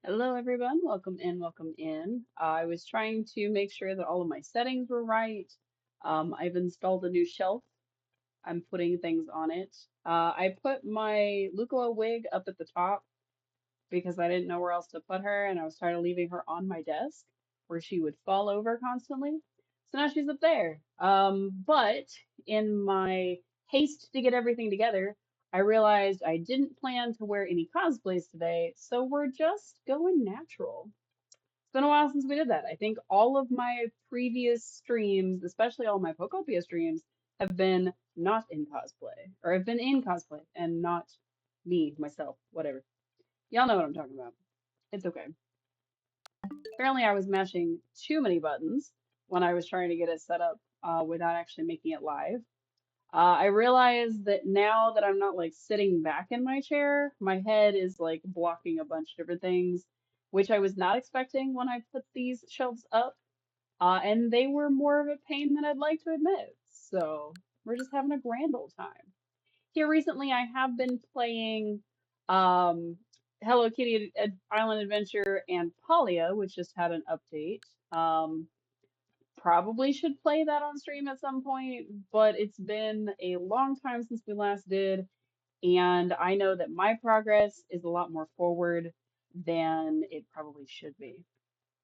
Hello, everyone. Welcome in, welcome in. I was trying to make sure that all of my settings were right. I've installed a new shelf. I'm putting things on it. I put my Lucilla wig up at the top because I didn't know where else to put her, and I was tired of leaving her on my desk where she would fall over constantly. So now she's up there. But in my haste to get everything together, I realized I didn't plan to wear any cosplays today, so we're just going natural. It's been a while since we did that. I think all of my previous streams, especially all my Pokopia streams, have been not in cosplay, or have been in cosplay and not me, myself, whatever. Y'all know what I'm talking about. It's okay. Apparently, I was mashing too many buttons when I was trying to get it set up without actually making it live. I realized that now that I'm not like sitting back in my chair, my head is like blocking a bunch of different things, which I was not expecting when I put these shelves up. And they were more of a pain than I'd like to admit. So we're just having a grand old time. Here recently, I have been playing um, Hello Kitty Island Adventure and Palia, which just had an update. Um, Probably should play that on stream at some point, but it's been a long time since we last did, and I know that my progress is a lot more forward than it probably should be.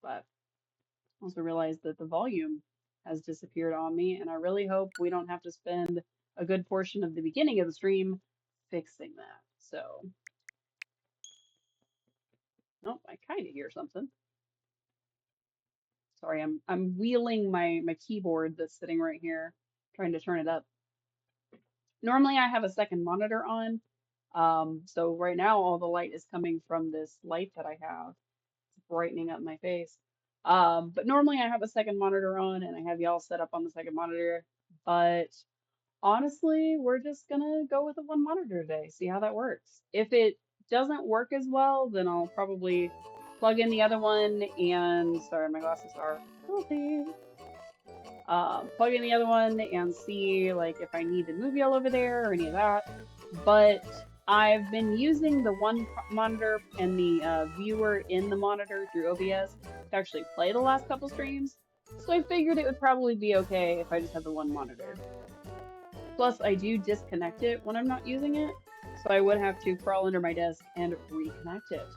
But I also realized that the volume has disappeared on me, and I really hope we don't have to spend a good portion of the beginning of the stream fixing that. So, oh, I kind of hear something. Sorry, I'm wheeling my keyboard that's sitting right here, trying to turn it up. Normally I have a second monitor on. So right now all the light is coming from this light that I have. It's brightening up my face. But normally I have a second monitor on and I have y'all set up on the second monitor. But honestly, we're just gonna go with the one monitor today, see how that works. If it doesn't work as well, then I'll probably plug in the other one and sorry, my glasses are filthy. Plug in the other one and see like if I need to move y'all over there or any of that. But I've been using the one monitor and the viewer in the monitor through OBS to actually play the last couple streams. So I figured it would probably be okay if I just had the one monitor. Plus, I do disconnect it when I'm not using it, so I would have to crawl under my desk and reconnect it.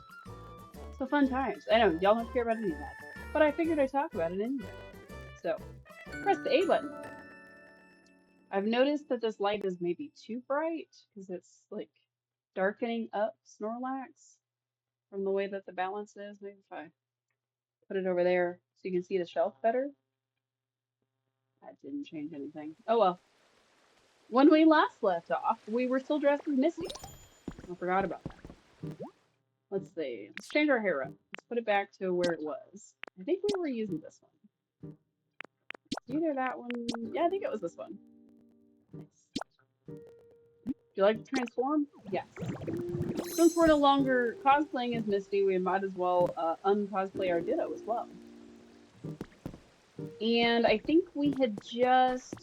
So fun times. I know, y'all don't care about any of that, but I figured I'd talk about it anyway. So, press the A button. I've noticed that this light is maybe too bright because it's like darkening up Snorlax from the way that the balance is. Maybe if I put it over there so you can see the shelf better. That didn't change anything. Oh well. When we last left off, we were still dressed as Misty. I forgot about that. Let's see. Let's change our hair up. Let's put it back to where it was. I think we were using this one. Either that one. Yeah, I think it was this one. Nice. Do you like to transform? Yes. Since we're no longer cosplaying as Misty, we might as well uncosplay our Ditto as well. And I think we had just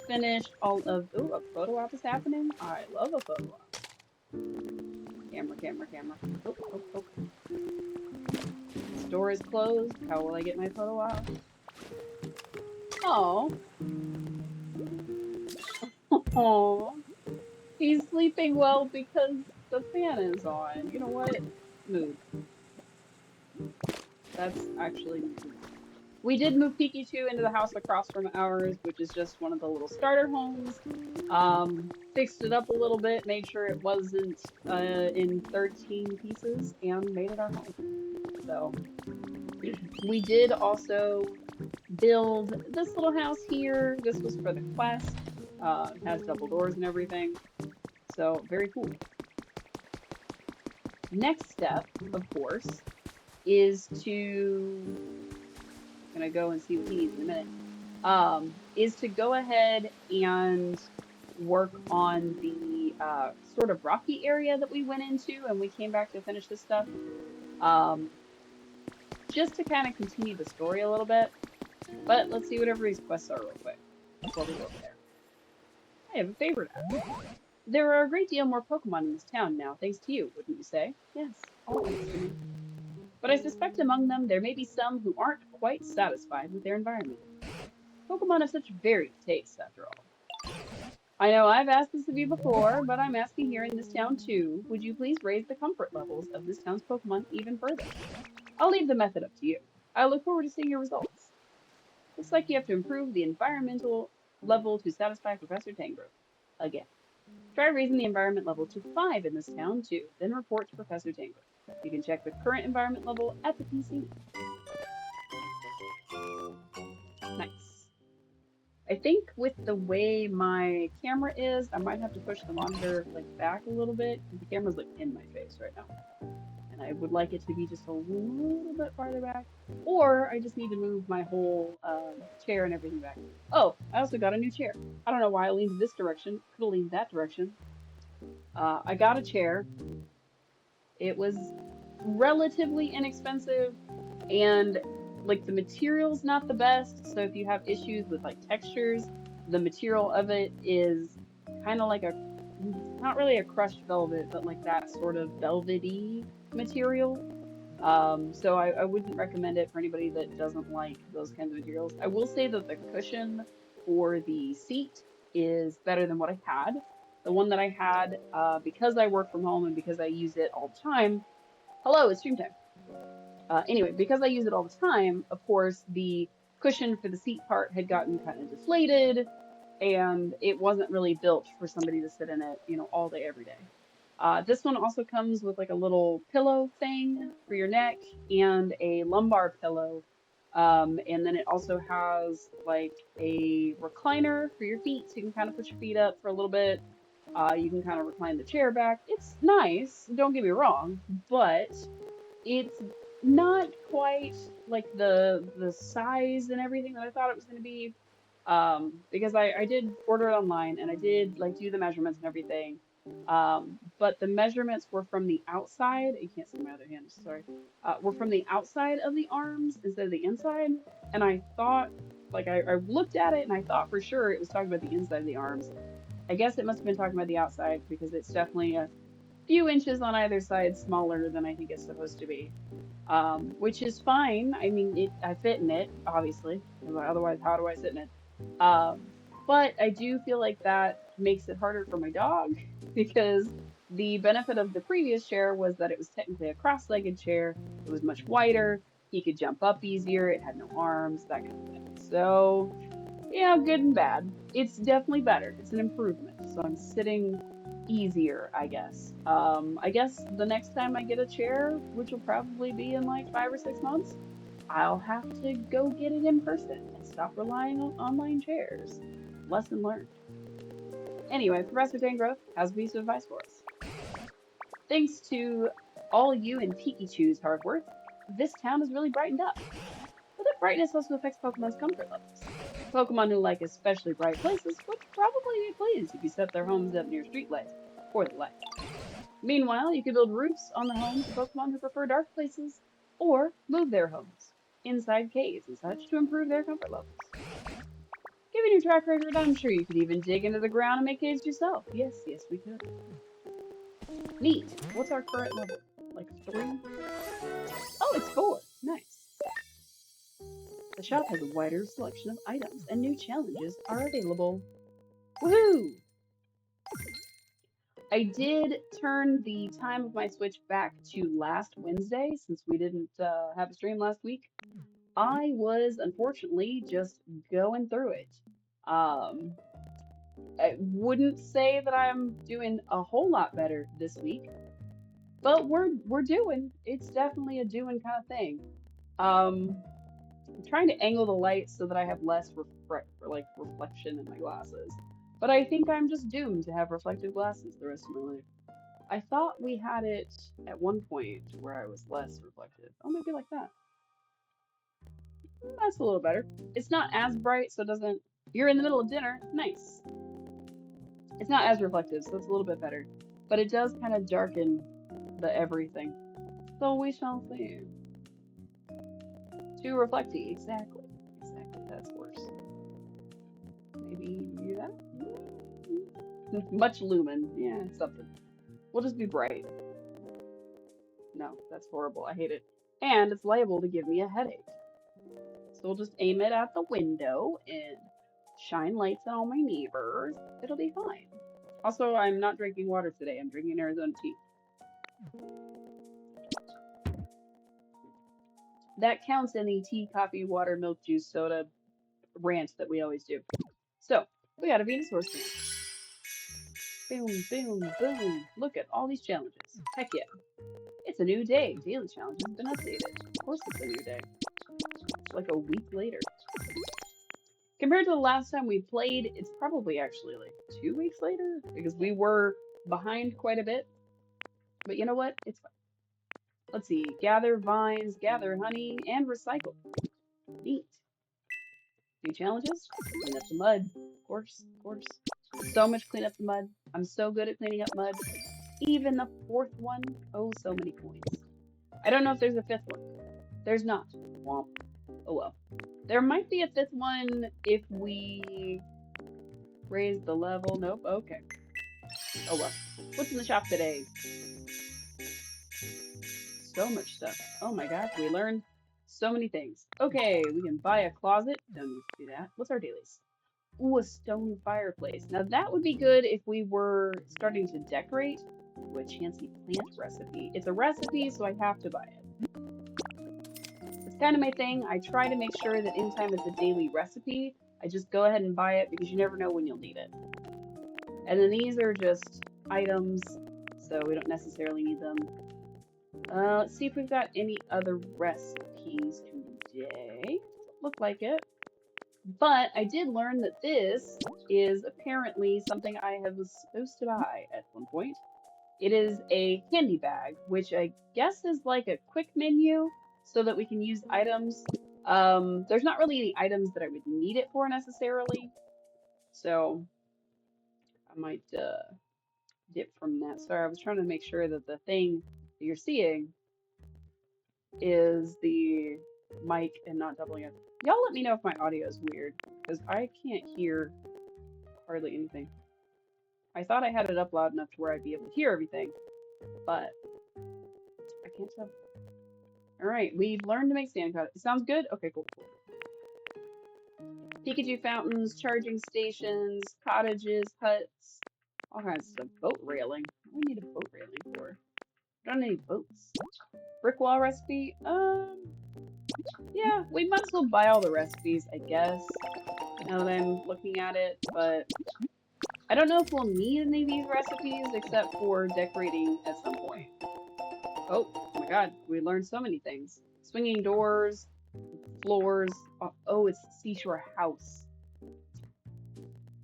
finished all of. Ooh, a photo op is happening. I love a photo op. Camera, camera, camera. Oh, oh, oh. This door is closed. How will I get my photo op? Oh. Oh. He's sleeping well because the fan is on. You know what? Move. That's actually we did move Pikachu into the house across from ours, which is just one of the little starter homes. Fixed it up a little bit, made sure it wasn't in 13 pieces, and made it our home. So we did also build this little house here. This was for the quest. It has double doors and everything. So very cool. Next step, of course, is to gonna go and see what he needs in a minute. Is to go ahead and work on the sort of rocky area that we went into and we came back to finish this stuff. Um, just to kind of continue the story a little bit. But let's see what everybody's quests are real quick before we go over there. I have a favor to ask. There are a great deal more Pokemon in this town now, thanks to you, wouldn't you say? Yes, all thanks to me. but I suspect among them there may be some who aren't quite satisfied with their environment. Pokemon have such varied tastes, after all. I know I've asked this of you before, but I'm asking here in this town too. Would you please raise the comfort levels of this town's Pokemon even further? I'll leave the method up to you. I look forward to seeing your results. Looks like you have to improve the environmental level to satisfy Professor Tangrowth. Again. Try raising the environment level to 5 in this town too, then report to Professor Tangrowth. You can check the current environment level at the PC. Nice. I think with the way my camera is, I might have to push the monitor like back a little bit because the camera's like in my face right now. And I would like it to be just a little bit farther back. Or I just need to move my whole chair and everything back. Oh, I also got a new chair. I don't know why I leaned this direction. Could have leaned that direction. I got a chair. It was relatively inexpensive and like the material's not the best. So if you have issues with like textures, the material of it is kind of like a, not really a crushed velvet, but like that sort of velvety material. So I wouldn't recommend it for anybody that doesn't like those kinds of materials. I will say that the cushion for the seat is better than what I had. The one that I had, because I work from home and because I use it all the time. Hello, it's stream time. Anyway, because I use it all the time, of course, the cushion for the seat part had gotten kind of deflated, and it wasn't really built for somebody to sit in it, you know, all day, every day. This one also comes with like a little pillow thing for your neck and a lumbar pillow. And then it also has like a recliner for your feet, so you can kind of put your feet up for a little bit. You can kind of recline the chair back. It's nice, don't get me wrong, but it's not quite like the size and everything that I thought it was going to be. Because I did order it online and I did like do the measurements and everything. But the measurements were from the outside. You can't see my other hand, sorry. Were from the outside of the arms instead of the inside. And I thought, like, I looked at it and I thought for sure it was talking about the inside of the arms. I guess it must have been talking about the outside because it's definitely a few inches on either side smaller than I think it's supposed to be. Which is fine. I mean, I fit in it, obviously. Otherwise, how do I sit in it? Um, but I do feel like that makes it harder for my dog because the benefit of the previous chair was that it was technically a cross-legged chair. It was much wider. He could jump up easier. It had no arms, that kind of thing. So, yeah, good and bad. It's definitely better. It's an improvement. So I'm sitting easier, I guess. I guess the next time I get a chair, which will probably be in like 5 or 6 months, I'll have to go get it in person and stop relying on online chairs. Lesson learned. Anyway, Professor Tangrowth has a piece of advice for us. Thanks to all you and Pikachu's hard work, this town has really brightened up. But that brightness also affects Pokemon's comfort levels. Pokemon who like especially bright places would probably be pleased if you set their homes up near streetlights for the light. Meanwhile, you could build roofs on the homes of Pokemon who prefer dark places, or move their homes inside caves and such to improve their comfort levels. Given your track record, I'm sure you could even dig into the ground and make caves yourself. Yes, yes, we could. Neat. What's our current level? Like 3? Oh, it's 4. Nice. The shop has a wider selection of items, and new challenges are available. Woohoo! I did turn the time of my Switch back to last Wednesday since we didn't have a stream last week. I was unfortunately just going through it. Um, I wouldn't say that I'm doing a whole lot better this week, but we're doing. It's definitely a doing kind of thing. Um, I'm trying to angle the light so that I have less reflection in my glasses. But I think I'm just doomed to have reflective glasses the rest of my life. I thought we had it at one point where I was less reflective. Oh, maybe like that. That's a little better. It's not as bright, so it doesn't. You're in the middle of dinner. Nice. It's not as reflective, so it's a little bit better. But it does kind of darken the everything. So we shall see. Too reflecty. Exactly. Exactly. That's worse. Maybe that? Much lumen. Yeah, something. We'll just be bright. No, that's horrible. I hate it. and it's liable to give me a headache. So we'll just aim it at the window and shine lights on all my neighbors. It'll be fine. Also, I'm not drinking water today. I'm drinking Arizona tea. That counts in the tea, coffee, water, milk, juice, soda rant that we always do. So, we got a Venusaur stamp. Boom, boom, boom. Look at all these challenges. Heck yeah. It's a new day. Daily challenge has been updated. Of course it's a new day. It's like a week later. Compared to the last time we played, it's probably actually like 2 weeks later because we were behind quite a bit. But you know what? It's fine. Let's see. Gather vines, gather honey, and recycle. Neat. New challenges? Clean up the mud. Of course, of course. So much clean up the mud. I'm so good at cleaning up mud. Even the fourth one. Oh, so many points. I don't know if there's a fifth one. There's not. Womp. Oh well. There might be a fifth one if we raise the level. Nope. Okay. Oh well. What's in the shop today? So much stuff. Oh my gosh, we learned so many things. Okay, we can buy a closet. Don't need to do that. What's our dailies? Ooh, a stone fireplace. Now that would be good if we were starting to decorate. Ooh, a chancy plant recipe. It's a recipe, so I have to buy it. It's kind of my thing. I try to make sure that anytime it's a daily recipe, I just go ahead and buy it because you never know when you'll need it. And then these are just items, so we don't necessarily need them. Let's see if we've got any other recipes today. Doesn't look like it. But I did learn that this is apparently something I was supposed to buy at one point. It is a candy bag, which I guess is like a quick menu so that we can use items. There's not really any items that I would need it for necessarily. So I might dip from that. Sorry, I was trying to make sure that the thing that you're seeing is the mic and not doubling up. Y'all let me know if my audio is weird, because I can't hear hardly anything. I thought I had it up loud enough to where I'd be able to hear everything, but I can't tell. Alright, we've learned to make sand cut. It sounds good? Okay, cool. Pikachu fountains, charging stations, cottages, huts, all kinds of stuff. Boat railing. What do we need a boat railing for? I don't need boats. Brick wall recipe? Yeah, we might as well buy all the recipes, I guess, now that I'm looking at it, but I don't know if we'll need any of these recipes except for decorating at some point. Oh my god, we learned so many things. Swinging doors, floors. Oh, it's the seashore house.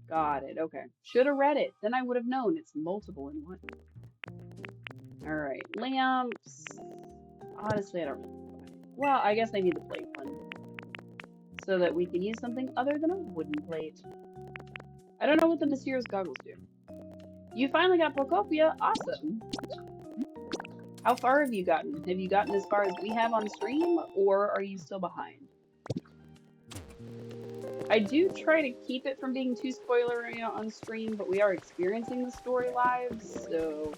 Got it, okay. Should have read it, then I would have known it's multiple in one. Alright, lamps. Honestly, I don't know. Well, I guess I need the plate one. So that we can use something other than a wooden plate. I don't know what the Monsieur's goggles do. You finally got Pokopia. Awesome. How far have you gotten? Have you gotten as far as we have on stream, or are you still behind? I do try to keep it from being too spoilery on stream, but we are experiencing the story live, so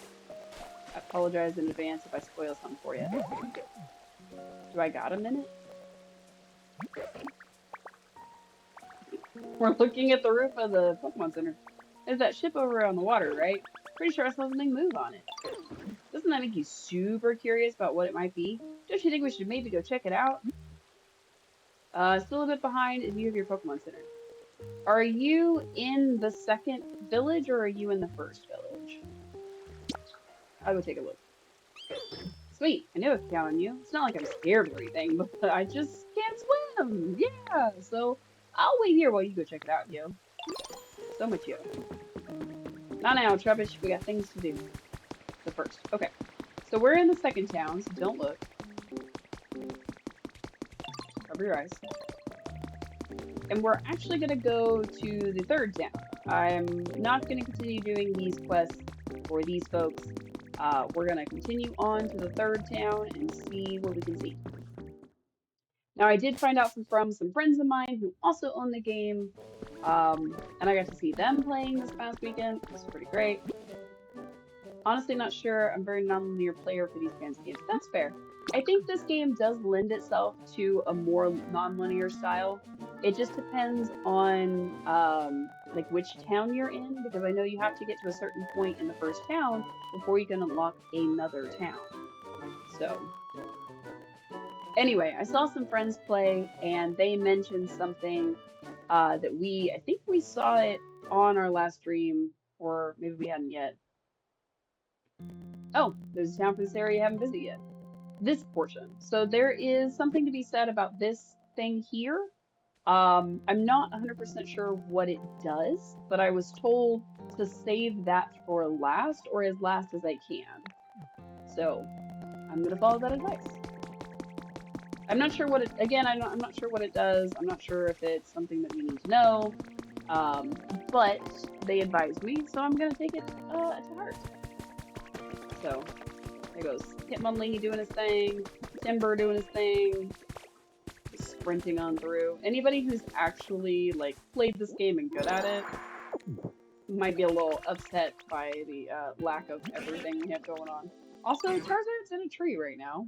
I apologize in advance if I spoil some for you. Do I got a minute? We're looking at the roof of the Pokemon Center. There's that ship over on the water, right? Pretty sure I saw something move on it. Doesn't that make you super curious about what it might be? Don't you think we should maybe go check it out? Still a bit behind in view of your Pokemon Center. Are you in the second village or are you in the first village? I'll go take a look. Sweet, I knew I could count on you. It's not like I'm scared or anything, but I just can't swim. Yeah, so I'll wait here while you go check it out, yo. So much yo. Not now, Trubbish. We got things to do. The first. Okay. So we're in the second town, so don't look. Cover your eyes. And we're actually going to go to the third town. I'm not going to continue doing these quests for these folks. We're going to continue on to the third town and see what we can see. Now, I did find out from some friends of mine who also own the game, and I got to see them playing this past weekend. It was pretty great. Honestly, not sure. I'm a very non-linear player for these kinds of games. That's fair. I think this game does lend itself to a more non-linear style. It just depends on like which town you're in, because I know you have to get to a certain point in the first town before you can unlock another town. So anyway, I saw some friends play and they mentioned something that I think we saw it on our last stream, or maybe we hadn't yet. Oh, there's a town from this area you haven't visited yet. This portion. So there is something to be said about this thing here. I'm not 100% sure what it does, but I was told to save that for last, or as last as I can. So I'm gonna follow that advice. I'm not sure what it, again, I'm not sure what it does. I'm not sure if it's something that we need to know. But they advised me, so I'm gonna take it to heart. So there goes Hitmonlee doing his thing, Timber doing his thing, sprinting on through. Anybody who's actually like played this game and good at it might be a little upset by the lack of everything we have going on. Also, Charizard's in a tree right now.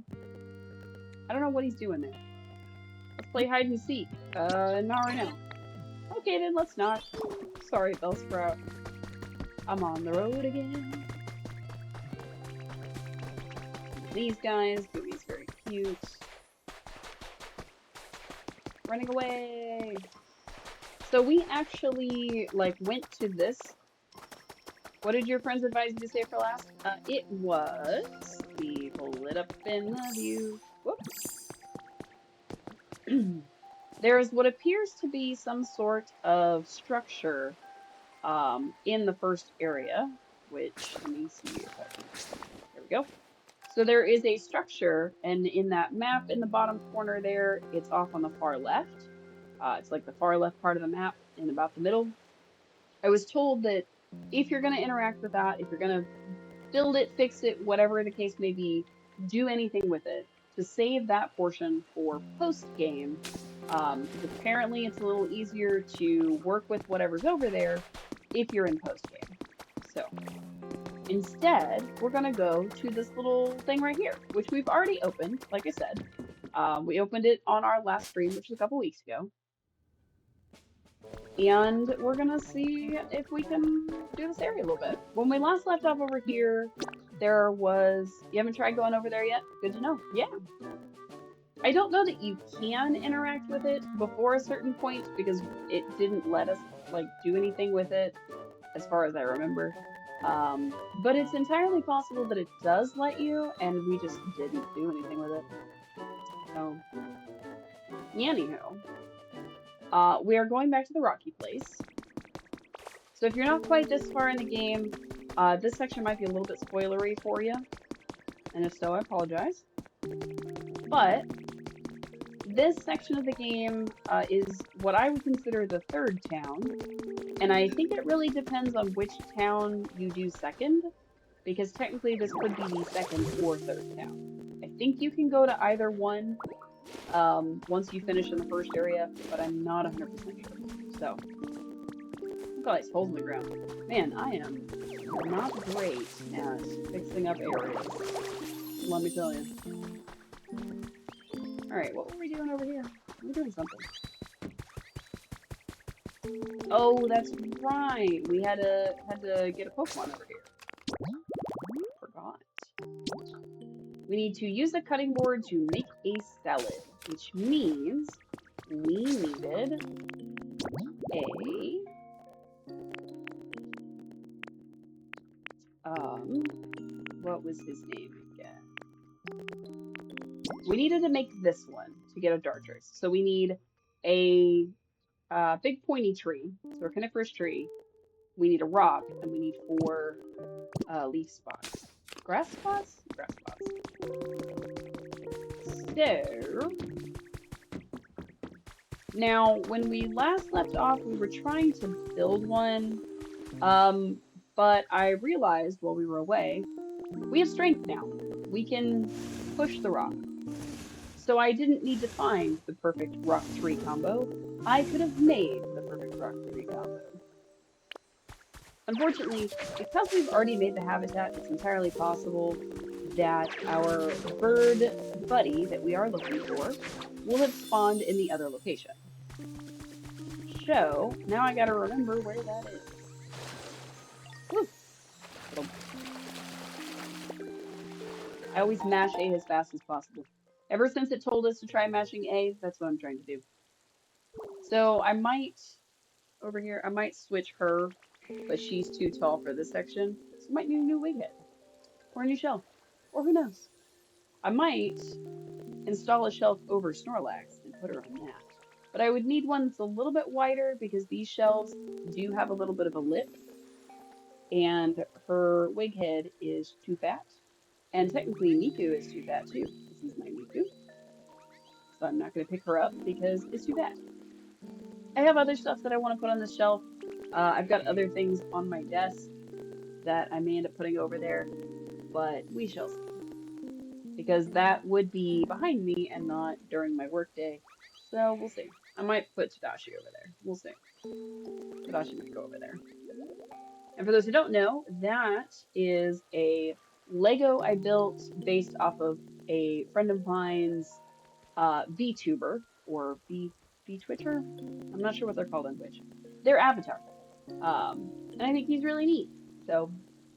I don't know what he's doing there. Let's play hide and seek. Not right now. Okay, then let's not. Sorry, Bellsprout. I'm on the road again. These guys, Boomy's very cute. Running away. So we actually like went to this. What did your friends advise you to say for last? It was the Lit Up in the View. Whoops. There's what appears to be some sort of structure in the first area, which, let me see if I can, there we go. So there is a structure, and in that map in the bottom corner there, it's off on the far left. It's like the far left part of the map in about the middle. I was told that if you're going to interact with that, if you're going to build it, fix it, whatever the case may be, do anything with it, to save that portion for post-game. Apparently it's a little easier to work with whatever's over there if you're in post-game. So instead, we're going to go to this little thing right here, which we've already opened, like I said. We opened it on our last stream, which was a couple weeks ago. And we're gonna see if we can do this area a little bit. When we last left off over here, there was... You haven't tried going over there yet? Good to know. Yeah. I don't know that you can interact with it before a certain point, because it didn't let us, like, do anything with it, as far as I remember. But it's entirely possible that it does let you, and we just didn't do anything with it. So, anywho. We are going back to the Rocky Place. So if you're not quite this far in the game, this section might be a little bit spoilery for you. And if so, I apologize. But this section of the game is what I would consider the third town. And I think it really depends on which town you do second, because technically this could be the second or third town. I think you can go to either one once you finish in the first area, but I'm not 100% sure. So, look at all these holes in the ground. Man, I am not great at fixing up areas, let me tell you. Alright, what were we doing over here? We're doing something. Oh, that's right. We had to get a Pokemon over here. Forgot. We need to use a cutting board to make a salad, which means we needed what was his name again? We needed to make this one to get a Dartrix. So we need a big pointy tree, so a coniferous tree. We need a rock, and we need 4 leaf spots. Grass spots? Grass spots. So, now, when we last left off, we were trying to build one, but I realized while we were away, we have strength now. We can push the rock. So I didn't need to find the perfect rock-tree combo. I could have made the perfect rock-tree combo. Unfortunately, because we've already made the habitat, it's entirely possible that our bird buddy that we are looking for will have spawned in the other location. So now I gotta remember where that is. Woo. I always mash A as fast as possible. Ever since it told us to try mashing A, that's what I'm trying to do. So I might, over here, I might switch her, but she's too tall for this section. So I might need a new wig head, or a new shelf, or who knows. I might install a shelf over Snorlax and put her on that. But I would need one that's a little bit wider because these shelves do have a little bit of a lip, and her wig head is too fat. And technically Miku is too fat too. This is my Miku. So I'm not going to pick her up because it's too fat. I have other stuff that I want to put on this shelf. I've got other things on my desk that I may end up putting over there, but we shall see. Because that would be behind me and not during my workday. So we'll see. I might put Tadashi over there. We'll see. Tadashi might go over there. And for those who don't know, that is a Lego I built based off of a friend of mine's VTuber or VTwitcher. I'm not sure what they're called on Twitch. Their avatar. And I think he's really neat. So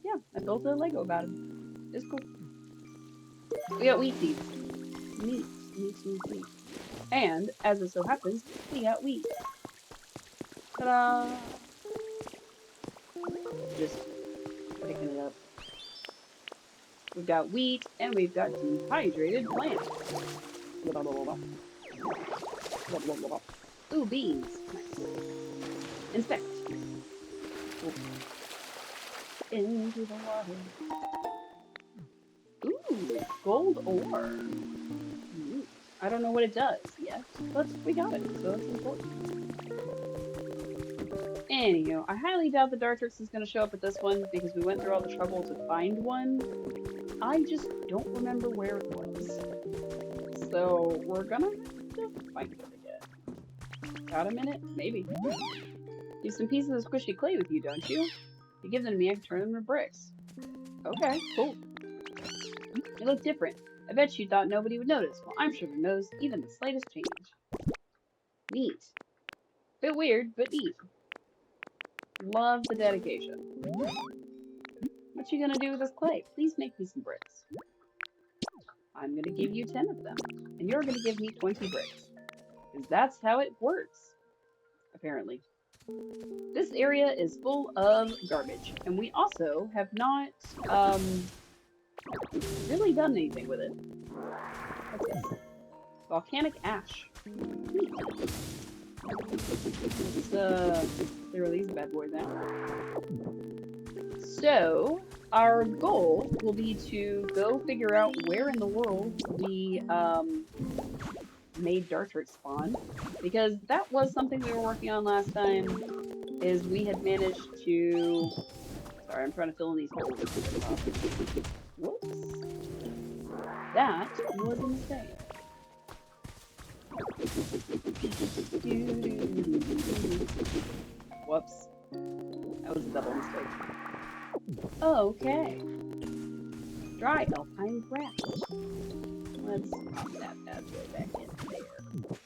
yeah, I built a Lego about him. It's cool. We got wheat seeds. Neat. And as it so happens, we got wheat. Ta-da! Just picking it up. We've got wheat and we've got dehydrated plants. Ooh, beans. Nice. Inspect. Into the water. Ooh, gold ore. Ooh. I don't know what it does yet, but we got it, so that's important. Anywho, I highly doubt the Dartrix is going to show up at this one because we went through all the trouble to find one. I just don't remember where it was. So we're gonna have to find it again. Got a minute? Maybe. Leave some pieces of squishy clay with you, don't you? If you give them to me, I can turn them into bricks. Okay, cool. They look different. I bet you thought nobody would notice. Well, I'm sure they noticed even the slightest change. Neat. Bit weird, but neat. Love the dedication. What you gonna do with this clay? Please make me some bricks. I'm gonna give you 10 of them, and you're gonna give me 20 bricks. Because that's how it works, apparently. This area is full of garbage, and we also have not, really done anything with it. What's this? Volcanic ash. Let's, clear these bad boys out. So, our goal will be to go figure out where in the world we, made Dartrix spawn, because that was something we were working on last time, is we had managed to... Sorry, I'm trying to fill in these holes. Whoops. That was a mistake. Whoops. That was a double mistake. Okay. Dry alpine grass. Let's pop that bad boy back in there.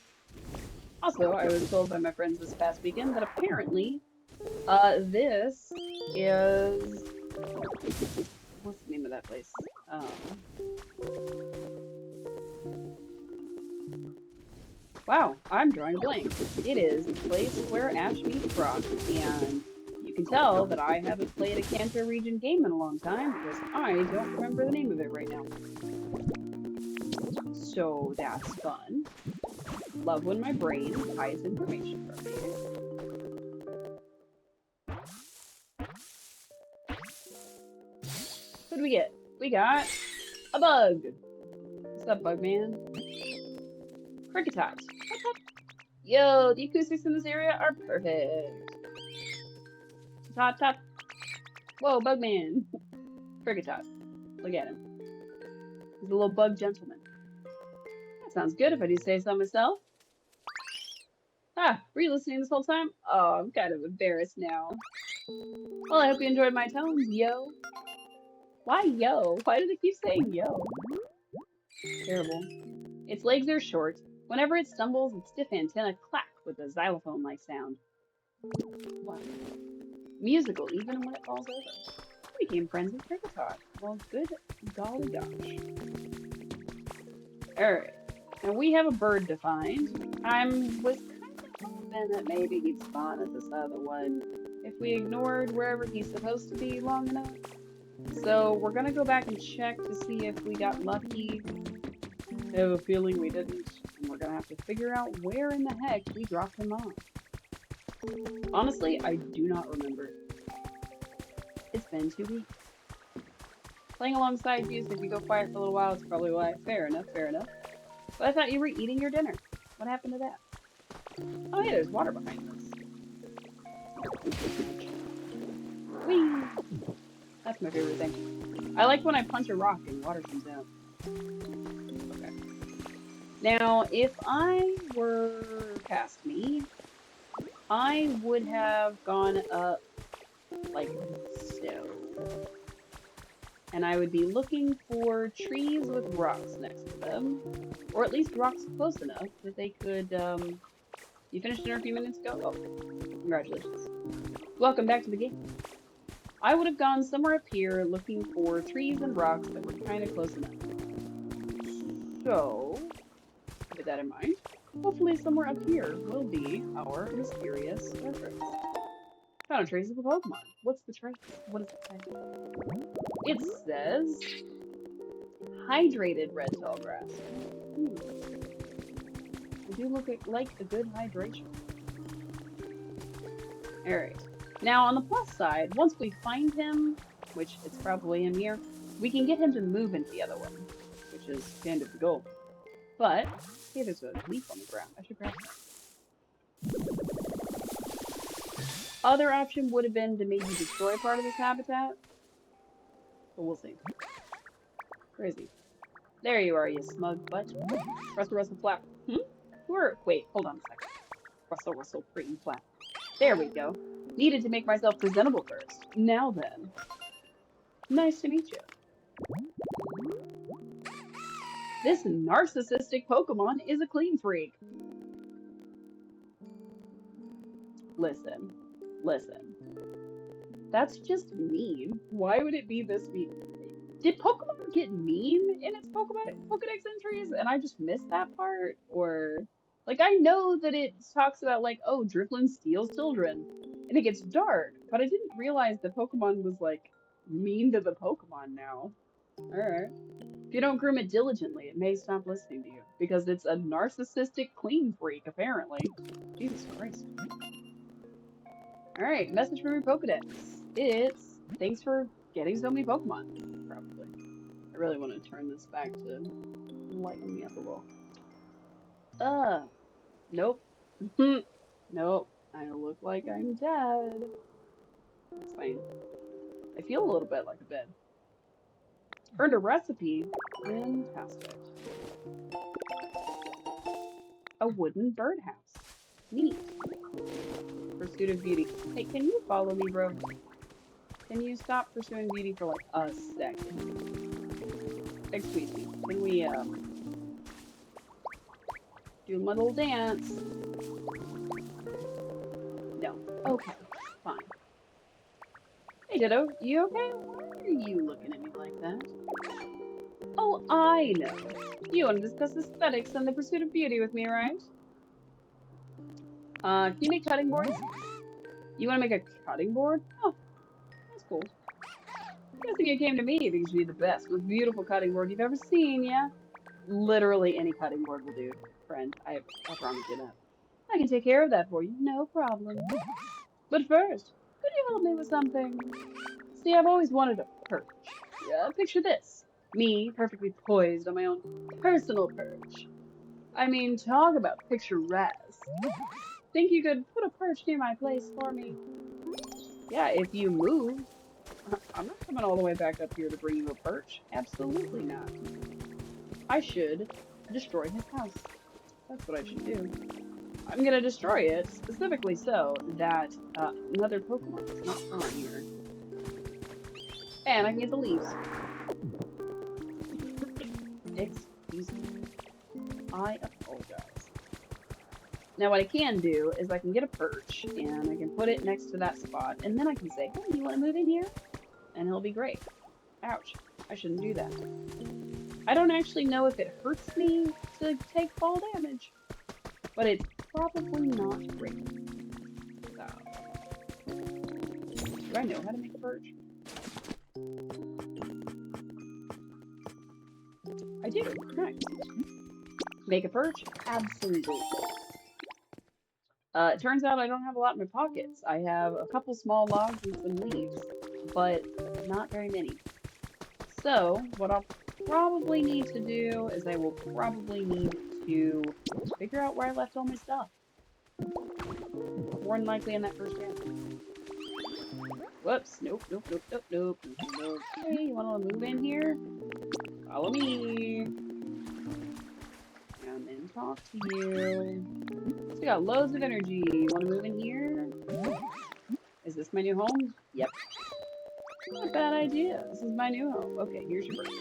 Also, I was told by my friends this past weekend that apparently, this is... What's the name of that place? Wow, I'm drawing a blank. It is the place where Ash meets Brock, and you can tell that I haven't played a Kanto region game in a long time because I don't remember the name of it right now. So that's fun. Love when my brain hides information from me. What do we get? We got a bug. What's up, bug man? Kricketot. Yo, the acoustics in this area are perfect. Top, top. Whoa, bug man. Kricketot. Look at him. He's a little bug gentleman. That sounds good if I do say so myself. Ah, were you listening this whole time? Oh, I'm kind of embarrassed now. Well, I hope you enjoyed my tones, yo. Why yo? Why do they keep saying yo? Terrible. Its legs are short. Whenever it stumbles, its stiff antenna clack with a xylophone-like sound. Wow. Musical even when it falls over. We became friends with Kricketot. Well, good golly gosh. Alright. Now we have a bird to find. Was kind of hoping that maybe he'd spawn at this other one if we ignored wherever he's supposed to be long enough. So we're gonna go back and check to see if we got lucky. I have a feeling we didn't, and we're gonna have to figure out where in the heck we dropped him off. Honestly, I do not remember. It's been 2 weeks. Playing alongside you, so if you go quiet for a little while, it's probably why. Fair enough, fair enough. But I thought you were eating your dinner. What happened to that? Oh yeah, there's water behind us. Whee! That's my favorite thing. I like when I punch a rock and water comes out. Okay. Now, if I were past me, I would have gone up like so. And I would be looking for trees with rocks next to them. Or at least rocks close enough that they could, You finished dinner a few minutes ago? Oh, congratulations. Welcome back to the game. I would have gone somewhere up here looking for trees and rocks that were kind of close enough. So, with that in mind, hopefully somewhere up here will be our mysterious reference. Found a trace of a Pokemon. What's the trace? What does it say? It says hydrated red tallgrass. I do look like a good hydration. Alright. Now on the plus side, once we find him, which it's probably in here, we can get him to move into the other one, which is kind of the goal. But, hey, there's a leaf on the ground. I should grab that. Other option would have been to maybe destroy part of this habitat. But we'll see. Crazy. There you are, you smug butt. Rustle, rustle, flap. Wait, hold on a second. Rustle, rustle, pretty flap. There we go. Needed to make myself presentable first. Now then. Nice to meet you. This narcissistic Pokemon is a clean freak. Listen. That's just mean. Why would it be this mean? Did Pokemon get mean in its Pokedex entries and I just missed that part? Or, like, I know that it talks about, like, oh, Drifloon steals children and it gets dark, but I didn't realize the Pokemon was, like, mean to the Pokemon now. Alright. If you don't groom it diligently, it may stop listening to you because it's a narcissistic clean freak, apparently. Jesus Christ. Alright, message from your Pokedex. It's, thanks for getting so many Pokemon. Probably. I really want to turn this back to lighten me up a little. Nope. Nope. I look like I'm dead. That's fine. I feel a little bit like a bed. Earned a recipe. Fantastic. A wooden birdhouse. Neat. Pursuit of beauty. Hey, can you follow me, bro? Can you stop pursuing beauty for like a second? Excuse me. Can we, do my little dance? No. Okay. Fine. Hey, Ditto. You okay? Why are you looking at me like that? Oh, I know. You want to discuss aesthetics and the pursuit of beauty with me, right? Can you make cutting boards? You want to make a cutting board? Oh, that's cool. I'm guessing you came to me because you're the best, most beautiful cutting board you've ever seen, yeah? Literally any cutting board will do, friend. I promise you that. I can take care of that for you, no problem. But first, could you help me with something? See, I've always wanted a perch. Yeah, picture this. Me, perfectly poised on my own personal perch. I mean, talk about picturesque. Think you could put a perch near my place for me? Yeah, if you move. I'm not coming all the way back up here to bring you a perch. Absolutely not. I should destroy his house. That's what I should do. I'm gonna destroy it, specifically so that another Pokemon is not on here. And I can get the leaves. Excuse me. I apologize. Now what I can do is I can get a perch and I can put it next to that spot and then I can say, hey, you want to move in here? And he'll be great. Ouch. I shouldn't do that. I don't actually know if it hurts me to take fall damage, but it's probably not great. So, do I know how to make a perch? I do. Nice. Make a perch? Absolutely. It turns out I don't have a lot in my pockets. I have a couple small logs and some leaves, but not very many. So, what I'll probably need to do is I will probably need to figure out where I left all my stuff. More than likely in that first round. Whoops. Nope, nope, nope, nope, nope, nope, nope. Hey, you wanna move in here? Follow me. Come and talk to you. So we got loads of energy. You wanna move in here? Is this my new home? Yep. Not a bad idea. This is my new home. Okay, here's your perch.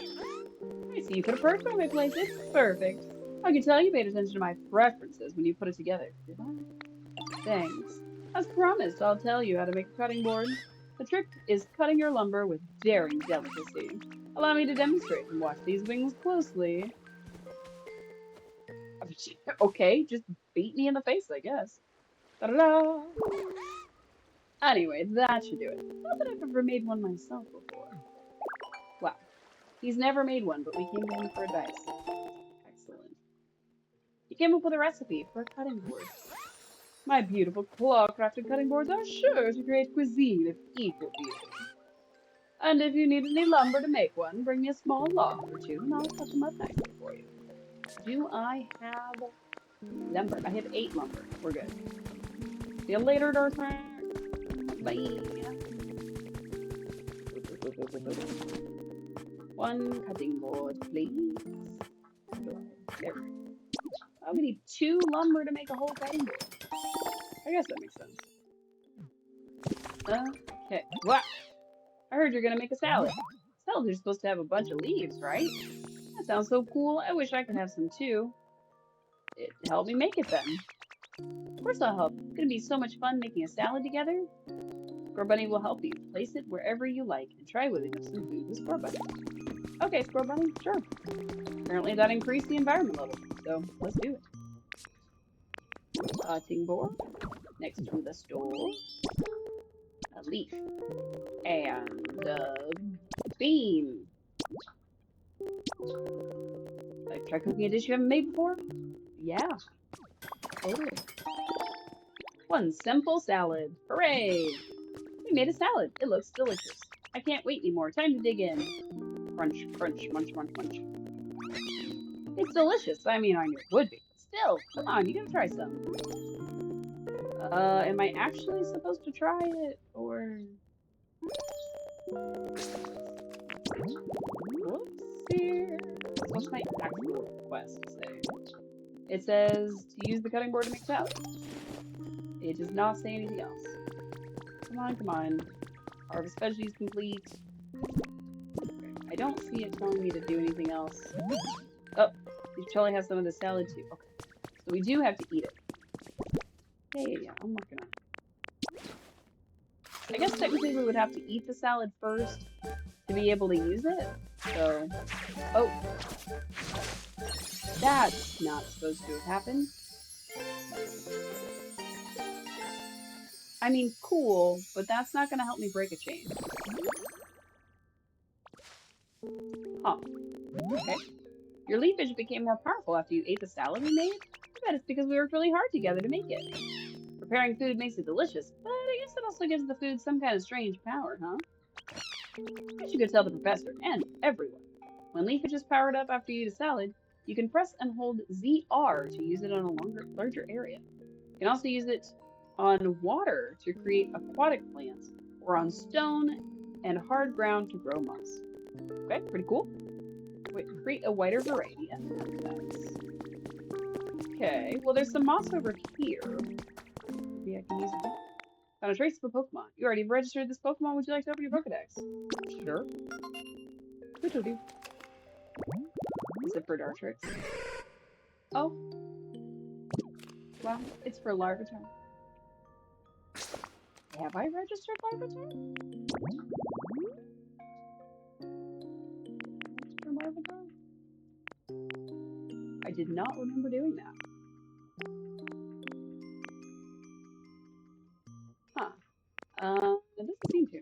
I see you put a perch by my place. It's perfect. I can tell you paid attention to my preferences when you put it together. Did I? Thanks. As promised, I'll tell you how to make a cutting board. The trick is cutting your lumber with daring delicacy. Allow me to demonstrate and watch these wings closely. Okay, just beat me in the face, I guess. Ta-da-da! Anyway, that should do it. Not that I've ever made one myself before. Wow. He's never made one, but we came to him for advice. Excellent. He came up with a recipe for a cutting board. My beautiful claw-crafted cutting boards are sure to create cuisine of equal beauty. And if you need any lumber to make one, bring me a small log or two, and I'll cut them up nicely for you. Do I have lumber? I have 8 lumber. We're good. See you later, Darthrax. Bye. One cutting board, please. There. Oh, we need 2 lumber to make a whole cutting board. I guess that makes sense. Okay. What? I heard you're gonna make a salad. Salads are supposed to have a bunch of leaves, right? That sounds so cool. I wish I could have some too. Help me make it then. Of course I'll help. It's gonna be so much fun making a salad together. Squirrel Bunny will help you. Place it wherever you like and try whipping up some food with Squirrel Bunny. Okay, Squirrel Bunny, sure. Apparently that increased the environment level, so let's do it. Cutting board next to the stove. A leaf. And a bean. Like, try cooking a dish you haven't made before? Yeah. Totally. One simple salad. Hooray! We made a salad. It looks delicious. I can't wait anymore. Time to dig in. Crunch, crunch, munch, munch, munch. It's delicious. I mean, I knew it would be. Still, come on, you gotta try some. Am I actually supposed to try it, or... Whoopsie. What's my actual request say? It says to use the cutting board to make salad. It does not say anything else. Come on, come on. Harvest veggies complete. Okay. I don't see it telling me to do anything else. Oh, you probably have some of the salad too. Okay. So we do have to eat it. Yeah, I'm working on it. I guess technically we would have to eat the salad first to be able to use it. So, oh, that's not supposed to have happened. I mean, cool, but that's not going to help me break a chain. Huh. Okay. Your leafage became more powerful after you ate the salad we made? I bet it's because we worked really hard together to make it. Preparing food makes it delicious, but I guess it also gives the food some kind of strange power, huh? I should go tell the professor and everyone. When leafage is powered up after you eat a salad, you can press and hold ZR to use it on a larger area. You can also use it on water to create aquatic plants, or on stone and hard ground to grow moss. Okay, pretty cool. Wait, create a wider variety. Okay, well there's some moss over here. Maybe I can use it. Found a trace of a Pokemon. You already registered this Pokemon. Would you like to open your Pokedex? Sure. Which will do. Is it for Dartrix? Oh. Well, it's for Larvitar. Have I registered Larvitar? For Larvitar? I did not remember doing that. Huh. It doesn't seem to.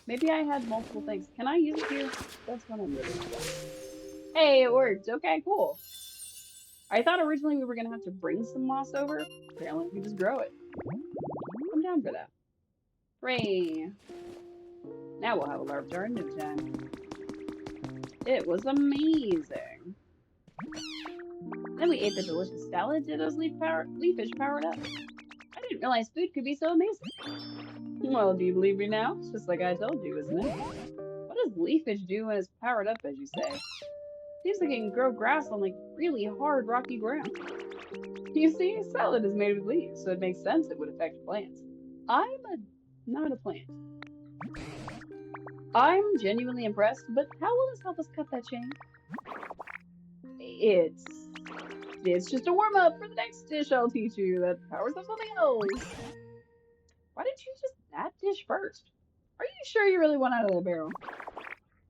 Maybe I had multiple things. Can I use it here? That's what I'm really about. Hey, it worked. Okay, cool. I thought originally we were gonna have to bring some moss over. Apparently we can just grow it. I'm down for that. Hooray! Now we'll have a Larvitar in no time. It was amazing. Then we ate the delicious salad. Did those leafage powered up? I didn't realize food could be so amazing. Well, do you believe me now? It's just like I told you, isn't it? What does leafage do when it's powered up, as you say? Seems like it can grow grass on like really hard rocky ground. You see, salad is made with leaves, so it makes sense it would affect plants. Not a plant. I'm genuinely impressed, but how will this help us cut that chain? It's just a warm-up for the next dish I'll teach you that powers up something else. Why didn't you just that dish first? Are you sure you really want out of the barrel?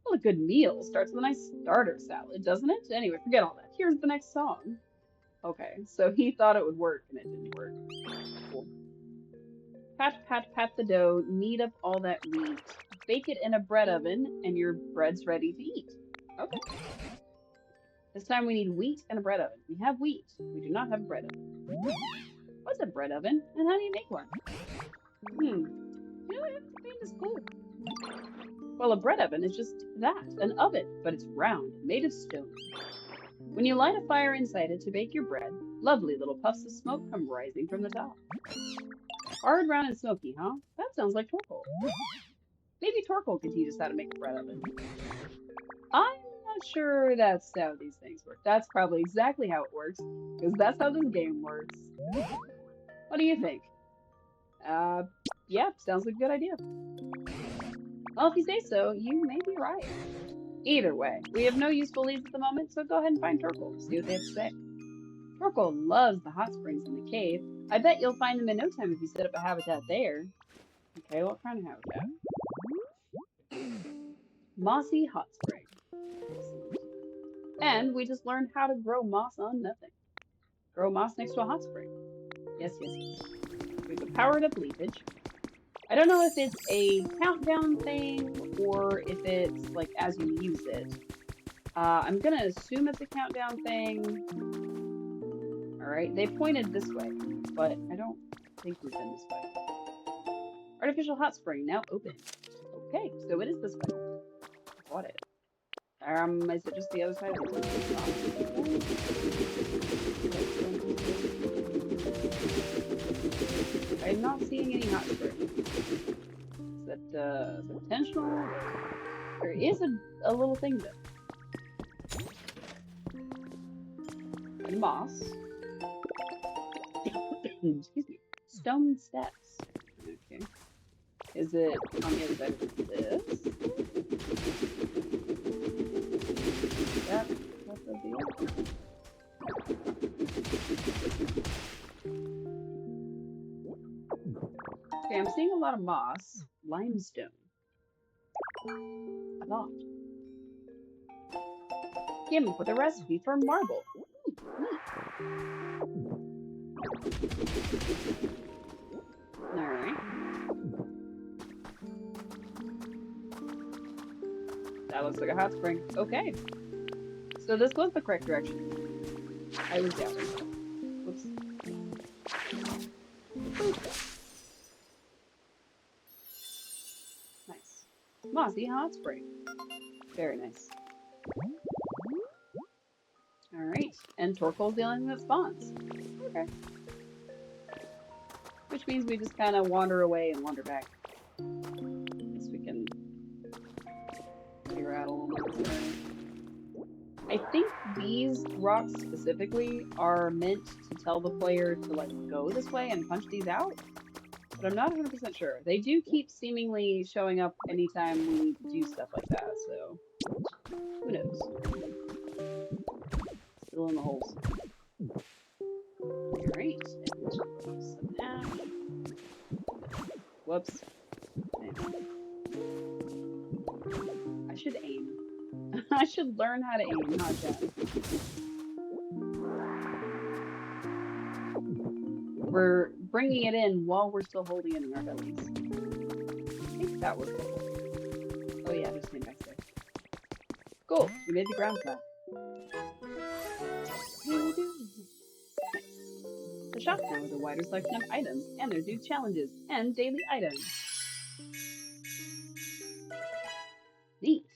Well, a good meal starts with a nice starter salad, doesn't it? Anyway, forget all that. Here's the next song. Okay, so he thought it would work, and it didn't work. Cool. Pat, pat, pat the dough, knead up all that wheat. Bake it in a bread oven, and your bread's ready to eat. Okay. This time we need wheat and a bread oven. We have wheat. We do not have a bread oven. What's a bread oven, and how do you make one? You know, I haven't made this clue. Well, a bread oven is just that, an oven, but it's round, made of stone. When you light a fire inside it to bake your bread, lovely little puffs of smoke come rising from the top. Hard, round, and smoky, huh? That sounds like Torkoal. Maybe Torkoal can teach us how to make a bread oven. I'm not sure that's how these things work. That's probably exactly how it works, because that's how this game works. What do you think? Yeah, sounds like a good idea. Well, if you say so, you may be right. Either way, we have no useful leads at the moment, so go ahead and find Torkoal, see what they have to say. Torkoal loves the hot springs in the cave. I bet you'll find them in no time if you set up a habitat there. Okay, what kind of habitat? Mossy hot spring. And we just learned how to grow moss on nothing. Grow moss next to a hot spring. Yes, yes, yes. We have a powered up leafage. I don't know if it's a countdown thing or if it's like as you use it. I'm gonna assume it's a countdown thing. Alright, they pointed this way, but I don't think we've been this way. Artificial hot spring now open. Okay, so it is this way. Got it. Is it just the other side of the I'm not seeing any hot springs. Is that intentional? There is a little thing though. And moss. Excuse me. Stone steps. Okay. Is it on the other side of this? That's the deal. Okay, I'm seeing a lot of moss. Limestone. A lot. Came up with a recipe for marble. Alright. That looks like a hot spring. Okay. So this was the correct direction. I was doubting. Whoops. Nice. Mossy hot spring. Very nice. Alright. And Torkoal's the only thing that spawns. Okay. Which means we just kind of wander away and wander back. Guess we can figure out a little bit. I think these rocks specifically are meant to tell the player to like go this way and punch these out. but I'm not 100% sure. They do keep seemingly showing up anytime we need to do stuff like that, so who knows? Still in the holes. Alright, and some ash. Whoops. I should aim. I should learn how to aim, huh, Jen? We're bringing it in while we're still holding it in our bellies. I think that was the goal. Oh yeah, there's something back there. Cool, we made the ground flat. Nice. The shop now has a wider selection of items, and there's new challenges and daily items. Neat.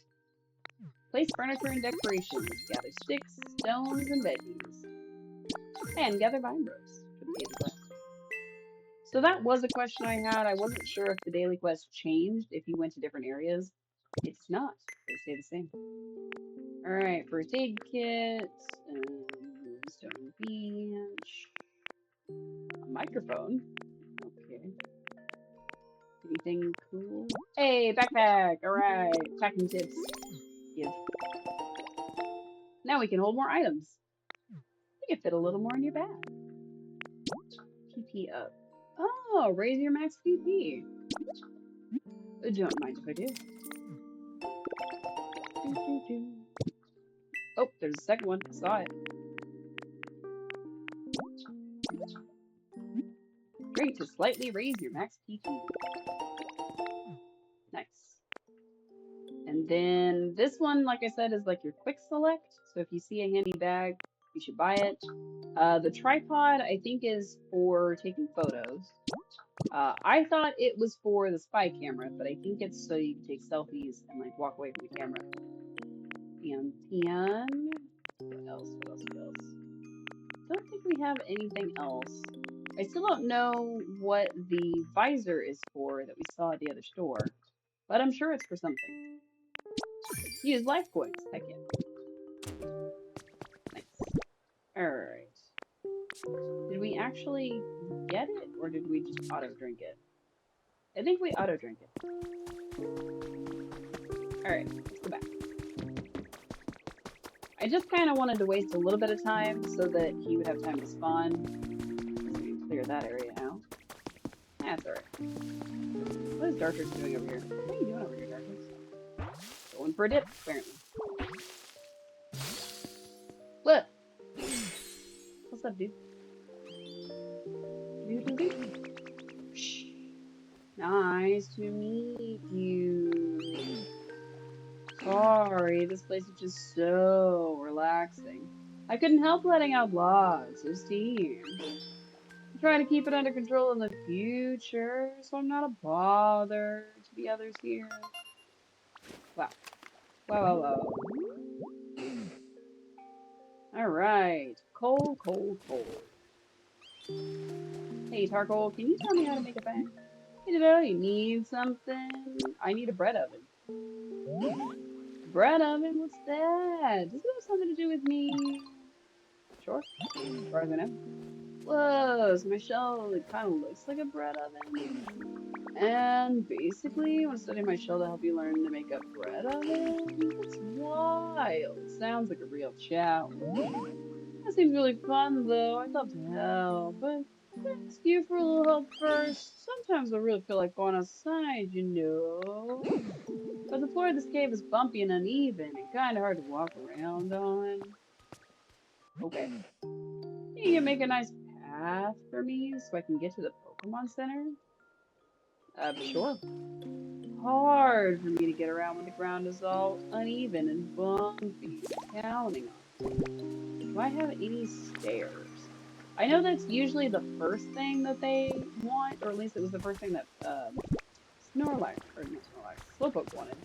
Place furniture and decorations. Gather sticks, stones, and veggies. And gather vine ropes for the daily quest. So that was a question I had. I wasn't sure if the daily quest changed if you went to different areas. It's not. They stay the same. Alright, first aid kit, stone bench, a microphone. Okay. Anything cool? Hey, backpack! Alright, packing tips. Give. Now we can hold more items. You can fit a little more in your bag. PP up. Oh, raise your max PP. Don't mind if I do. Oh, there's a second one. I saw it. Drink to slightly raise your max PP. Nice. And then this one, like I said, is like your quick select. So if you see a handy bag, you should buy it. The tripod, I think, is for taking photos. I thought it was for the spy camera, but I think it's so you can take selfies and like walk away from the camera. And what else? What else? What else? Don't think we have anything else. I still don't know what the visor is for that we saw at the other store, but I'm sure it's for something. Use life coins. Heck yeah. Nice. Alright. Did we actually get it, or did we just auto-drink it? I think we auto-drink it. Alright, let's go back. I just kind of wanted to waste a little bit of time so that he would have time to spawn. So we can clear that area out. That's alright. What is Dartrix doing over here? What are you doing over here, Dartrix? Going for a dip, apparently. What? What's up, dude? Shh. Nice to meet you. Sorry, this place is just so relaxing. I couldn't help letting out lots of steam. I'm trying to keep it under control in the future, so I'm not a bother to the others here. Wow. Wow. Alright. Coal. Hey, Tarkle, can you tell me how to make a bang? Hey, you need something? I need a bread oven. Bread oven? What's that? Does it have something to do with me? Sure. As far as I know. Whoa, so my shell, it kind of looks like a bread oven. And basically, I want to study my shell to help you learn to make a bread oven? That's wild. Sounds like a real challenge. That seems really fun, though. I'd love to help, but I'll ask you for a little help first. Sometimes I really feel like going outside, you know. But the floor of this cave is bumpy and uneven and kind of hard to walk around on. Okay. You can make a nice path for me so I can get to the Pokemon Center? Sure. Hard for me to get around when the ground is all uneven and bumpy. Counting on it. Do I have any stairs? I know that's usually the first thing that they want, or at least it was the first thing that Snorlax, or not Snorlax, Slowpoke wanted.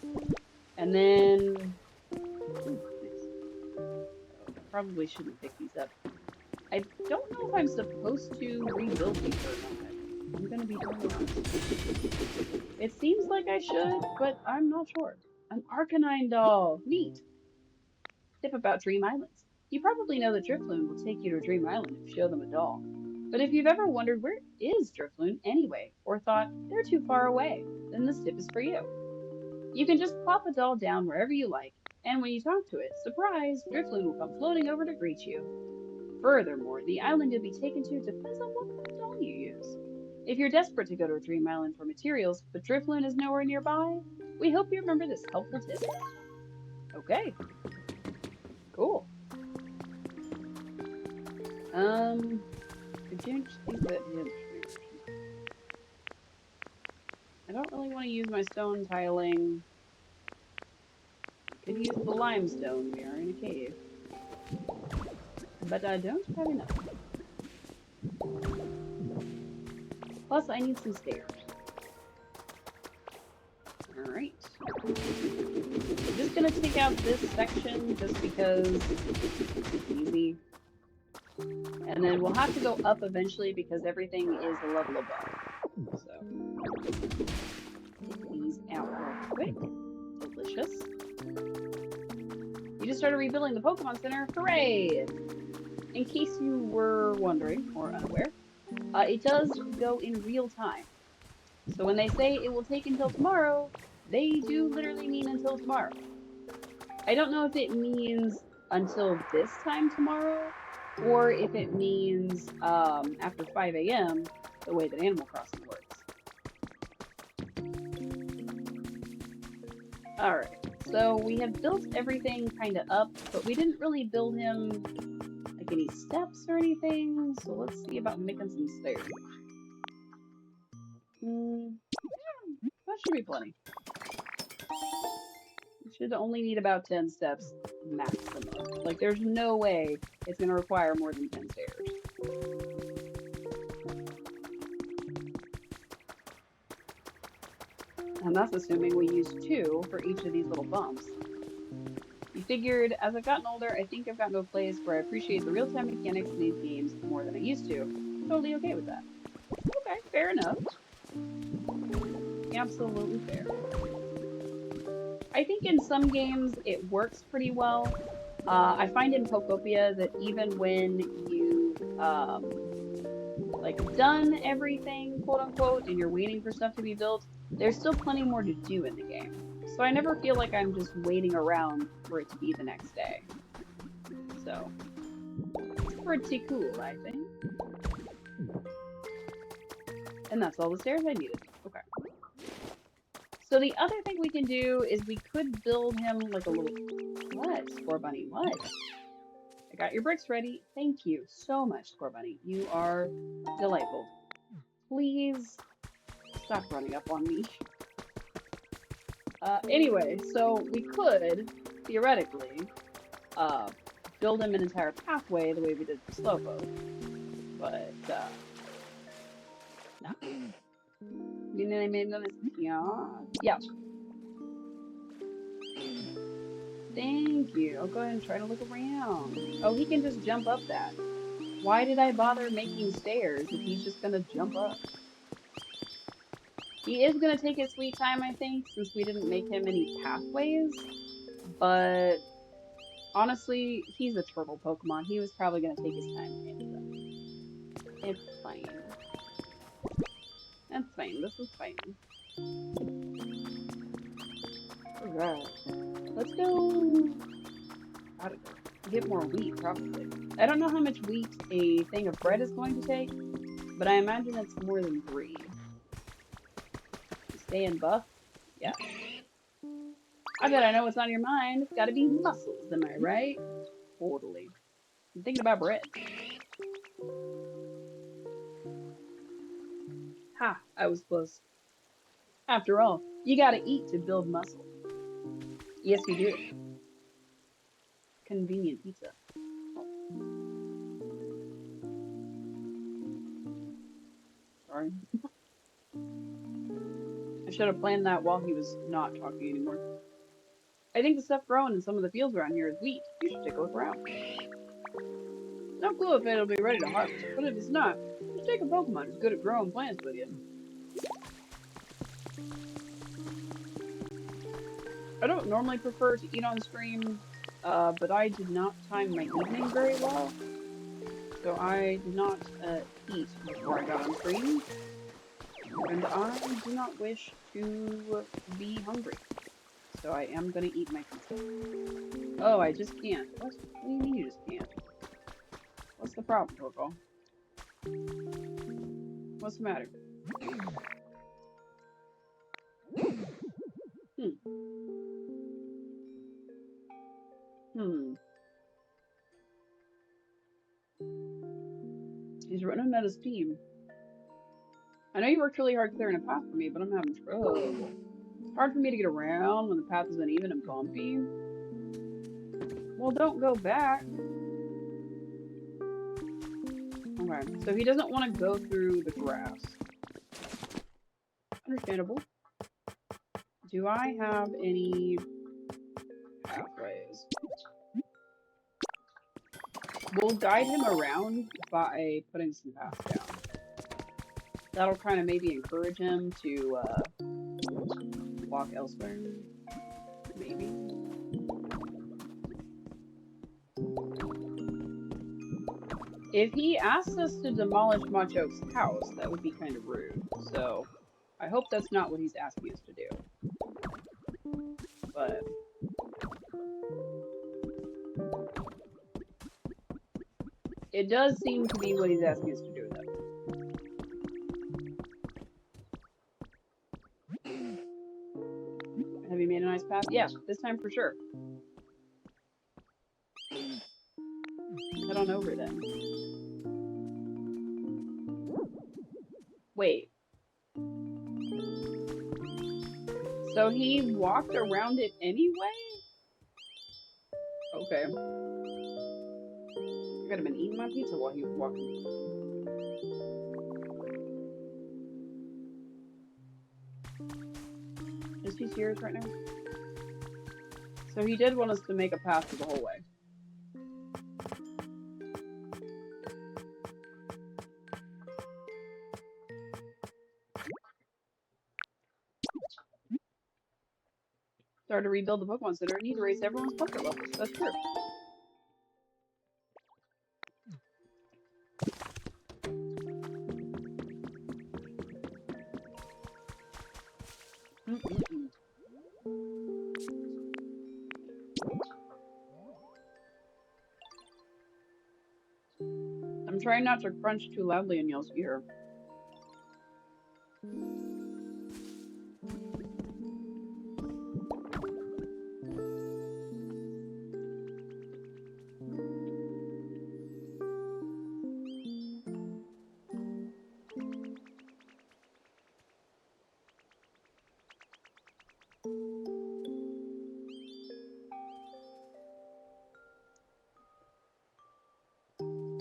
And then, ooh, nice. Probably shouldn't pick these up. I don't know if I'm supposed to rebuild these or not. I'm gonna be totally honest. It seems like I should, but I'm not sure. An Arcanine doll. Neat. Tip about Dream Islands. You probably know that Drifloon will take you to Dream Island if you show them a doll. But if you've ever wondered where is Drifloon anyway, or thought they're too far away, then this tip is for you. You can just plop a doll down wherever you like, and when you talk to it, surprise, Drifloon will come floating over to greet you. Furthermore, the island you'll be taken to depends on what doll you use. If you're desperate to go to a dream island for materials, but Drifloon is nowhere nearby, we hope you remember this helpful tip. Okay, cool. I don't think that I don't really want to use my stone tiling. I could use the limestone. We are in a cave. But I don't have enough. Plus, I need some stairs. Alright. I'm just gonna take out this section just because it's easy. And then we'll have to go up eventually because everything is a level above. So, take these out real quick. Delicious. You just started rebuilding the Pokemon Center. Hooray! In case you were wondering or unaware, it does go in real time. So when they say it will take until tomorrow, they do literally mean until tomorrow. I don't know if it means until this time tomorrow, or if it means after 5 a.m., the way that Animal Crossing works. Alright, so we have built everything kind of up, but we didn't really build him like any steps or anything, so let's see about making some stairs. That should be plenty. We should only need about 10 steps maximum. Like, there's no way it's going to require more than 10 stairs. And that's assuming we use 2 for each of these little bumps. You figured, as I've gotten older, I think I've gotten to a place where I appreciate the real-time mechanics in these games more than I used to. I'm totally okay with that. Okay, fair enough. Absolutely fair. I think in some games it works pretty well. I find in Pokopia that even when you've like done everything, quote unquote, and you're waiting for stuff to be built, there's still plenty more to do in the game. So I never feel like I'm just waiting around for it to be the next day. So, it's pretty cool, I think. And that's all the stairs I needed. Okay. So the other thing we can do is we could build him like a little... What? Scorbunny, what? I got your bricks ready. Thank you so much, Scorbunny. You are delightful. Please stop running up on me. Anyway, so we could, theoretically, build him an entire pathway the way we did for Slowpoke. But, no. Yeah. Thank you. I'll go ahead and try to look around. Oh, he can just jump up that. Why did I bother making stairs if he's just gonna jump up? He is gonna take his sweet time, I think, since we didn't make him any pathways. But honestly, he's a turtle Pokemon. He was probably gonna take his time anyway. It's fine. That's fine. This is fine. Alright. Let's go... I don't know. Get more wheat, probably. I don't know how much wheat a thing of bread is going to take, but I imagine it's more than 3. Stay in buff? Yeah. I bet I know what's on your mind. It's gotta be muscles, am I right? Totally. I'm thinking about bread. Ha! I was close. After all, you gotta eat to build muscle. Yes, you do. Convenient pizza. Sorry. I should have planned that while he was not talking anymore. I think the stuff growing in some of the fields around here is wheat. You should take a look around. No clue if it'll be ready to harvest, but if it's not, just take a Pokemon who's good at growing plants with you. I don't normally prefer to eat on stream, but I did not time my evening very well. So I did not eat before I got on stream, and I do not wish to be hungry. So I am gonna eat my pizza. Oh, I just can't. What? What do you mean you just can't? What's the problem, Torgal? What's the matter? Hmm. Hmm. He's running out of steam. I know you worked really hard clearing a path for me, but I'm having trouble. It's hard for me to get around when the path is uneven and bumpy. Well, don't go back. Okay, so he doesn't want to go through the grass. Understandable. Do I have any pathways? We'll guide him around by putting some paths down. That'll kind of maybe encourage him to walk elsewhere. Maybe. If he asks us to demolish Macho's house, that would be kind of rude. So I hope that's not what he's asking us to do. But it does seem to be what he's asking us to do, though. Have you made a nice path? Yeah, this time for sure. Head on over then. Wait. So he walked around it anyway? Okay. I could have been eating my pizza while he was walking. Is he serious right now? So he did want us to make a path through the whole way. Start to rebuild the Pokemon Center. Need to raise everyone's comfort levels. That's true. I'm trying not to crunch too loudly in y'all's ear.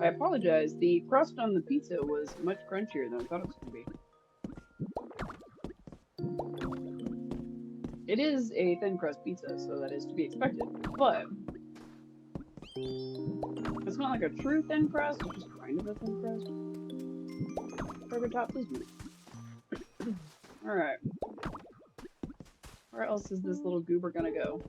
I apologize. The crust on the pizza was much crunchier than I thought it was going to be. It is a thin crust pizza, so that is to be expected. But it's not like a true thin crust, it's just kind of a thin crust. Burger top, please move. Alright. Where else is this little goober gonna go?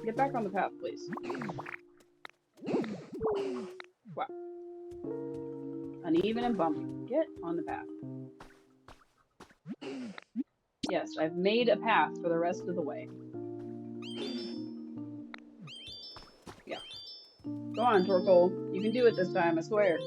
Get back on the path, please. Wow. Uneven and bumpy. Get on the path. Yes, I've made a path for the rest of the way. Yeah. Go on, Torkoal. You can do it this time, I swear.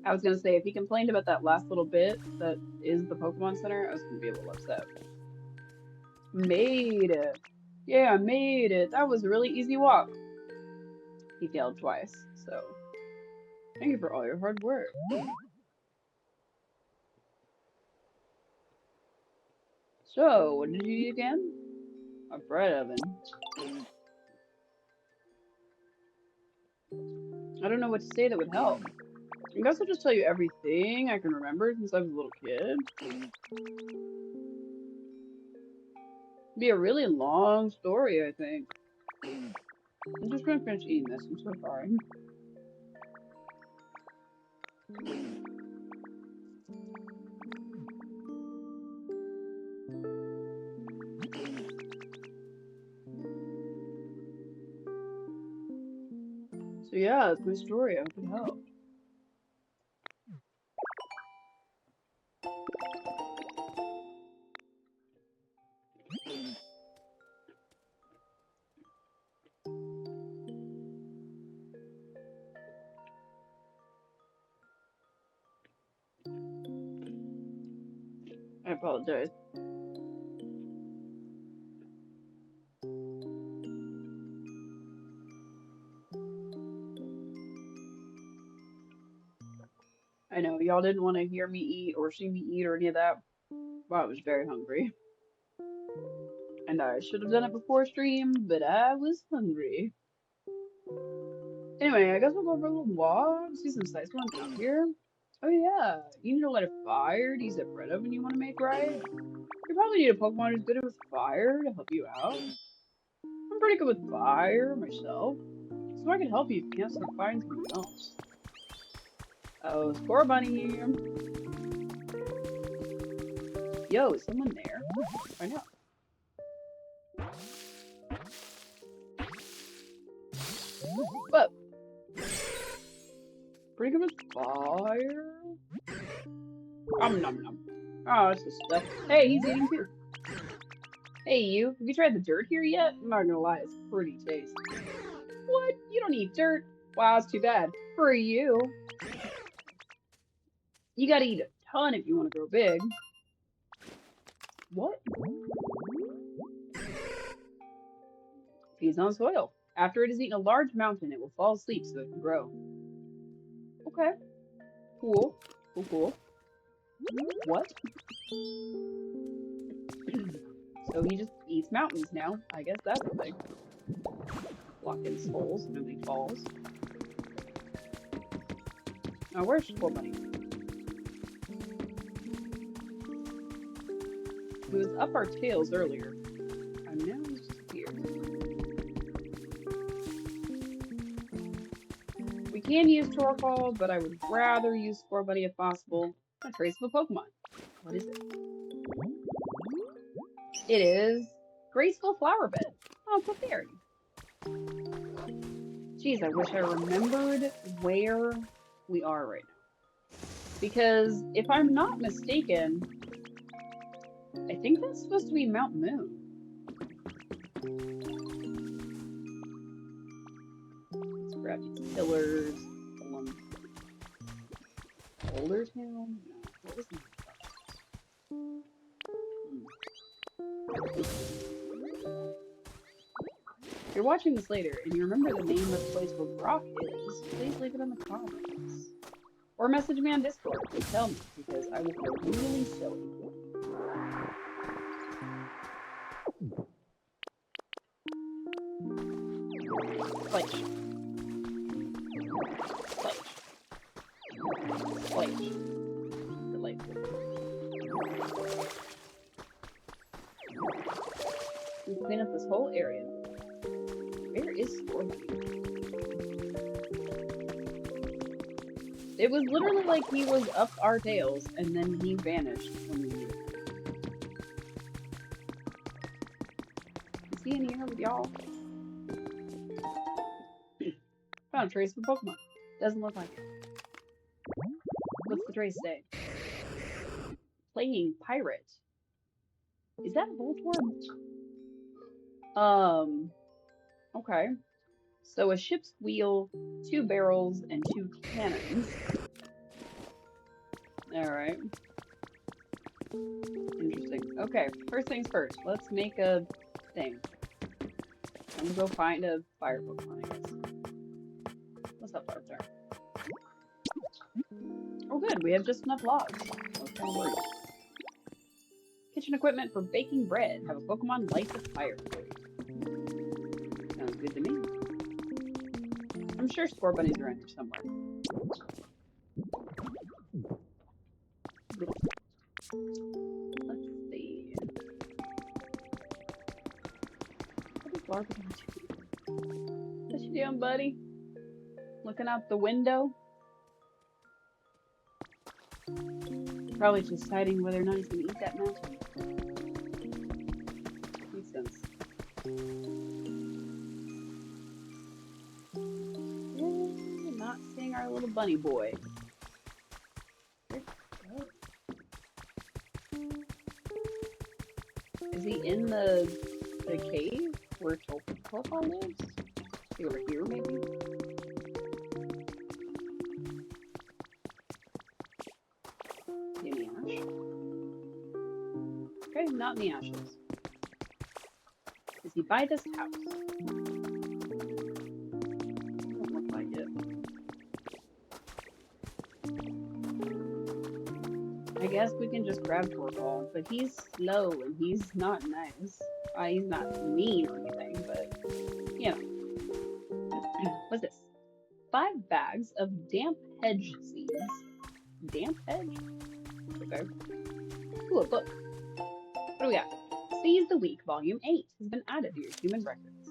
I was gonna say, if he complained about that last little bit that is the Pokemon Center, I was gonna be a little upset. Made it! Yeah, I made it! That was a really easy walk. He failed twice, so thank you for all your hard work. So, what did you eat again? A bread oven. I don't know what to say that would help. I guess I'll just tell you everything I can remember since I was a little kid. It'd be a really long story, I think. I'm just gonna finish eating this. I'm so sorry. So yeah, that's my story. I hope it helped. I apologize. I know y'all didn't want to hear me eat or see me eat or any of that, but I was very hungry. And I should have done it before stream, but I was hungry. Anyway, I guess we'll go for a little walk, see some sights going down here. Oh yeah, you need to light a fire to use that bread oven you want to make, right? You probably need a Pokemon who's good with fire to help you out. I'm pretty good with fire myself, so I can help you if you can't start fighting someone else. Oh, Scorbunny! Yo, is someone there? Find out. But pretty good with fire. Nom nom. Oh, it's the stuff. Hey, he's eating too. Hey, you. Have you tried the dirt here yet? I'm not gonna lie, it's pretty tasty. What? You don't eat dirt? Wow, it's too bad. For you. You gotta eat a ton if you want to grow big. What? Feeds on soil. After it has eaten a large mountain, it will fall asleep so it can grow. Okay. Cool. Cool. What? So he just eats mountains now. I guess that's a thing. Lock in souls, nobody falls. Now where's Scorbunny? He was up our tails earlier. And now he's just here. We can use Torkoal, but I would rather use Scorbunny if possible. A trace of a Pokemon. What is it? It is Graceful Flower Bed. Oh, Clefairy. Jeez, I wish I remembered where we are right now. Because if I'm not mistaken, I think that's supposed to be Mount Moon. Let's grab these pillars along Boulder Town? No, what was the If you're watching this later and you remember the name of the place where Brock is, please leave it in the comments. Or message me on Discord and tell me, because I will feel really silly. Splash. Delightful. We clean up this whole area. Where is Scorbunny? It was literally like he was up our tails and then he vanished when we knew. Is he in here with y'all? Found a trace of a Pokemon. Doesn't look like it. What's the trace say? Playing pirate. Is that Voltorb? Okay. So a ship's wheel, 2 barrels, and 2 cannons. Alright. Interesting. Okay, first things first. Let's make a thing. I'm gonna go find a fire Pokemon, I guess. What's up, Larvitar? Oh good, we have just enough logs. I was kind of worried. Kitchen equipment for baking bread. Have a Pokemon light the fire for you. Sounds good to me. I'm sure Scorbunny's around here somewhere. Let's see. What is Larvitar doing? you doing, buddy? Looking out the window? Probably just deciding whether or not he's gonna eat that mouse. Makes sense. Not seeing our little bunny boy. Is he in the cave where Torpal lives? Is he over here, maybe? In the ash? Okay, not in the ashes. Is he by this house? Doesn't look like it. I guess we can just grab Torpal, but he's slow and he's not nice. He's not mean or anything, but, you know. What's this? 5 bags of damp hedge seeds. Damp hedge? Okay. Ooh, a book. What do we got? Seize the Week, Volume 8 has been added to your human records.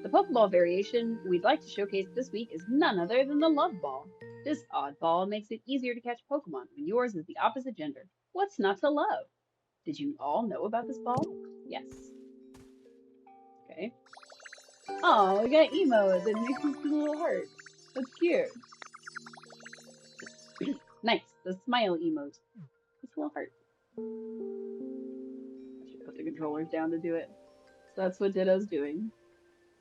The Pokeball variation we'd like to showcase this week is none other than the Love Ball. This oddball makes it easier to catch Pokemon when yours is the opposite gender. What's not to love? Did you all know about this ball? Yes. Okay. Oh, we got emo that makes us little hearts. That's cute. Nice. The smile emote. It's a little heart. I should put the controllers down to do it. So that's what Ditto's doing.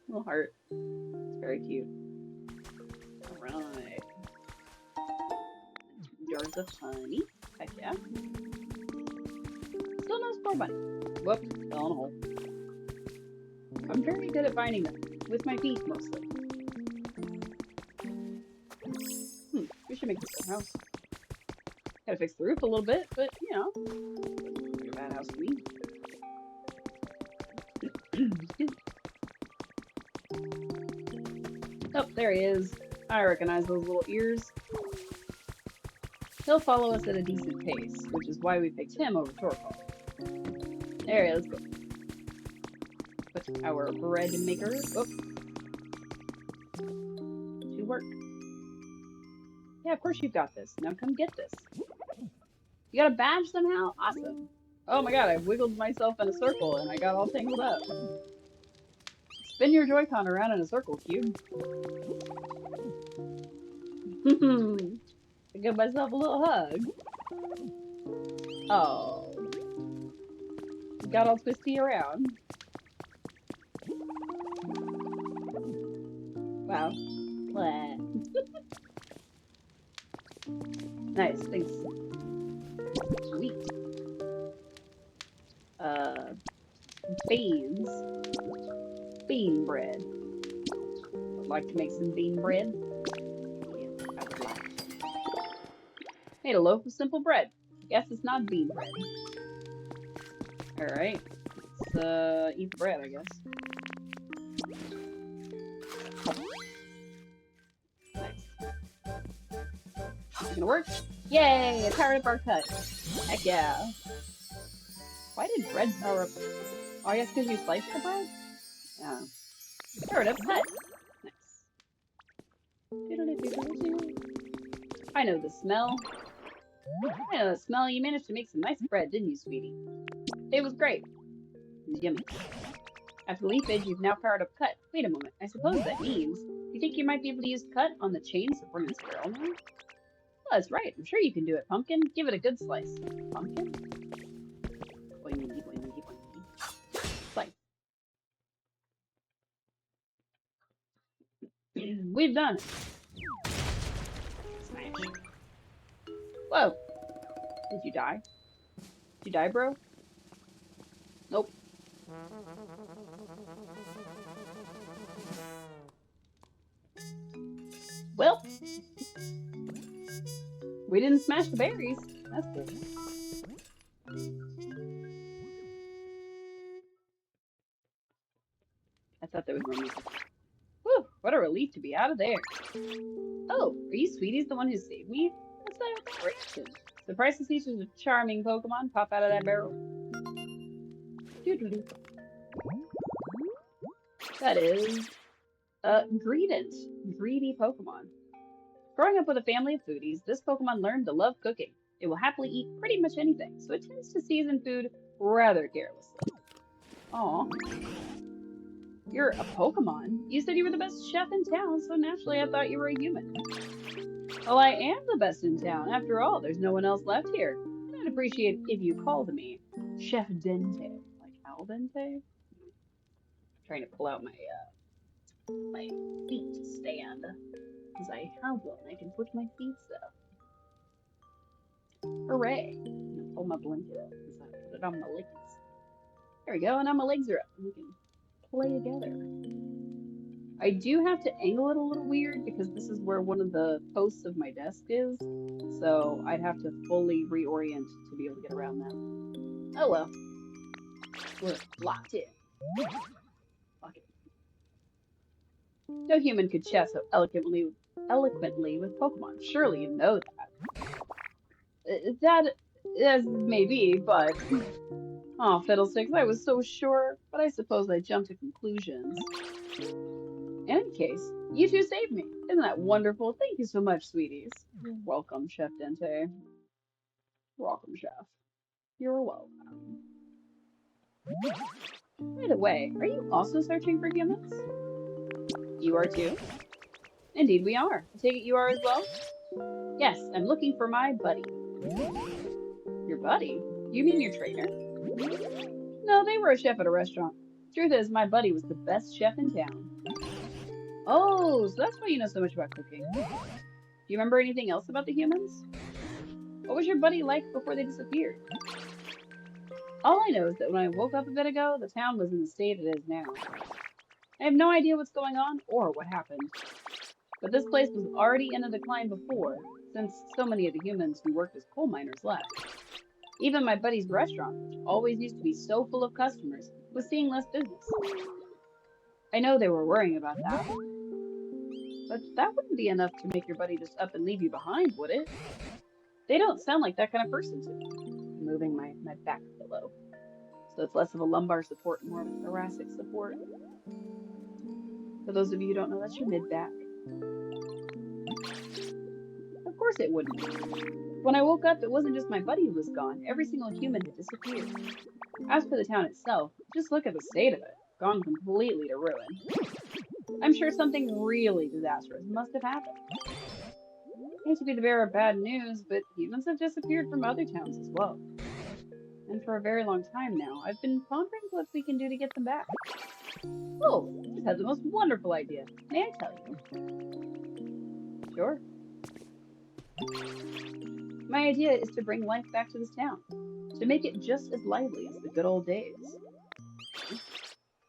Little heart. It's very cute. Alright. 2 jars of honey. Heck yeah. Still no spore bunny. Whoops, fell in a hole. I'm very good at finding them. With my feet, mostly. We should make this a house. Gotta fix the roof a little bit, but, you know. Not a bad house to me. Oh, there he is. I recognize those little ears. He'll follow us at a decent pace, which is why we picked him over Torpal. There he is. Let's go. Put our bread maker to work. Yeah, of course you've got this. Now come get this. You got a badge somehow? Awesome. Oh my god, I wiggled myself in a circle and I got all tangled up. Spin your Joy-Con around in a circle, Cube. I give myself a little hug. Oh. Got all twisty around. Wow. Nice, thanks. Sweet. Beans. Bean bread. Would like to make some bean bread. Yes, I would like. Made a loaf of simple bread. Guess it's not bean bread. Alright. Let's eat the bread, I guess. Nice. It's gonna work. Yay! It powered up our cut. Heck yeah. Why did bread power up? Oh, I guess because you sliced the bread? Yeah. Powered up cut. Nice. I know the smell. I know the smell. You managed to make some nice bread, didn't you, sweetie? It was great. It was yummy. After leafage, you've now powered up cut. Wait a moment. I suppose that means you think you might be able to use cut on the chain supporting the squirrel now? Well, that's right. I'm sure you can do it, Pumpkin. Give it a good slice. Pumpkin? Boingy, boingy, boingy. Slice. We've done it. Smash. Whoa. Did you die? Did you die, bro? Nope. Well, we didn't smash the berries. That's good. I thought there was more music. Whew, what a relief to be out of there. Oh, are you Sweetie's the one who saved me? What's that reaction? Surprised to see such a charming Pokemon pop out of that barrel. Doodle-doo. That is Greedent. Greedy Pokemon. Growing up with a family of foodies, this Pokemon learned to love cooking. It will happily eat pretty much anything, so it tends to season food rather carelessly. Aw, you're a Pokemon? You said you were the best chef in town, so naturally I thought you were a human. Well, I am the best in town. After all, there's no one else left here. I'd appreciate if you called me Chef Dente. Like Al Dente? Trying to pull out my feet stand. Because I have one. I can put my feet up. Hooray! I'm gonna pull my blanket up because I put it on my legs. There we go, and now my legs are up. We can play together. I do have to angle it a little weird because this is where one of the posts of my desk is. So I'd have to fully reorient to be able to get around that. Oh well. We're locked in. Fuck it. No human could chess so eloquently with Pokemon. Surely you know that. That as may be, but oh, fiddlesticks, I was so sure, but I suppose I jumped to conclusions. In any case, you two saved me. Isn't that wonderful? Thank you so much, sweeties. You're welcome, Chef Dente. Welcome, Chef. You're welcome. By the way, are you also searching for humans? You are too? Indeed we are. I take it you are as well? Yes, I'm looking for my buddy. Your buddy? You mean your trainer? No, they were a chef at a restaurant. Truth is, my buddy was the best chef in town. Oh, so that's why you know so much about cooking. Do you remember anything else about the humans? What was your buddy like before they disappeared? All I know is that when I woke up a bit ago, the town was in the state it is now. I have no idea what's going on or what happened. But this place was already in a decline before, since so many of the humans who worked as coal miners left. Even my buddy's restaurant, which always used to be so full of customers, was seeing less business. I know they were worrying about that. But that wouldn't be enough to make your buddy just up and leave you behind, would it? They don't sound like that kind of person to me. I'm moving my back pillow. So it's less of a lumbar support and more of a thoracic support. For those of you who don't know, that's your mid-back. Of course it wouldn't. When I woke up, it wasn't just my buddy who was gone. Every single human had disappeared. As for the town itself, just look at the state of it. Gone completely to ruin. I'm sure something really disastrous must have happened. I hate to be the bearer of bad news, but humans have disappeared from other towns as well. And for a very long time now, I've been pondering what we can do to get them back. Oh, I just had the most wonderful idea. May I tell you? Sure. My idea is to bring life back to this town, to make it just as lively as the good old days.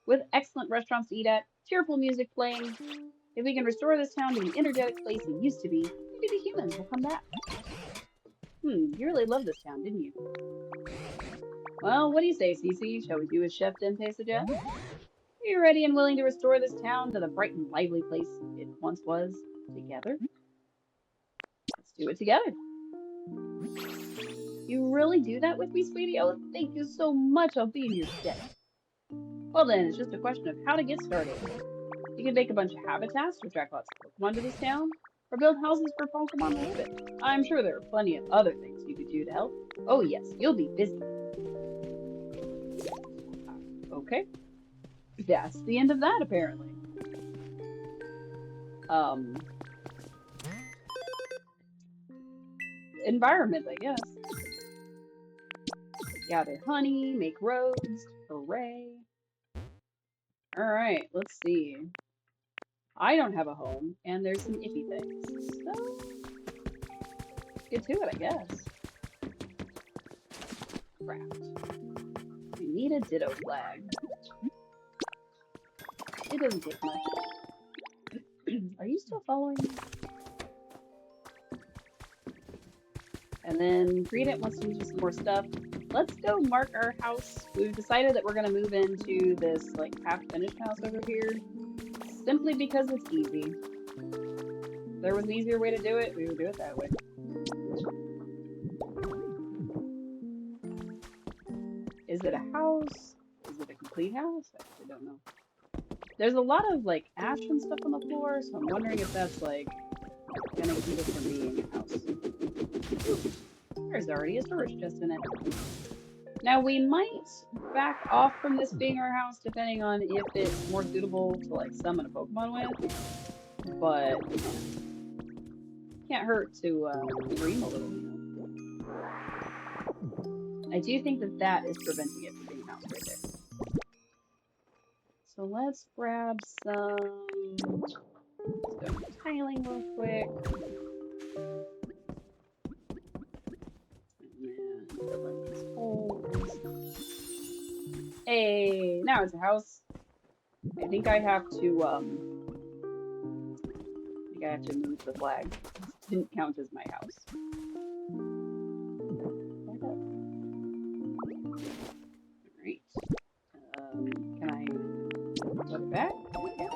With excellent restaurants to eat at, cheerful music playing, if we can restore this town to the energetic place it used to be, maybe the humans will come back. You really loved this town, didn't you? Well, what do you say, Cece? Shall we do as Chef Dente suggests? Are you ready and willing to restore this town to the bright and lively place it once was, together? Let's do it together. You really do that with me, sweetie? Oh, thank you so much. I'll be in your stead. Well then, it's just a question of how to get started. You can make a bunch of habitats to attract lots of Pokemon to this town, or build houses for Pokemon to live in. I'm sure there are plenty of other things you could do to help. Oh yes, you'll be busy. Okay. That's the end of that, apparently. Environment, I guess. Gather honey, make roads. Hooray. Alright, let's see. I don't have a home, and there's some iffy things. So, let's get to it, I guess. Craft. We need a Ditto flag. It doesn't take much. Are you still following me? And then Greedent wants to do some more stuff. Let's go mark our house. We've decided that we're going to move into this like half-finished house over here. Simply because it's easy. If there was an easier way to do it, we would do it that way. Is it a house? Is it a complete house? I actually don't know. There's a lot of like ash and stuff on the floor, so I'm wondering if that's like gonna keep it from being a house. Ooh, there's already a storage chest in it. Now we might back off from this being our house depending on if it's more suitable to like summon a Pokemon with, but can't hurt to dream a little, I do think that that is preventing it from being a house right there. So let's grab some stone tiling real quick. And then fill in these holes. Hey, now it's a house. I think I have to move the flag. This didn't count as my house. Alright. Can I put it back? Yeah.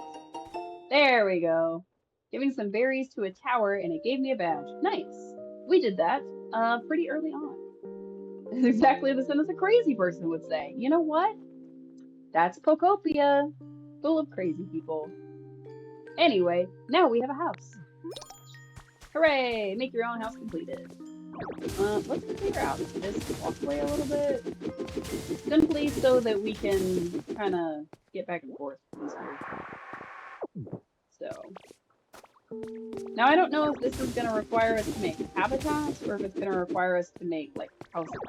There we go. Giving some berries to a tower and it gave me a badge. Nice. We did that pretty early on. It's exactly the sentence a crazy person would say. You know what? That's Pokopia. Full of crazy people. Anyway, now we have a house. Hooray! Make your own house completed. Let's clear out this walkway a little bit. Simply so that we can kind of get back and forth easier. So. Now I don't know if this is going to require us to make habitats or if it's going to require us to make, like, houses.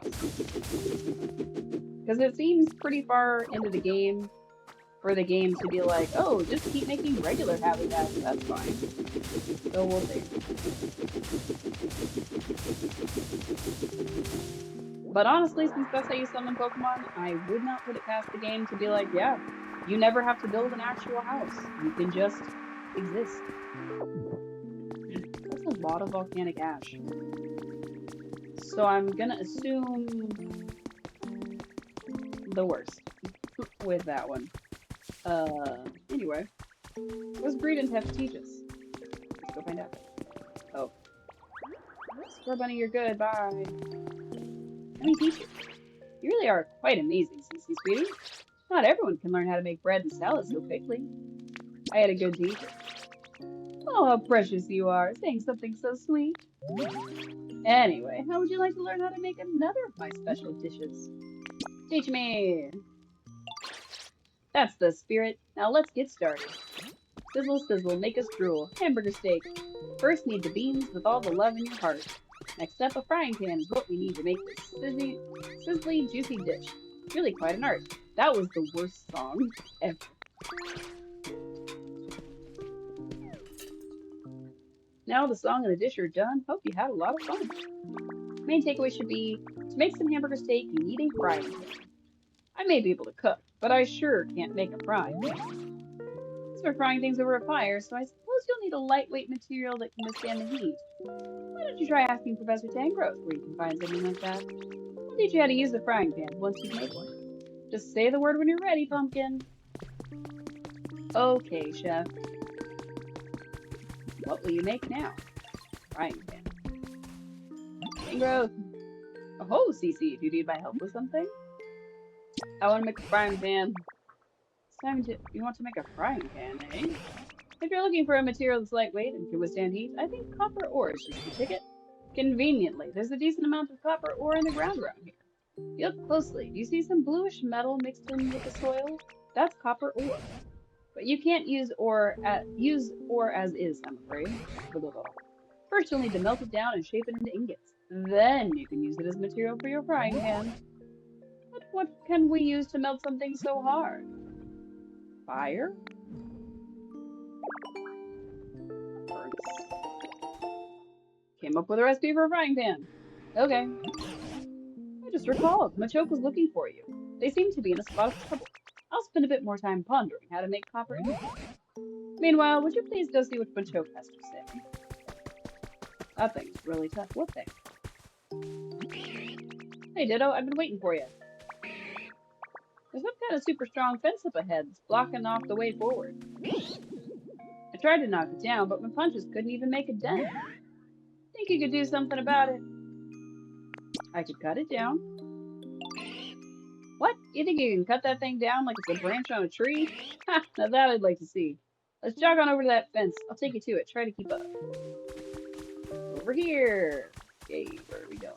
Because it seems pretty far into the game for the game to be like, oh, just keep making regular habitats, that's fine. So we'll see. But honestly, since that's how you summon Pokemon, I would not put it past the game to be like, yeah, you never have to build an actual house. You can just exist. That's a lot of volcanic ash. So I'm gonna assume the worst with that one. Anyway. What's Greedent have to teach us? Let's go find out. Oh. Scorbunny, you're good, bye. Let me teach you. You really are quite amazing, Cece, sweetie. Not everyone can learn how to make bread and salad so quickly. I had a good teacher. Oh, how precious you are, saying something so sweet. Anyway, how would you like to learn how to make another of my special dishes? Teach me! That's the spirit. Now let's get started. Sizzle, sizzle, make us drool. Hamburger steak. First need the beans with all the love in your heart. Next up, a frying pan is what we need to make this sizzly, juicy dish. Really quite an art. That was the worst song ever. Now the song and the dish are done. Hope you had a lot of fun. Main takeaway should be, to make some hamburger steak, you need a frying pan. I may be able to cook, but I sure can't make a frying pan. We're frying things over a fire, so I suppose you'll need a lightweight material that can withstand the heat. Why don't you try asking Professor Tangrowth where you can find something like that? He'll teach you how to use the frying pan once you've made one. Just say the word when you're ready, Pumpkin. Okay, Chef. What will you make now? Frying pan. Tangrowth. Oh, Cece, do you need my help with something? I want to make a frying pan. You want to make a frying pan, eh? If you're looking for a material that's lightweight and can withstand heat, I think copper ore is just the ticket. Conveniently, there's a decent amount of copper ore in the ground around here. If you look closely, do you see some bluish metal mixed in with the soil? That's copper ore. But you can't use ore as is, I'm afraid. First, you'll need to melt it down and shape it into ingots. Then you can use it as material for your frying pan. But what can we use to melt something so hard? Fire? Burns. Came up with a recipe for a frying pan. Okay. I just recalled, Machoke was looking for you. They seem to be in a spot of trouble. I'll spend a bit more time pondering how to make copper ingots. Meanwhile, would you please go see what Machoke has to say? That thing's really tough. What thing? Hey, Ditto, I've been waiting for you. There's some kind of super strong fence up ahead that's blocking off the way forward. I tried to knock it down, but my punches couldn't even make a dent. Think you could do something about it? I could cut it down. What? You think you can cut that thing down like it's a branch on a tree? Ha! Now that I'd like to see. Let's jog on over to that fence. I'll take you to it. Try to keep up. Over here. Okay, where are we going?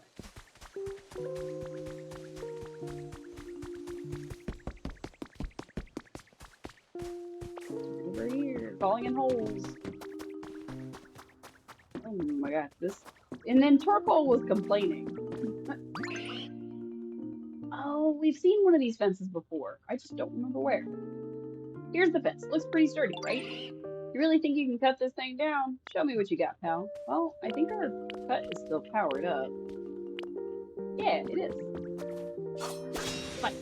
Over here. Falling in holes. Oh my god, this. And then Torkoal was complaining. Oh, we've seen one of these fences before. I just don't remember where. Here's the fence. Looks pretty sturdy, right? You really think you can cut this thing down? Show me what you got, pal. Well, I think our cut is still powered up. Yeah, it is. Fine.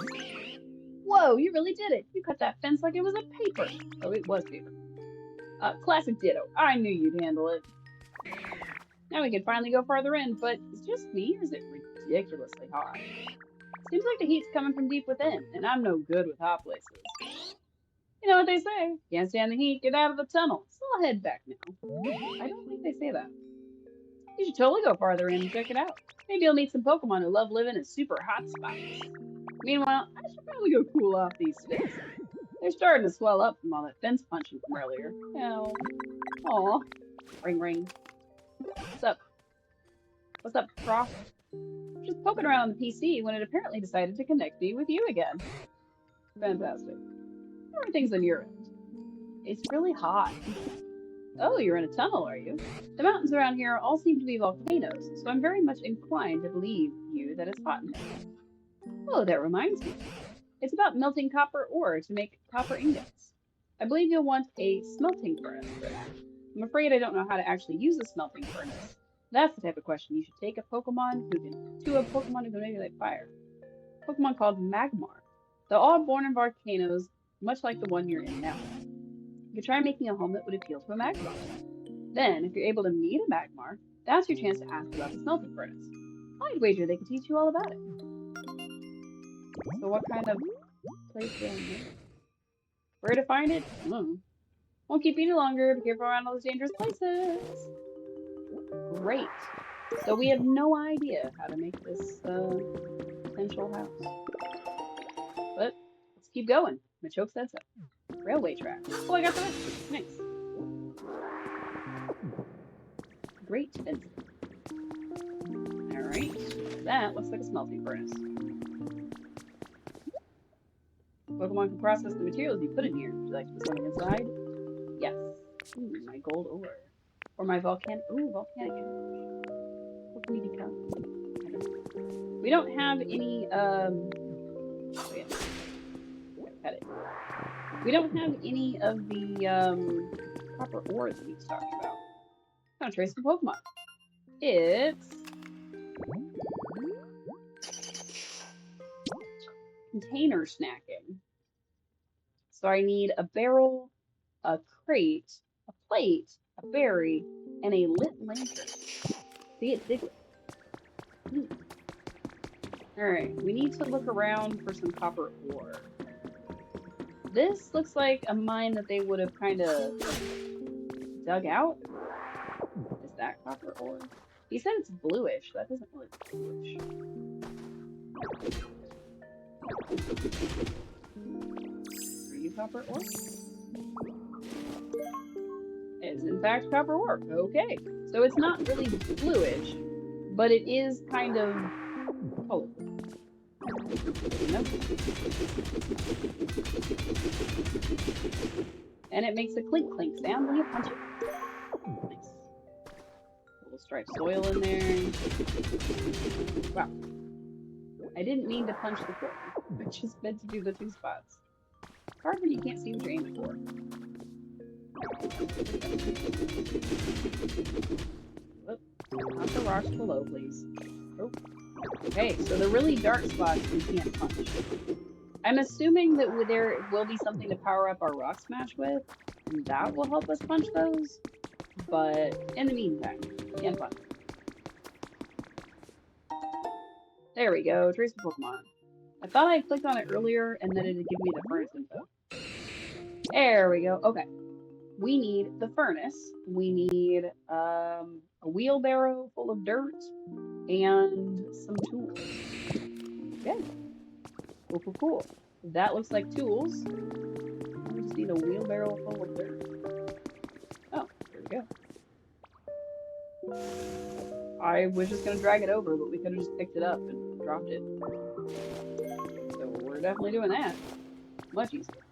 Whoa, you really did it. You cut that fence like it was a paper. Oh, it was paper. Classic Ditto. I knew you'd handle it. Now we can finally go farther in, but is it just me or is it ridiculously hot? Seems like the heat's coming from deep within, and I'm no good with hot places. You know what they say, can't stand the heat, get out of the tunnel. So I'll head back now. I don't think they say that. You should totally go farther in and check it out. Maybe you'll meet some Pokemon who love living in super hot spots. Meanwhile, I should probably go cool off these sticks. They're starting to swell up from all that fence punching from earlier. Hell. Aw. Ring ring. What's up? What's up, Prof? Just poking around on the PC when it apparently decided to connect me with you again. Fantastic. How are things on your end? It's really hot. Oh, you're in a tunnel, are you? The mountains around here all seem to be volcanoes, so I'm very much inclined to believe you that it's hot in there. Oh, that reminds me. It's about melting copper ore to make copper ingots. I believe you'll want a smelting furnace for that. I'm afraid I don't know how to actually use a smelting furnace. That's the type of question you should take a Pokemon who can manipulate fire. A Pokemon called Magmar. They're all born in volcanoes, much like the one you're in now. You could try making a home that would appeal to a Magmar. Then, if you're able to meet a Magmar, that's your chance to ask about the smelting furnace. I'd wager they could teach you all about it. So what kind of place do I make? Where to find it? Won't keep you any longer. Be careful around all those dangerous places. Great. So we have no idea how to make this potential house. But let's keep going. Machoke said so. Railway tracks. Oh, I got the rest. Nice. Great fence. Alright. That looks like a smelting furnace. Pokemon can process the materials you put in here. Would you like to put something inside? Yes. Ooh, my gold ore. Or my volcanic energy. What can we become? We don't have any, wait. Cut it. We don't have any of the, copper ore that we talked about. I'm gonna trace the Pokemon. It's container snacking. So I need a barrel, a crate, a plate, a berry, and a lit lantern. See, it's Diglett. Alright, we need to look around for some copper ore. This looks like a mine that they would have kind of dug out. Is that copper ore? He said it's bluish. That doesn't really look bluish. Are you copper ore? It's in fact copper ore. Okay. So it's not really bluish, but it is kind of colorful. Nope. And it makes a clink clink sound when you punch it. Nice. A little striped soil in there. Wow. I didn't mean to punch the corner. I just meant to do the 2 spots. Hard when you can't see what you're aiming for. Whoop. Not the rocks below, please. Oh. Okay, so the really dark spots we can't punch. I'm assuming that there will be something to power up our Rock Smash with, and that will help us punch those. But in the meantime, can't punch. There we go, trace the Pokemon. I thought I clicked on it earlier and then it'd give me the furnace info. There we go. Okay. We need the furnace. We need a wheelbarrow full of dirt and some tools. Okay. Cool, cool, cool. That looks like tools. We just need a wheelbarrow full of dirt. Oh, there we go. I was just gonna drag it over, but we could have just picked it up and dropped it. So we're definitely doing that. Much easier.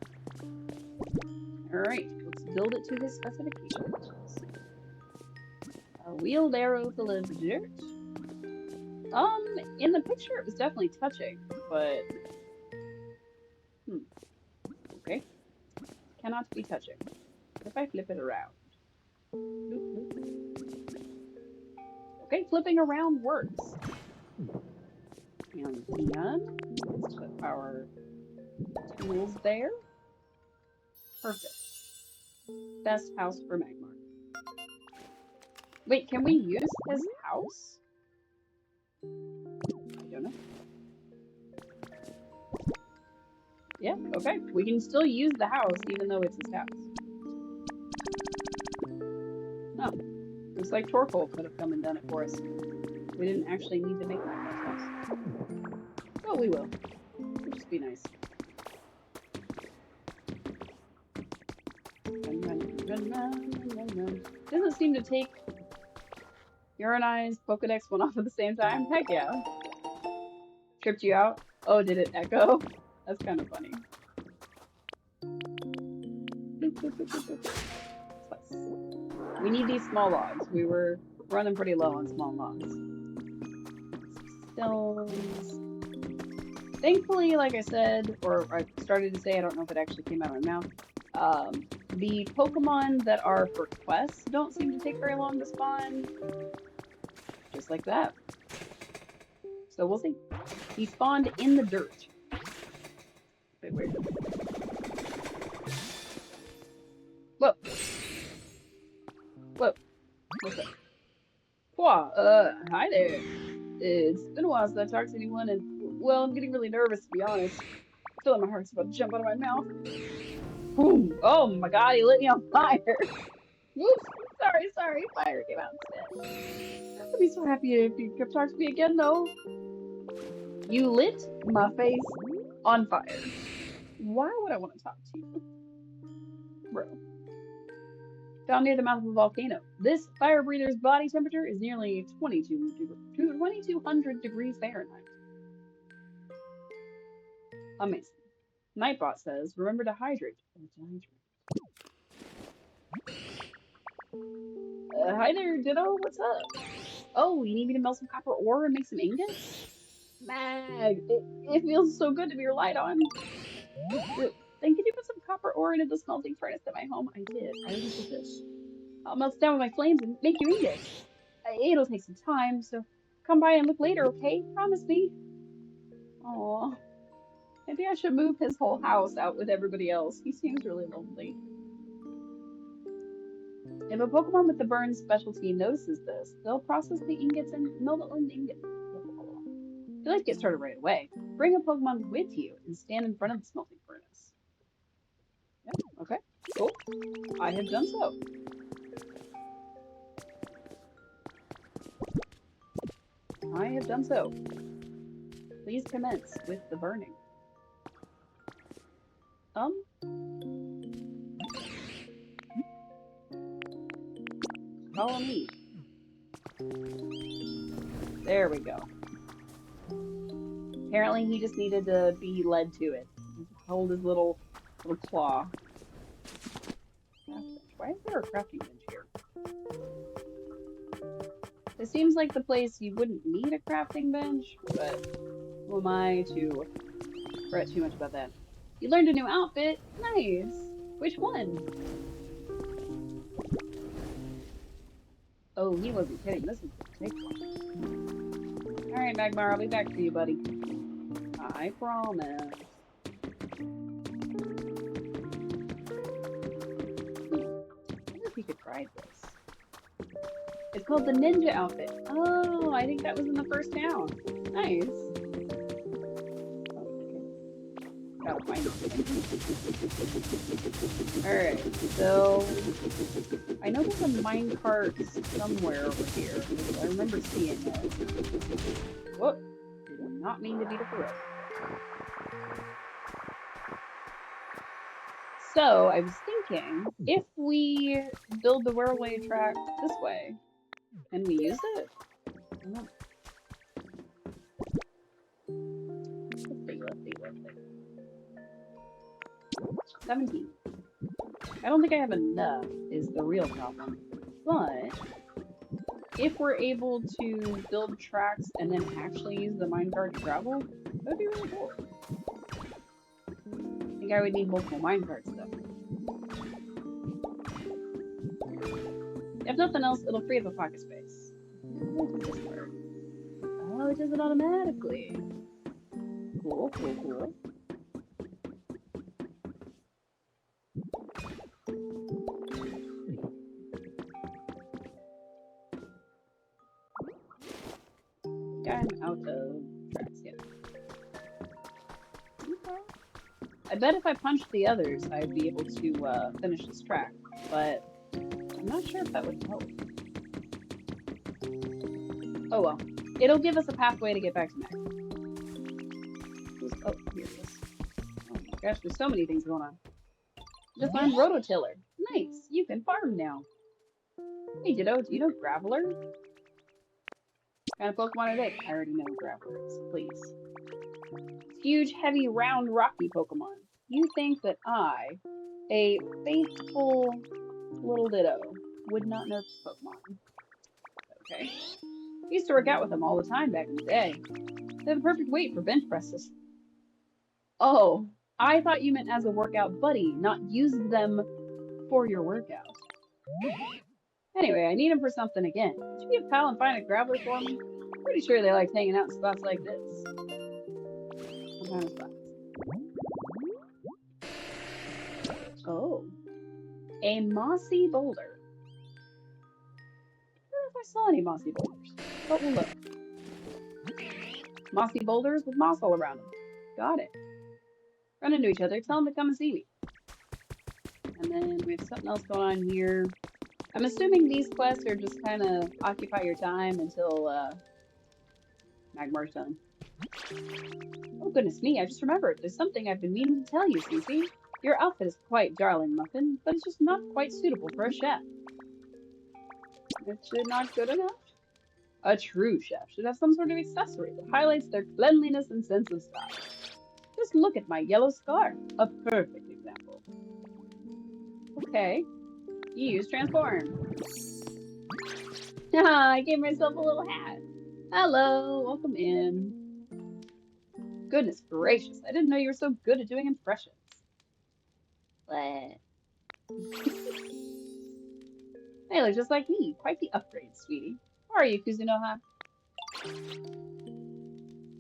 Alright, let's build it to his specifications. A wheelbarrow full of dirt. In the picture it was definitely touching, but okay. Cannot be touching. What if I flip it around? Okay, flipping around works. And let's put our tools there. Perfect. Best house for Magmar. Wait, can we use his house? I don't know. Yeah, okay. We can still use the house even though it's his house. Oh. Looks like Torkoal could have come and done it for us. We didn't actually need to make Magmar's house. Oh, we will. It'll just be nice. Doesn't seem to take Urani's Pokedex one off at the same time. Heck yeah. Tripped you out? Oh, did it echo? That's kind of funny. We need these small logs. We were running pretty low on small logs. Stones. Thankfully, like I said, or I started to say, I don't know if it actually came out of my mouth, the Pokemon that are for quests don't seem to take very long to spawn. Just like that. So we'll see. He spawned in the dirt. Bit weird. Whoa. Whoa. What's up? Hi there. It's been a while since I talked to anyone, and, well, I'm getting really nervous, to be honest. I feel like my heart's about to jump out of my mouth. Boom. Oh my god, he lit me on fire. Whoops. Sorry. Fire came out instead. I'd be so happy if you could talk to me again, though. You lit my face on fire. Why would I want to talk to you? Bro. Found near the mouth of a volcano. This fire breather's body temperature is nearly 2200 degrees Fahrenheit. Amazing. Nightbot says, remember to hydrate. Hi there, Ditto. What's up? Oh, you need me to melt some copper ore and make some ingots? Mag, it feels so good to be relied on. Then could you put some copper ore into the smelting furnace at my home? I did. I already did this. I'll melt it down with my flames and make you ingots. It'll take some time, so come by and look later, okay? Promise me. Aww. Maybe I should move his whole house out with everybody else. He seems really lonely. If a Pokemon with the burn specialty notices this, they'll process the ingots and melt it in ingots. If you'd like to get started right away, bring a Pokemon with you and stand in front of the smelting furnace. Yep, okay, cool. I have done so. I have done so. Please commence with the burning. Follow me. There we go. Apparently he just needed to be led to it. Hold his little claw. Why is there a crafting bench here? It seems like the place you wouldn't need a crafting bench, but who am I to fret too much about that? You learned a new outfit? Nice! Which one? Oh, he wasn't kidding. This is gonna take one. Alright, Magmar, I'll be back for you, buddy. I promise. I wonder if we could try this. It's called the Ninja outfit. Oh, I think that was in the first town. Nice. Gotta find it. Alright, so I know there's a minecart somewhere over here. I remember seeing it. Whoop. Did not mean to be the correct. So I was thinking, if we build the railway track this way, can we use it? I don't know. Let's see. 17. I don't think I have enough is the real problem. But if we're able to build tracks and then actually use the minecart to travel, that'd be really cool. I think I would need multiple minecarts though. If nothing else, it'll free up a pocket space. How does this work? Oh, it does it automatically. Cool. I'm out of tracks yet. Okay. I bet if I punched the others, I'd be able to finish this track, but I'm not sure if that would help. Oh well. It'll give us a pathway to get back to Max. Oh, here it is. Oh my gosh, there's so many things going on. Just learned Rototiller. Nice, you can farm now. Hey Ditto, do you know Graveler? What kind of Pokemon are they? I already know Graveler is, please. Huge, heavy, round, rocky Pokemon. You think that I, a faithful little Ditto, would not know this Pokemon. Okay. I used to work out with them all the time back in the day. They have the perfect weight for bench presses. Oh, I thought you meant as a workout buddy, not use them for your workout. Anyway, I need them for something again. Could you be a pal and find a Graveler for me? Pretty sure they like hanging out in spots like this. What kind of spots? Oh. A mossy boulder. I don't know if I saw any mossy boulders, but we'll look. Mossy boulders with moss all around them. Got it. Run into each other, tell them to come and see me. And then we have something else going on here. I'm assuming these quests are just kind of occupy your time until Magmar's done. Oh goodness me, I just remembered. There's something I've been meaning to tell you, Cece. Your outfit is quite darling, Muffin, but it's just not quite suitable for a chef. It's not good enough? A true chef should have some sort of accessory that highlights their cleanliness and sense of style. Just look at my yellow scarf. A perfect example. Okay. You use transform. Haha, I gave myself a little hat. Hello, welcome in. Goodness gracious, I didn't know you were so good at doing impressions. What? Hey, look just like me. Quite the upgrade, sweetie. How are you, Kuzunoha?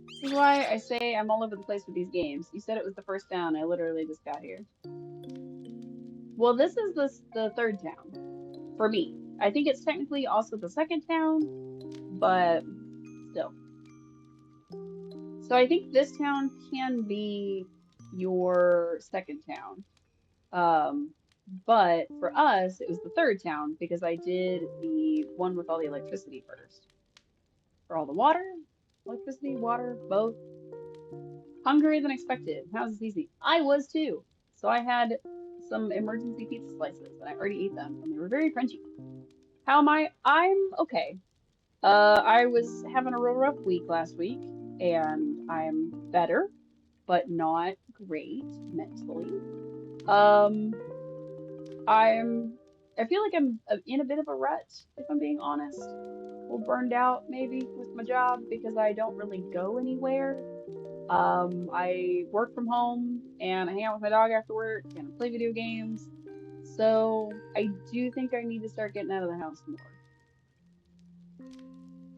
This is why I say I'm all over the place with these games. You said it was the first town. I literally just got here. Well, this is the third town. For me. I think it's technically also the second town, but still. So I think this town can be your second town. But for us, it was the third town because I did the one with all the electricity first. For all the water, electricity, water, both. Hungrier than expected. How's this easy? I was too. So I had some emergency pizza slices and I already ate them and they were very crunchy. How am I? I'm okay. I was having a real rough week last week and I'm better, but not great mentally. Um, I feel like I'm in a bit of a rut, if I'm being honest. A little burned out maybe with my job because I don't really go anywhere. I work from home and I hang out with my dog after work and I play video games. So I do think I need to start getting out of the house more.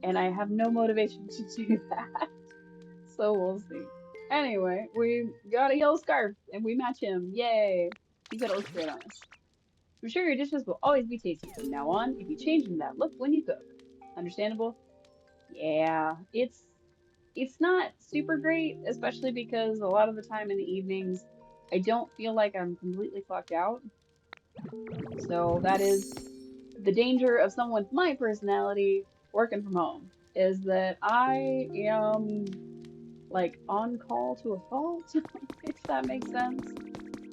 And I have no motivation to do that. So we'll see. Anyway, we got a yellow scarf and we match him. Yay! He said it looks great on us. I'm sure your dishes will always be tasty from now on if you change them that look when you cook. Understandable? Yeah, it's not super great, especially because a lot of the time in the evenings, I don't feel like I'm completely clocked out. So that is the danger of someone with my personality working from home, is that I am like on call to a fault, if that makes sense.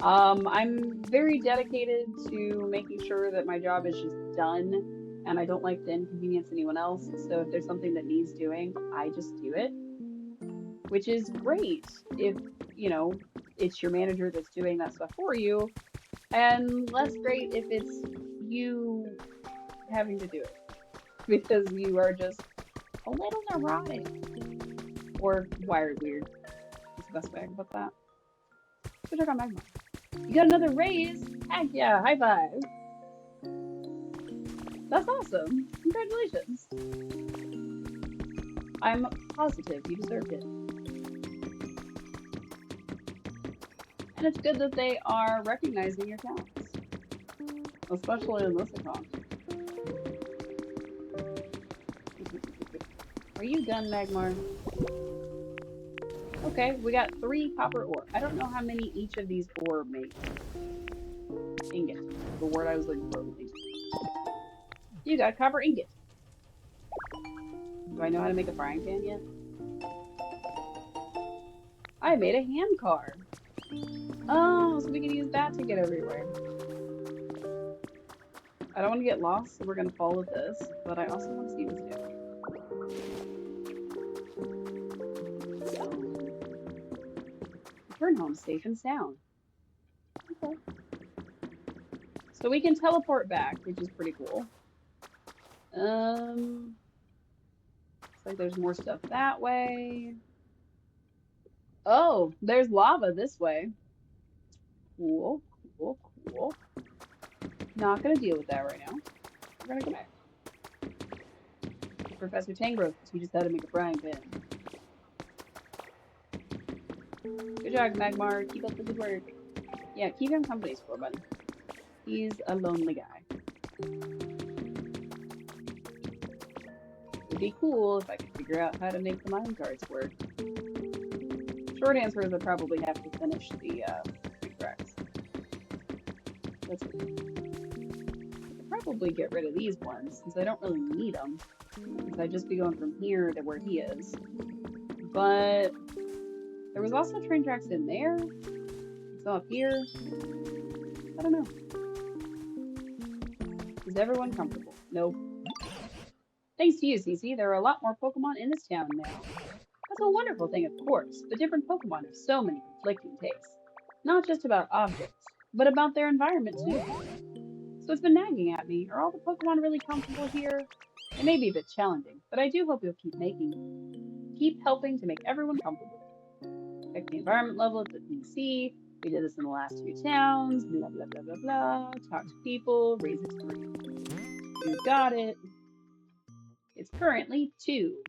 I'm very dedicated to making sure that my job is just done, and I don't like to inconvenience anyone else. So if there's something that needs doing, I just do it, which is great if, you know, it's your manager that's doing that stuff for you, and less great if it's you having to do it because you are just a little neurotic or wired weird. That's the best way I can put that. Good job on Magma. You got another raise? Heck yeah, high five. That's awesome. Congratulations. I'm positive you deserved it. And it's good that they are recognizing your talents, especially in this account. Are you done, Magmar? Okay, we got 3 copper ore. I don't know how many each of these ore make. Ingot. The word I was looking for was ingot. You got copper ingot. Do I know how to make a frying pan yet? I made a hand car. Oh, so we can use that to get everywhere. I don't want to get lost, so we're going to follow this, but I also want to see what's down here. Return home safe and sound. Okay. So we can teleport back, which is pretty cool. Looks like there's more stuff that way. Oh, there's lava this way. Cool, cool, cool. Not gonna deal with that right now. We're gonna go back. Professor Tangrowth, he just had to make a frying pan. Good job, Magmar. Keep up the good work. Yeah, keep him company, score buddy. He's a lonely guy. It'd be cool if I could figure out how to make the mine cards work. Short answer is I probably have to finish the tracks. That's okay. I could probably get rid of these ones since I don't really need them. Since I'd just be going from here to where he is. But there was also train tracks in there. So up here. I don't know. Is everyone comfortable? Nope. Thanks to you, Cece, there are a lot more Pokemon in this town now. That's a wonderful thing, of course, but different Pokemon have so many conflicting tastes. Not just about objects, but about their environment too. So it's been nagging at me. Are all the Pokemon really comfortable here? It may be a bit challenging, but I do hope you'll keep helping to make everyone comfortable. Check the environment level at the PC. We did this in the last 2 towns. Blah blah blah blah blah. Talk to people. Raise it to 3. You got it. It's currently 2.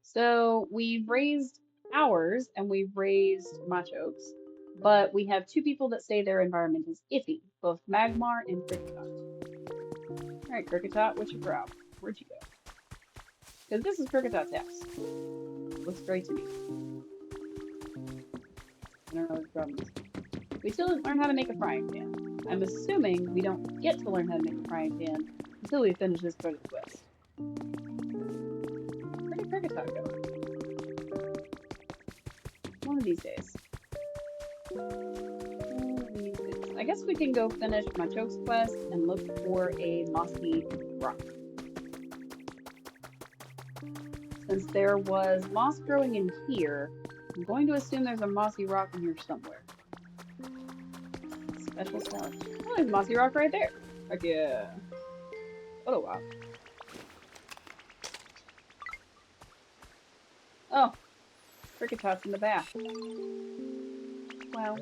So we've raised ours and we've raised Machoke's, but we have 2 people that say their environment is iffy, both Magmar and Kricketot. Alright, Kricketot, what's your problem? Where'd you go? Because this is Cricketot's house. Looks great to me. I don't know what the problem is. We still didn't learn how to make a frying pan. I'm assuming we don't get to learn how to make a frying pan until we finish this part of the quest. Where did Kricketot go? One of these days. I guess we can go finish Machoke's quest and look for a mossy rock. Since there was moss growing in here, I'm going to assume there's a mossy rock in here somewhere. Special salad. Oh, there's a mossy rock right there. Heck yeah. What a wow. Oh, Cricketot's in the bath. Wow.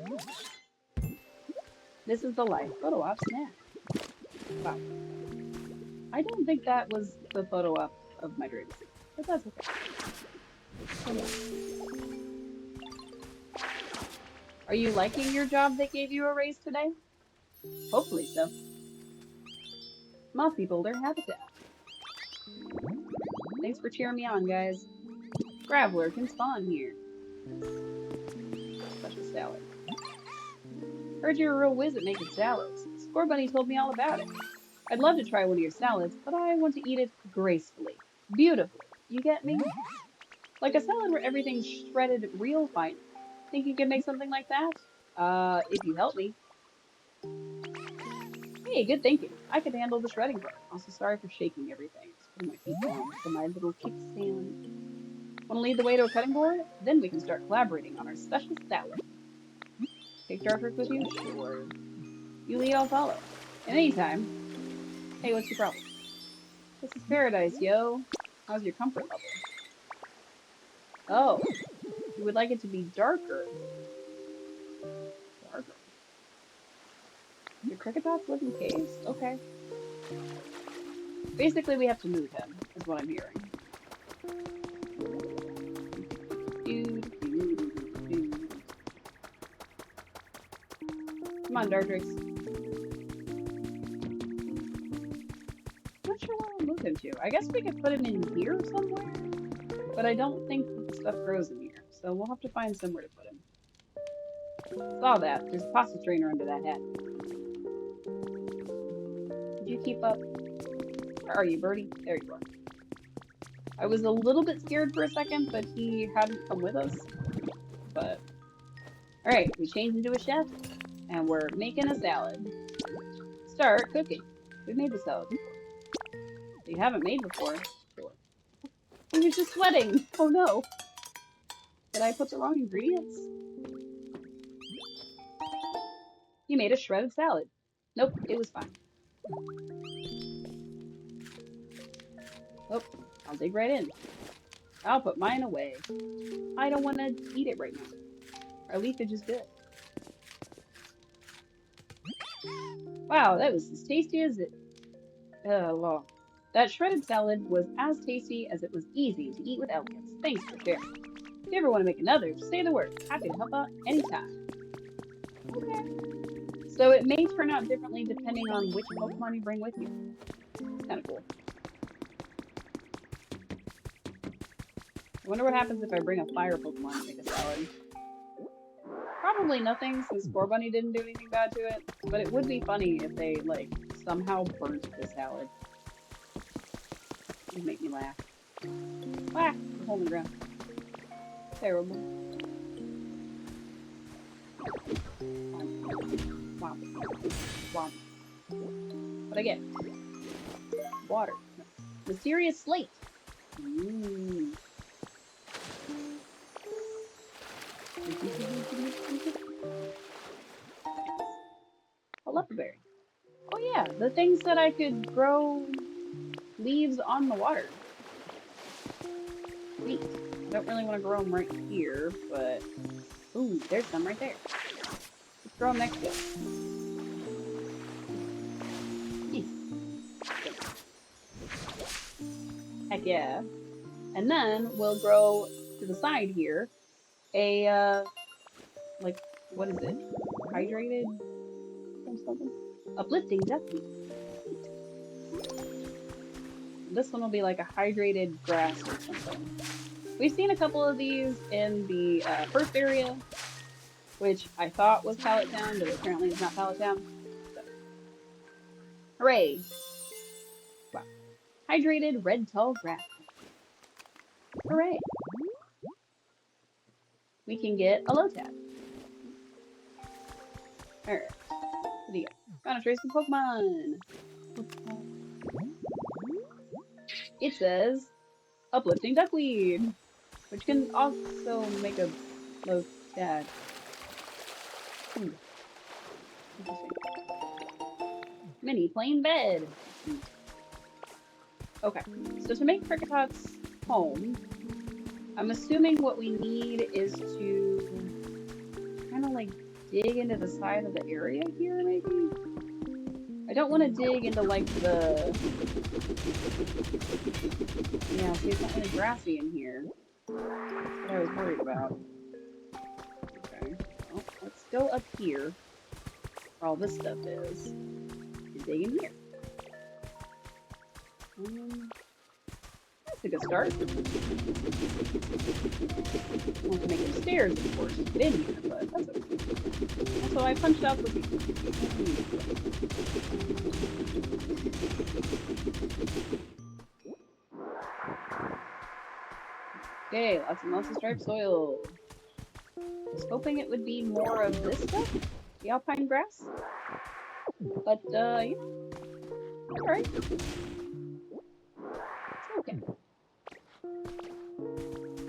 This is the life. Photo op snap. Wow. I don't think that was the photo op of my dreams, but that's okay. Oh, yeah. Are you liking your job that gave you a raise today? Hopefully so. Mossy Boulder Habitat. Thanks for cheering me on, guys. Graveler can spawn here. Special salad. Heard you're a real whiz at making salads. Score Bunny told me all about it. I'd love to try one of your salads, but I want to eat it gracefully. Beautifully. You get me? Like a salad where everything's shredded real fine. Think you could make something like that? If you help me. Hey, good thinking. I could handle the shredding part. Also, sorry for shaking everything. Just putting my feet down for my little kickstand. Want to lead the way to a cutting board? Then we can start collaborating on our special salad. Take jar tricks with you? Sure. You lead, I'll follow. In any time. Hey, what's your problem? This is paradise, yo. How's your comfort level? Oh, you would like it to be darker. Darker. Your cricket bats live in caves. Okay. Basically, we have to move him, is what I'm hearing. Come on, Dartrix. Not sure where we'll move him to. I guess we could put him in here somewhere, but I don't think that the stuff grows in here, so we'll have to find somewhere to put him. Saw that. There's a pasta strainer under that hat. Did you keep up? Where are you, Birdie? There you are. I was a little bit scared for a second that he hadn't come with us, but... Alright, we changed into a chef, and we're making a salad. Start cooking. We made the salad before. You haven't made before? Sure. He was just sweating! Oh no! Did I put the wrong ingredients? You made a shredded salad. Nope, it was fine. Oh, I'll dig right in. I'll put mine away. I don't want to eat it right now. Our leafage is good. Wow, that was as tasty as it... Well, that shredded salad was as tasty as it was easy to eat with elegance. Thanks for sharing. If you ever want to make another, just say the word. Happy to help out anytime. Okay. So it may turn out differently depending on which Pokemon you bring with you. It's kind of cool. I wonder what happens if I bring a fire Pokemon to make a salad. Probably nothing, since Scorbunny didn't do anything bad to it. But it would be funny if they, like, somehow burnt the salad. It would make me laugh. Ah! The hole in the ground. Terrible. Wow. Wow. What I get? Water. No. Mysterious slate. Mmm. A leperberry. Oh yeah, the things that I could grow leaves on the water. Sweet. I don't really want to grow them right here, but... Ooh, there's some right there. Let's grow them next to it. Heck yeah. And then we'll grow to the side here a, like, what is it? Hydrated or something? Uplifting duckweed. This one will be like a hydrated grass or something. We've seen a couple of these in the first area, which I thought was Pallet Town, but apparently it's not Pallet Town. So. Hooray! Wow. Hydrated red tall grass. Hooray! We can get a Lotad. Alright. What do you got? Found a trace of Pokemon! It says Uplifting Duckweed, which can also make a Lotad. Interesting. Mini plain bed. Okay, so to make Kricketot's home, I'm assuming what we need is to kind of like dig into the side of the area here, maybe? I don't want to dig into like the... Yeah, see, it's not really grassy in here. That's what I was worried about. Okay, well, let's go up here, where all this stuff is, and dig in here. That's a good start. I want to make some stairs, of course, to get in here, but that's okay. Also, I punched out the... Okay, lots and lots of striped soil. was hoping it would be more of this stuff, the alpine grass. But, yeah, alright. Okay.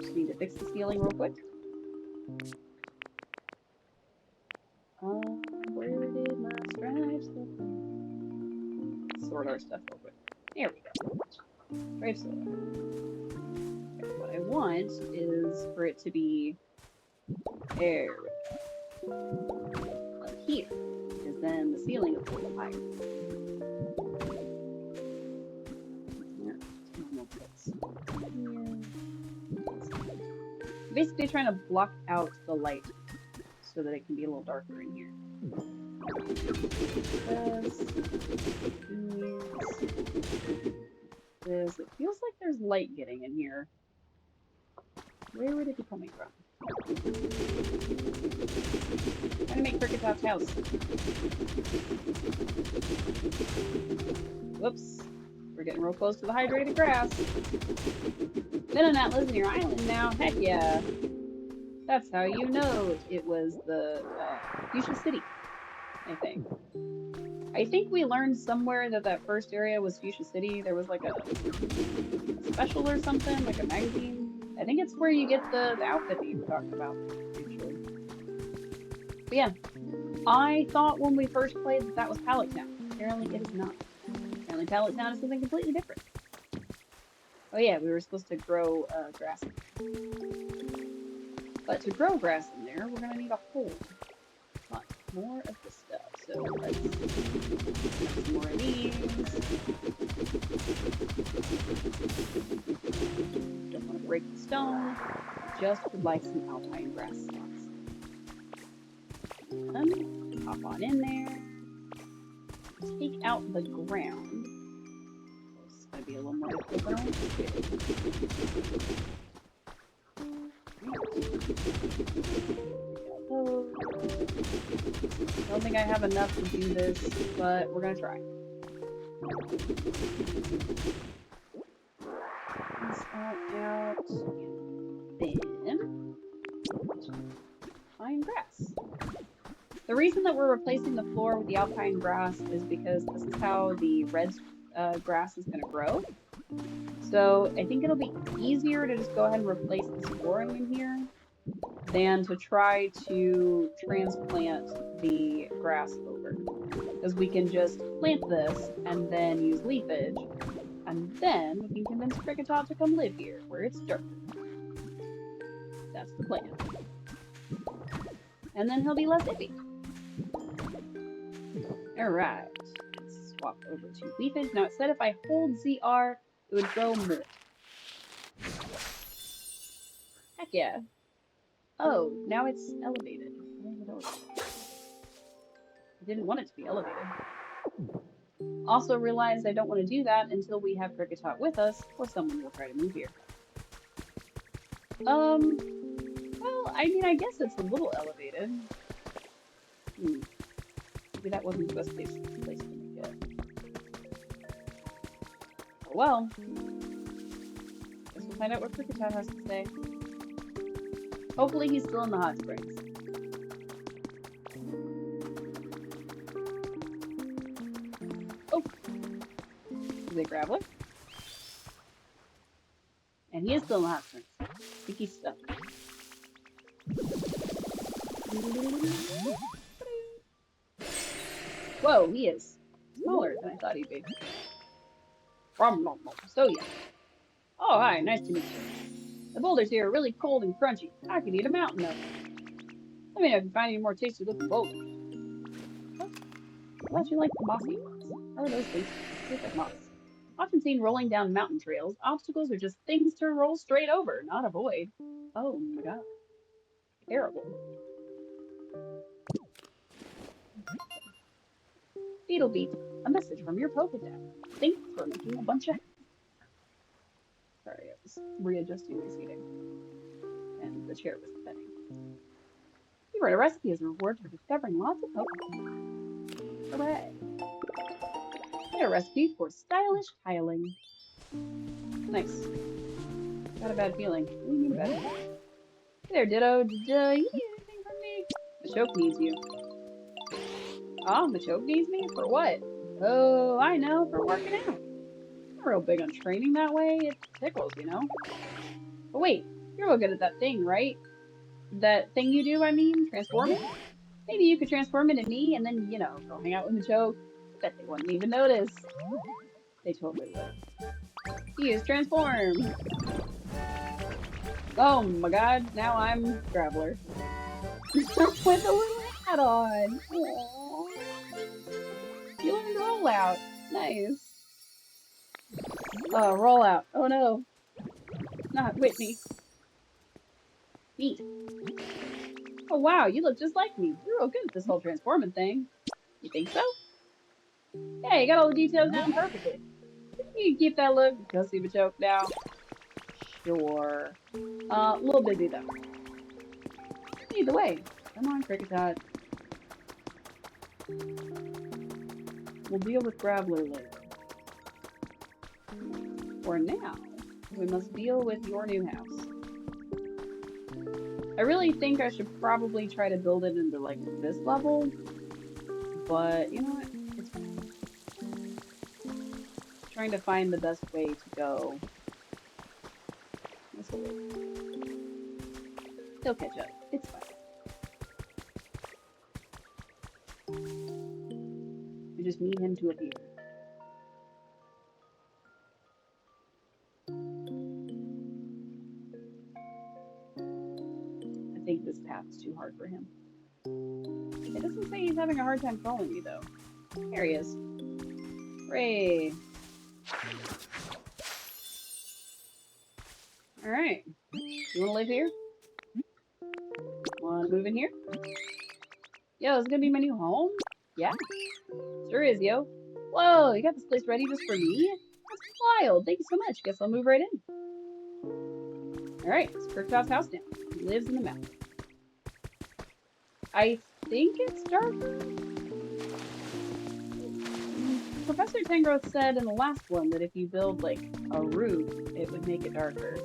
Just need to fix the ceiling real quick. Where did my stripes go? Sort our stuff real quick. There we go. Stripes are okay. What I want is for it to be there. Up here. Because then the ceiling is a little higher. Basically trying to block out the light so that it can be a little darker in here. This. It feels like there's light getting in here. Where would it be coming from? Trying to make Cricketop's house. Whoops. We're getting real close to the hydrated grass. Been on that Lizardere Island now. Heck yeah. That's how you know it was the Fuchsia City, I think. I think we learned somewhere that that first area was Fuchsia City. There was like a special or something, like a magazine. I think it's where you get the outfit that you were talking about, actually. But yeah, I thought when we first played that that was Pallet Town. Apparently it is not. Apparently Pallet Town is something completely different. Oh yeah, we were supposed to grow grass. But to grow grass in there, we're going to need a whole lot more of this stuff. So let's get some more of these. Don't want to break the stone. Just would like some alpine grass spots. Hop on in there. Take out the ground. This is going to be a little more difficult. I don't think I have enough to do this, but we're gonna try. This all out, and then alpine grass. The reason that we're replacing the floor with the alpine grass is because this is how the red grass is gonna grow. So I think it'll be easier to just go ahead and replace this flooring in here than to try to transplant the grass over. Because we can just plant this and then use leafage, and then we can convince Cricketop to come live here, where it's dark. That's the plan. And then he'll be less iffy. Alright, let's swap over to leafage. Now it said if I hold ZR, it would grow more. Heck yeah. Oh, now it's elevated. I didn't want it to be elevated. Also realized I don't want to do that until we have Cricketop with us, or someone will try to move here. Well, I mean, I guess it's a little elevated. Maybe that wasn't the best place to make it. Oh well. Guess we'll find out what Cricketop has to say. Hopefully he's still in the hot springs. Oh! Is it Graveler? And he is still in the hot springs. I think he's stuck. Whoa, he is smaller than I thought he'd be. So yeah. Oh, hi, nice to meet you. The boulders here are really cold and crunchy. I could eat a mountain of them. Let me know if you find any more tasty looking boulders. What? I thought you liked the mossy ones. How are those things? Taste like moss. Often seen rolling down mountain trails, obstacles are just things to roll straight over, not avoid. Oh my god. Terrible. Beetlebeat, a message from your Pokedex. Thanks for making a bunch of... Sorry, I was readjusting my seating. And the chair was spinning. You wrote a recipe as a reward for discovering lots of Pokemon. Hooray! I got a recipe for stylish tiling. Nice. Got a bad feeling. What do you mean bad? Hey there, Ditto. Did you need anything Machoke needs you. Oh, Machoke needs me? For what? Oh, I know, for working out. I'm real big on training that way. It tickles, you know? But wait, you're real good at that thing, right? That thing you do, I mean, transforming? Maybe you could transform into me and then, you know, go hang out with Machoke. Bet they wouldn't even notice. They totally would. He is transformed. Oh my god, now I'm Graveler. With a little hat on. Aww. You learned to roll out. Nice. Roll out. Oh no. Not Whitney. Neat. Oh wow, you look just like me. You're real good at this whole transforming thing. You think so? Yeah, you got all the details down perfectly. You can keep that look. Go see Machoke now. Sure. A little busy though. Lead the way. Come on, Kricketot. We'll deal with Graveler later. For now, we must deal with your new house. I really think I should probably try to build it into, like, this level. But, you know what? It's fine. Trying to find the best way to go. This way. He'll catch up. It's fine. We just need him to appear. I think this path is too hard for him. It doesn't say he's having a hard time following me, though. There he is. Hooray! Alright. You wanna live here? Wanna move in here? Yo, is it gonna be my new home? Yeah? Sure is, yo. Whoa, you got this place ready just for me? That's wild. Thank you so much. Guess I'll move right in. Alright, it's Krickett's house now. He lives in the mountain. I think it's darker. Professor Tangrowth said in the last one that if you build, like, a roof, it would make it darker.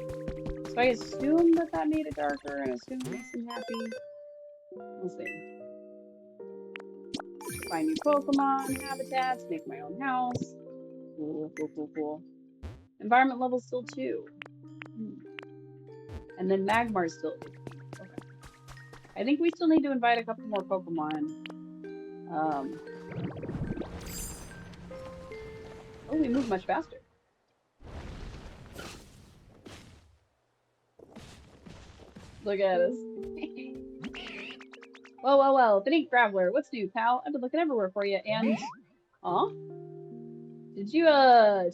So I assume that that made it darker, and I assume it makes him happy. We'll see. Find new Pokemon, habitats, make my own house. Cool, cool, cool, cool. Environment level still 2. And then Magmar's still 8. Okay. I think we still need to invite a couple more Pokemon. Oh, we move much faster. Look at us. Well, if it ain't Graveler, what's new, pal? I've been looking everywhere for you, and... Aw? Did you,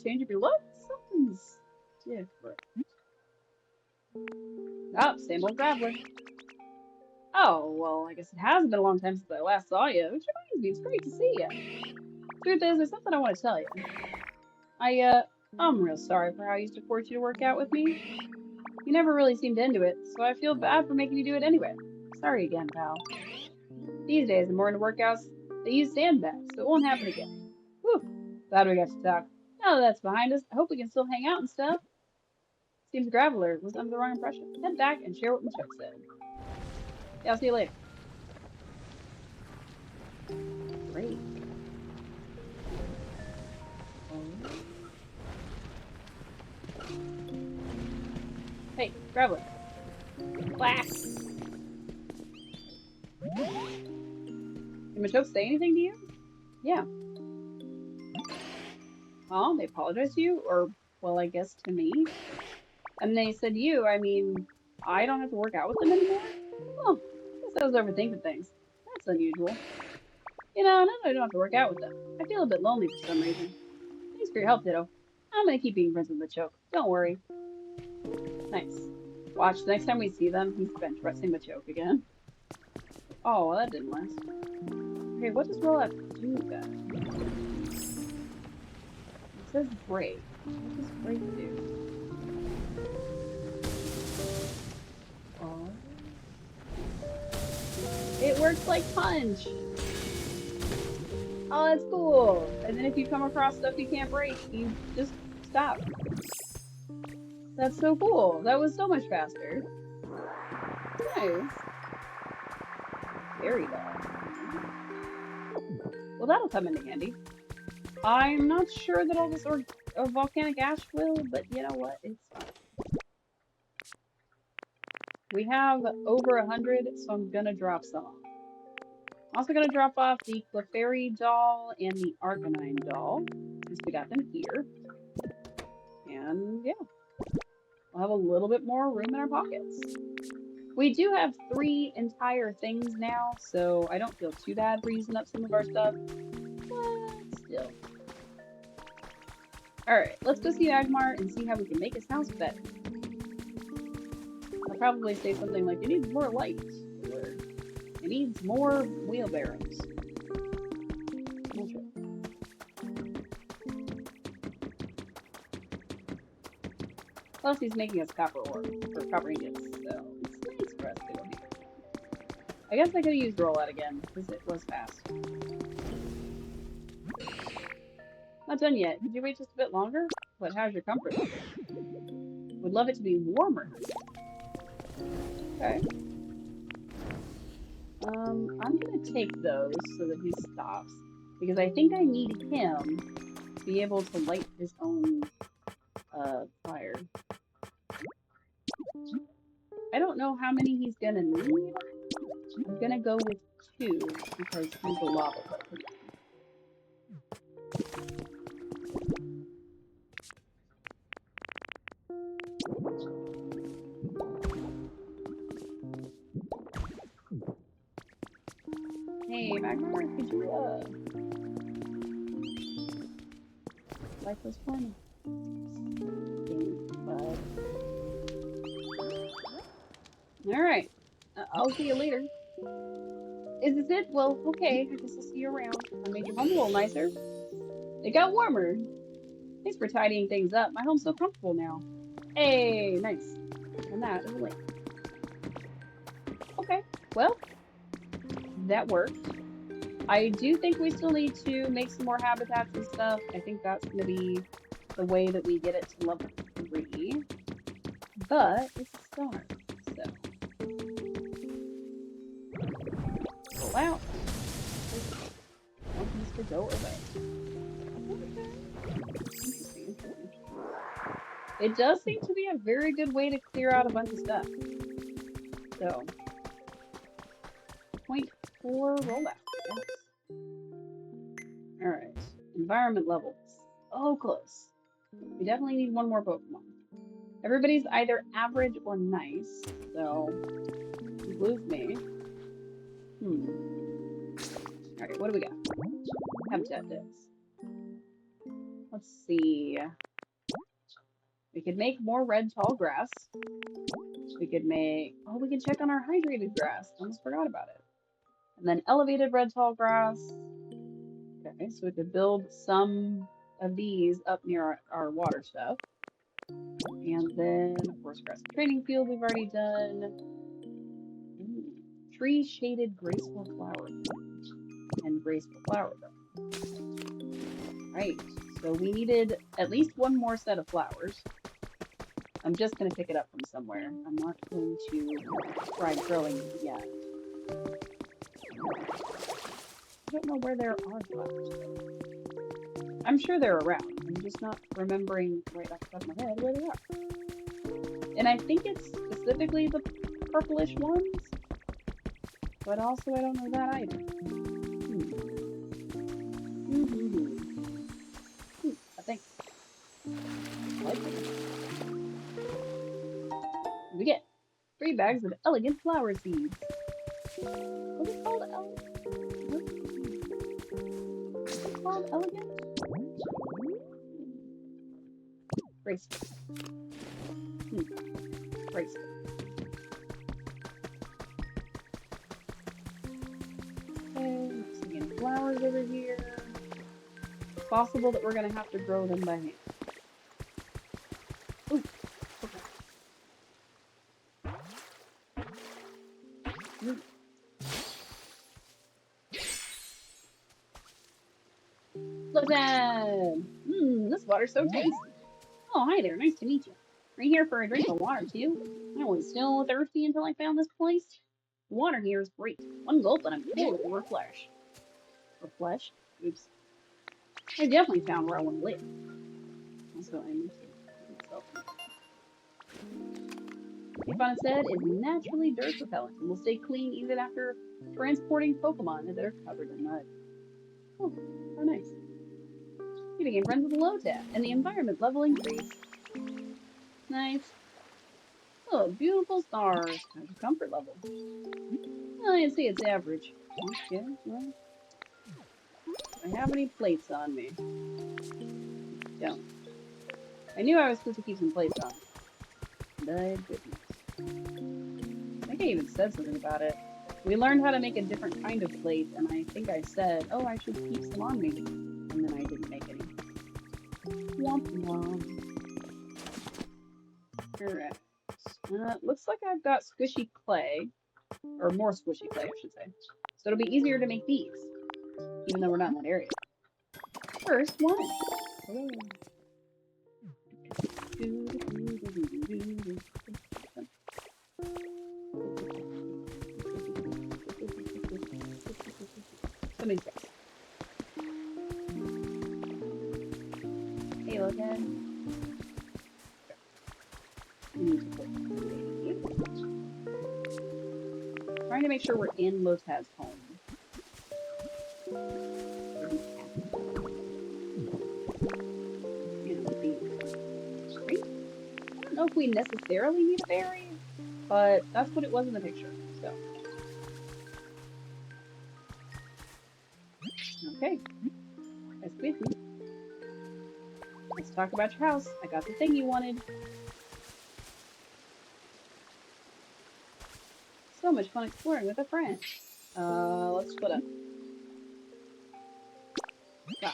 change up your look? Something's different. Oh, same old Graveler. Oh, well, I guess it has been a long time since I last saw you, which reminds me, it's great to see you. Truth is, there's something I want to tell you. I'm real sorry for how I used to force you to work out with me. You never really seemed into it, so I feel bad for making you do it anyway. Sorry again, pal. These days, the morning workouts, they use sandbags, so it won't happen again. Whew, glad we got to talk. Now that that's behind us, I hope we can still hang out and stuff. Seems Graveler was under the wrong impression. Head back and share what Machoke said. Yeah, I'll see you later. Great. Hey, Graveler. Whack! Did Machoke say anything to you? Yeah. Oh, they apologized to you? Or, well, I guess to me? And they said you, I mean, I don't have to work out with them anymore? Well, I guess I was overthinking things. That's unusual. You know, now that I don't have to work out with them, I feel a bit lonely for some reason. Thanks for your help, Ditto. I'm gonna keep being friends with Machoke. Don't worry. Nice. Watch, the next time we see them, he's bench pressing Machoke again. Oh, well, that didn't last. Okay, what does Rollout do then? It says break. What does break do? Oh. It works like punch! Oh, that's cool! And then if you come across stuff you can't break, you just stop. That's so cool. That was so much faster. Nice. Fairy doll. Well, that'll come in handy. I'm not sure that all this volcanic ash will, but you know what? It's fine. We have over 100, so I'm gonna drop some off. I'm also gonna drop off the Clefairy doll and the Arcanine doll, since we got them here. And yeah, we'll have a little bit more room in our pockets. We do have 3 entire things now, so I don't feel too bad for using up some of our stuff, but still. Alright, let's go see Agmar and see how we can make his house better. I'll probably say something like, it needs more light, or it needs more wheelbarrows. Not sure. Plus, he's making us copper ore, or copper ingots, so it's nice for us to go here. I guess I could have used rollout again, because it was fast. Not done yet. Could you wait just a bit longer? But how's your comfort level? Would love it to be warmer. Okay. I'm gonna take those so that he stops, because I think I need him to be able to light his own fire. I don't know how many he's gonna need. I'm gonna go with 2 because he's a lava person. Hey, Magmar, could you light this for me? Alright. I'll see you later. Is this it? Well, okay. I guess I'll see you around. I made your home a little nicer. It got warmer. Thanks for tidying things up. My home's so comfortable now. Hey, nice. And that is a link. Okay, well, that worked. I do think we still need to make some more habitats and stuff. I think that's going to be the way that we get it to level 3. But it's a start, so. Roll out. Want these to go away. Interesting. It does seem to be a very good way to clear out a bunch of stuff. So, 0.4 rollout, I guess. Alright, environment levels. Oh, close. We definitely need 1 more Pokemon. Everybody's either average or nice, so includes me. Alright, what do we got? Habitat Dex. Let's see. We could make more red tall grass. We could make... Oh, we can check on our hydrated grass. Almost forgot about it. And then elevated red tall grass. Okay, so we could build some of these up near our water stuff. And then, of course, grass training field we've already done. Tree shaded graceful flower. And graceful flower though. Right, so we needed at least 1 more set of flowers. I'm just going to pick it up from somewhere. I'm not going to try growing it yet. I don't know where there are flowers. I'm sure they're around. I'm just not remembering right off the top of my head where they are. And I think it's specifically the purplish ones. But also I don't know that either. I think. Like it. We get 3 bags of elegant flower seeds. What's it called? What's it called? Elegant? Graceful. Graceful. Okay, some again flowers over here. It's possible that we're gonna have to grow them by hand. Ooh, okay. Listen! This water's so tasty. Oh, hi there. Nice to meet you. Are you here for a drink of water, too? I was still thirsty until I found this place. The water here is great. One gulp and I'm totally refreshed. Refreshed? Oops. I definitely found where I want to live. Also, I need to myself. Epon said is naturally dirt repellent and will stay clean even after transporting Pokemon that are covered in mud. Oh, how nice. You became friends with Lotad, and the environment level increased. Nice. Oh, beautiful stars. How's your comfort level? Well, I'd say it's average. Okay, well. Do I have any plates on me? Don't. I knew I was supposed to keep some plates on. And I didn't. I think I even said something about it. We learned how to make a different kind of plate, and I think I said, oh, I should keep some on me. And then I didn't make any. Womp womp. Alright. Looks like I've got squishy clay. Or more squishy clay, I should say. So it'll be easier to make these. Even though we're not in that area. First one. Oh. Somebody's back. Hey, Logan. Trying to make sure we're in Lotad's home. I don't know if we necessarily need a berry, but that's what it was in the picture, so. Okay. That's with me. Let's talk about your house. I got the thing you wanted. So much fun exploring with a friend. Let's split up. Yeah.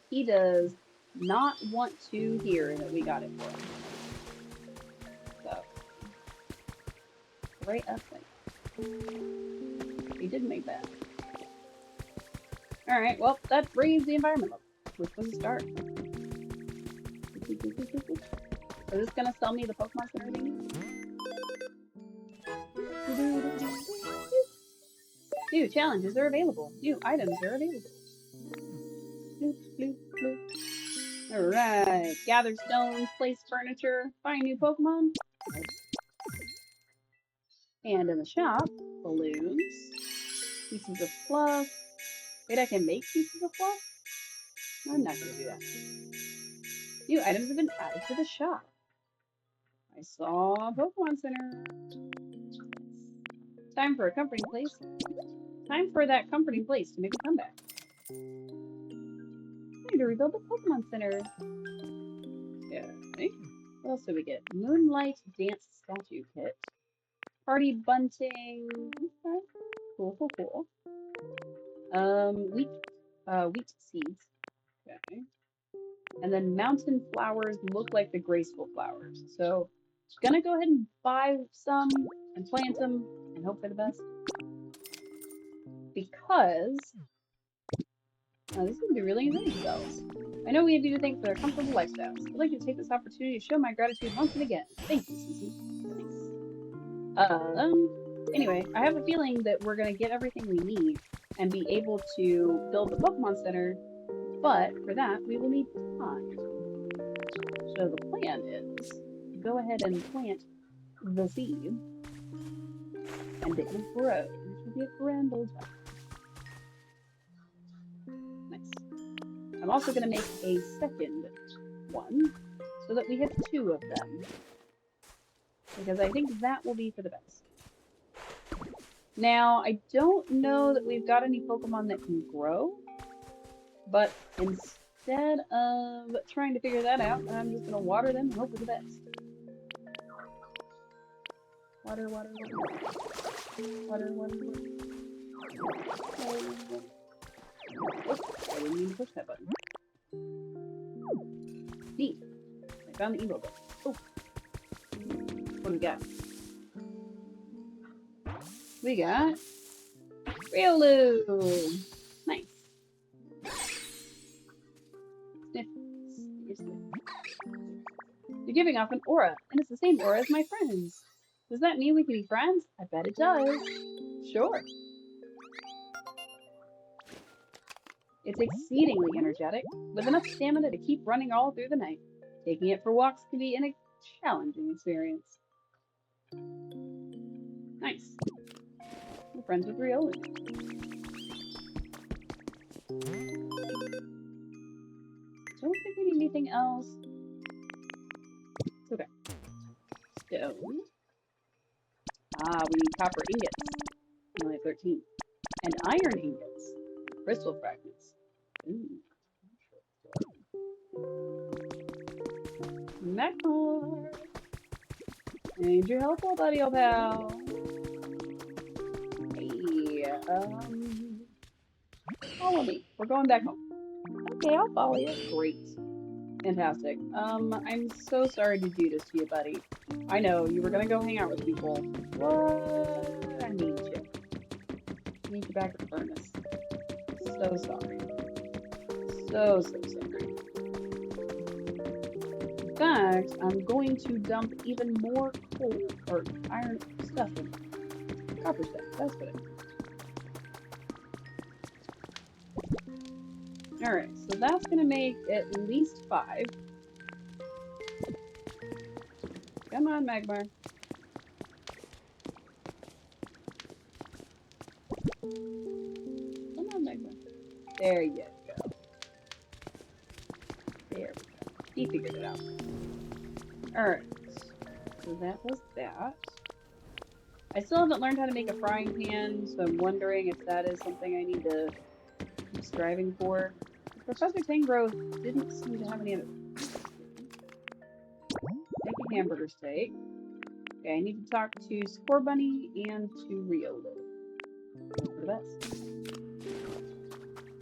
He does not want to hear that we got it for him. So. Right up there. We did make that. Alright, well, that raised the environment level, which was a start. Is this gonna sell me the Pokemon Center thing? New challenges are available. New items are available. Alright. Gather stones, place furniture, find new Pokemon. And in the shop, balloons, pieces of fluff. Wait, I can make pieces of fluff? I'm not gonna do that. New items have been added to the shop. I saw Pokemon Center. Time for a comforting place. Time for that comforting place to make a comeback. Time to rebuild the Pokemon Center. Yeah. Okay. What else do we get? Moonlight Dance Statue Kit. Party bunting. Okay. Cool, cool, cool. Wheat seeds. Okay. And then mountain flowers look like the graceful flowers. So, gonna go ahead and buy some and plant them and hope for the best. Because this is gonna be really enjoying themselves. I know we have you to thank for their comfortable lifestyles. I'd like to take this opportunity to show my gratitude once and again. Thank you, Susie. Thanks. Anyway, I have a feeling that we're gonna get everything we need and be able to build the Pokemon Center, but for that, we will need time. So the plan is to go ahead and plant the seed, and it will grow, which will be a grand old time. Nice. I'm also going to make a second one, so that we have 2 of them, because I think that will be for the best. Now, I don't know that we've got any Pokemon that can grow, but instead of trying to figure that out, I'm just going to water them and hope for the best. Water, water, water. Water, water, water. Oh, I didn't mean to push that button. Neat. I found the Evo button. Oh. What do we got? We got Riolu. Nice. Sniff. Sniff. You're giving off an aura, and it's the same aura as my friends. Does that mean we can be friends? I bet it does. Sure. It's exceedingly energetic, with enough stamina to keep running all through the night. Taking it for walks can be a challenging experience. Nice. We're friends with Riolu. Don't think we need anything else. It's okay. Stone. Ah, we need copper ingots. We only have 13. And iron ingots. Crystal fragments. Ooh. Magmar. Need your help, old buddy, old pal. Hey, follow me. We're going back home. Okay, I'll follow you. Great. Fantastic. I'm so sorry to do this to you, buddy. I know, you were gonna go hang out with people. What? I need you. I need you back at the furnace. So sorry. So sorry. In fact, I'm going to dump even more coal, or iron stuff in. Copper stuff, that's what it is. Alright, so that's gonna make at least 5. Come on, Magmar. Come on, Magmar. There you go. There we go. He figured it out. Alright, so that was that. I still haven't learned how to make a frying pan, so I'm wondering if that is something I need to keep striving for. Professor Tangrowth didn't seem to have any other. Make a hamburger steak. Okay, I need to talk to Scorbunny and to Riolu. For the best.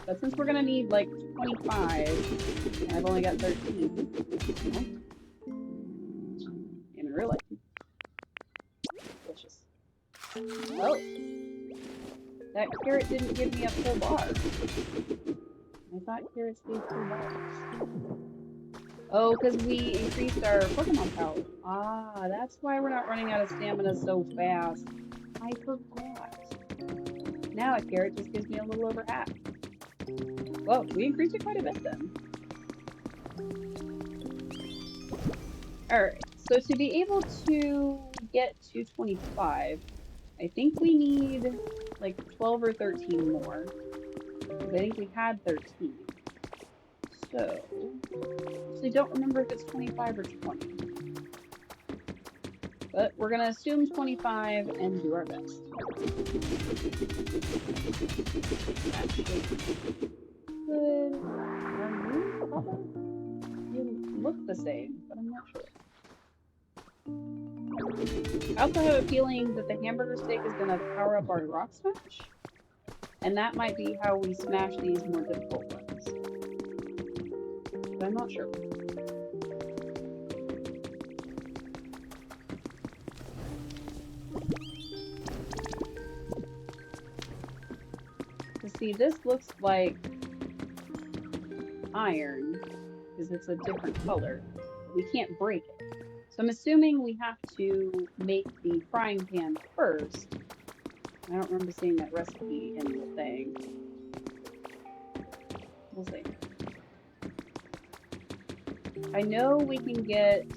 But since we're gonna need like 25, and I've only got 13, in real life. Delicious. Oh! That carrot didn't give me a full bar. I thought carrots gave 2 bars. Oh, because we increased our Pokemon power. Ah, that's why we're not running out of stamina so fast. I forgot. Now a carrot just gives me a little over half. Whoa, we increased it quite a bit then. Alright, so to be able to get to 25, I think we need like 12 or 13 more. I think we had 13. So, I don't remember if it's 25 or 20. But we're going to assume 25 and do our best. Good. You look the same, but I'm not sure. I also have a feeling that the hamburger steak is going to power up our rock smash. And that might be how we smash these more difficult ones. But I'm not sure. See, this looks like iron, because it's a different color. We can't break it. So I'm assuming we have to make the frying pan first. I don't remember seeing that recipe in the thing. We'll see. I know we can get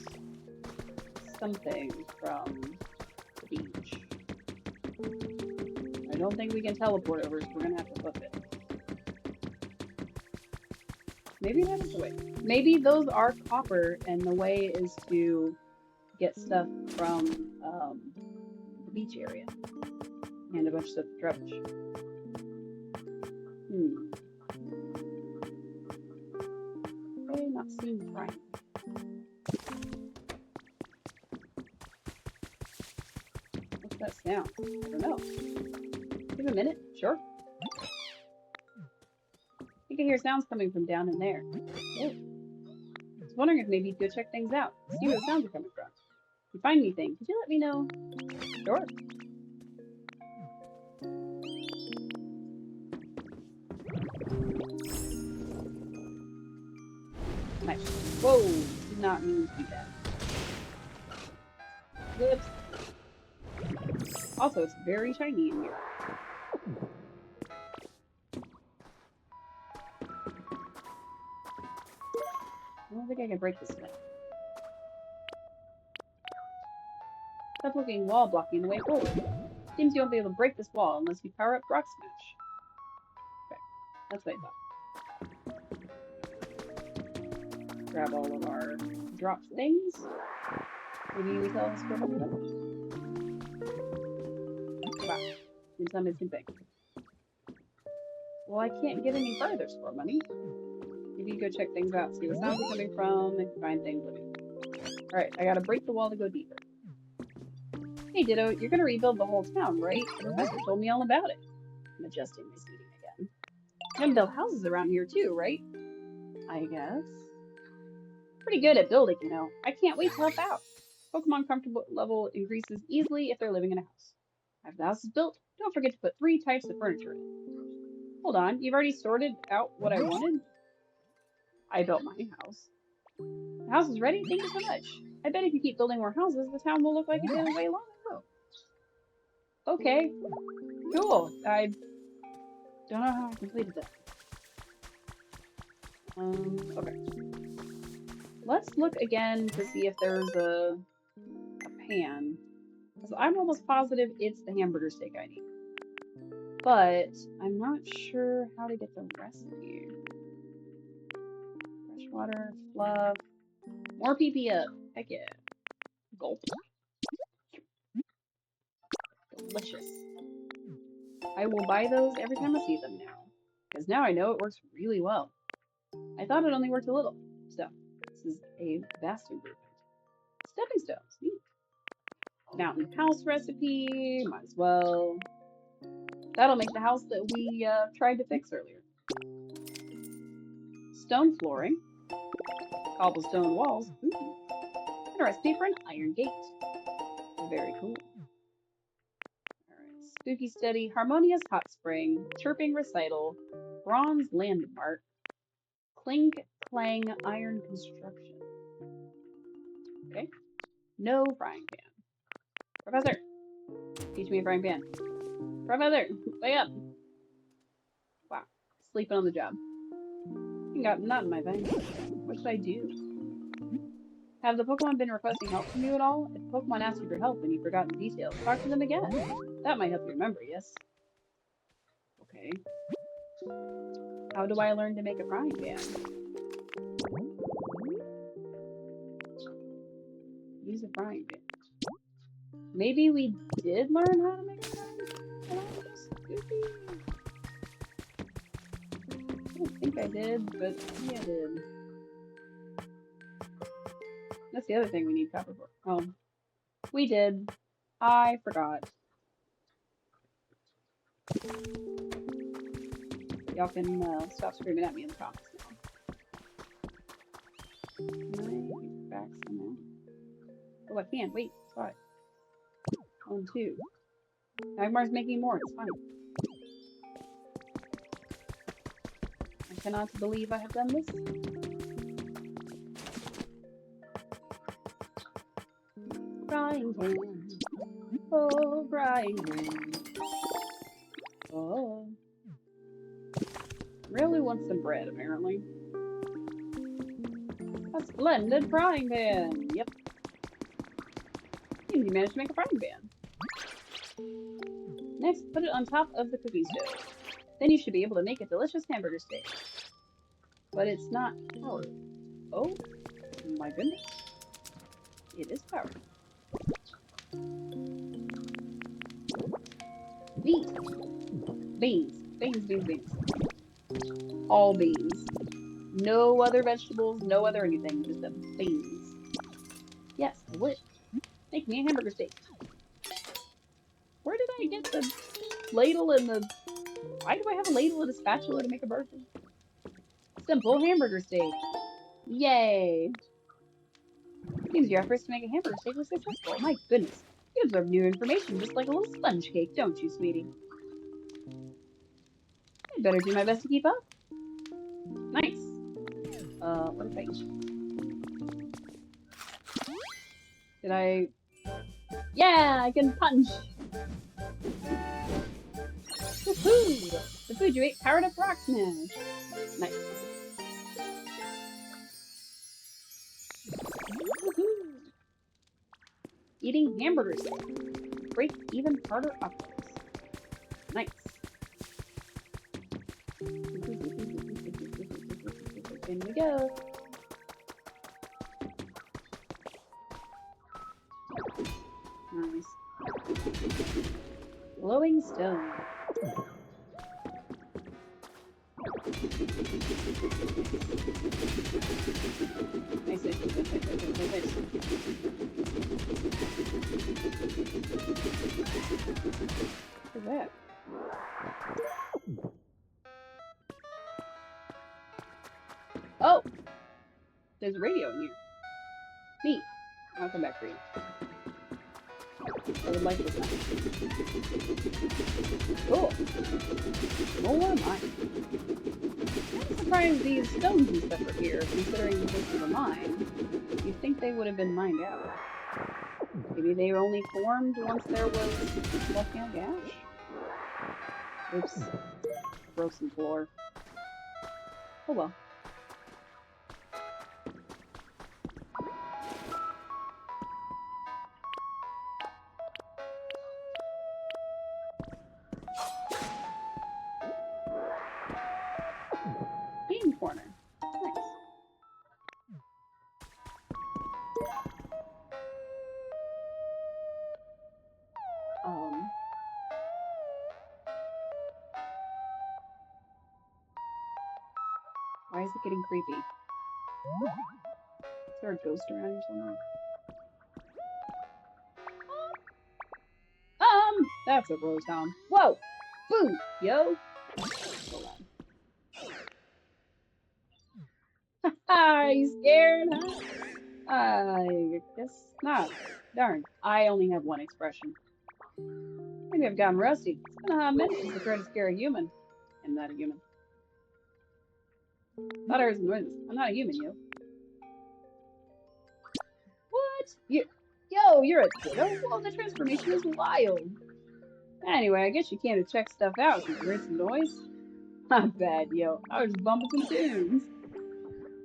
something from the beach. I don't think we can teleport over, so we're gonna have to flip it. Maybe that is the way. Maybe those are copper, and the way is to get stuff from the beach area. And a bunch of stuff to rubbish. Okay, not seeing right. What's that sound? I don't know. Give a minute, sure. You can hear sounds coming from down in there. Oh. I was wondering if maybe you'd go check things out, see where the sounds are coming from. If you find anything, could you let me know? Sure. Nice. Whoa, did not mean to do that. Whoops. Also, it's very shiny in here. I can break this thing. Tough looking wall blocking the way forward. Seems you won't be able to break this wall unless you power up Rock Smash. Okay, that's what I thought. Grab all of our drop things. Maybe we sell this for $100. Wow, seems I'm missing thing. Well, I can't get any further store money. Maybe you go check things out, see where sounds are coming from, and find things living. Alright, I gotta break the wall to go deeper. Hey Ditto, you're gonna rebuild the whole town, right? The professor told me all about it. I'm adjusting my seating again. You can build houses around here too, right? I guess. Pretty good at building, you know. I can't wait to help out. Pokemon comfortable level increases easily if they're living in a house. After the house is built, don't forget to put 3 types of furniture in. Hold on, you've already sorted out what I wanted? I built my house. The house is ready? Thank you so much. I bet if you keep building more houses, the town will look like it did way long ago. Okay. Cool. I don't know how I completed that. Okay. Let's look again to see if there's a pan. Because I'm almost positive it's the hamburger steak I need. But I'm not sure how to get the recipe. Fresh water, fluff, more PP up. Heck yeah. Gulp. Delicious. I will buy those every time I see them now. Because now I know it works really well. I thought it only worked a little. So, this is a vast improvement. Stepping stones. Neat. Mountain house recipe. Might as well. That'll make the house that we tried to fix earlier. Stone flooring. Cobblestone walls. Ooh. And a recipe for an iron gate. Very cool. Alright. Spooky study. Harmonious hot spring. Chirping recital. Bronze landmark. Clink clang iron construction. Okay. No frying pan. Professor! Teach me a frying pan. Professor! Wake up! Wow. Sleeping on the job. You got nut in my veins. What should I do? Have the Pokemon been requesting help from you at all? If Pokemon ask you for help and you forgot the details, talk to them again. That might help you remember, yes? Okay. How do I learn to make a frying pan? Use a frying pan. Maybe we did learn how to make a frying pan? I don't think I did, but maybe I did. That's the other thing we need copper for. Oh. We did. I forgot. Y'all can stop screaming at me in the comments now. Can I get back somehow? Oh, I can't. Wait. Sorry. 1, 2. Magmar's making more. It's funny. I cannot believe I have done this. Frying pan. Oh, frying pan. Oh. Really wants some bread, apparently. A splendid frying pan. Yep. Seems you managed to make a frying pan. Next, put it on top of the cooking stove. Then you should be able to make a delicious hamburger steak. But it's not powered. Oh, my goodness. It is powered. Meat. Beans. Beans, beans, beans. All beans. No other vegetables, no other anything, just the beans. Yes, I would. Make me a hamburger steak. Where did I get the ladle and the... Why do I have a ladle and a spatula to make a burger? Simple hamburger steak. Yay! Seems your efforts to make a hamburger steak were successful. My goodness. You absorb new information just like a little sponge cake, don't you, sweetie? I'd better do my best to keep up. Nice. What if I eat? Did I... Yeah, I can punch! Woohoo! The food you ate powered up Rock Smash! Nice. Eating hamburgers. Break even harder upwards. Nice. In we go. Nice. Glowing stone. Nice, nice, nice, nice, nice, nice, nice, nice. What's that? Oh! There's a radio in here. Neat. I'll come back for you. I would like this now. Cool. More mine. I'm surprised these stones and stuff are here, considering this is a mine. You'd think they would have been mined out. Maybe they only formed once there was volcanic ash? Oops. Broke some floor. Oh well. Game corner. Nice. Why is it getting creepy? Is there a ghost around here somewhere? That's a Rotom. Whoa! Boo! Yo! Hold on. Are you scared, huh? I guess not. Darn, I only have one expression. Maybe I've gotten rusty. It's been a hot minute since I tried to scare a human. I'm not a human. Thought I heard some noises. I'm not a human, yo. What? Yo, you're a Ditto? Whoa, the transformation is wild. Anyway, I guess you came to check stuff out because you heard some noise. Not bad, yo. I was just bumping some tunes.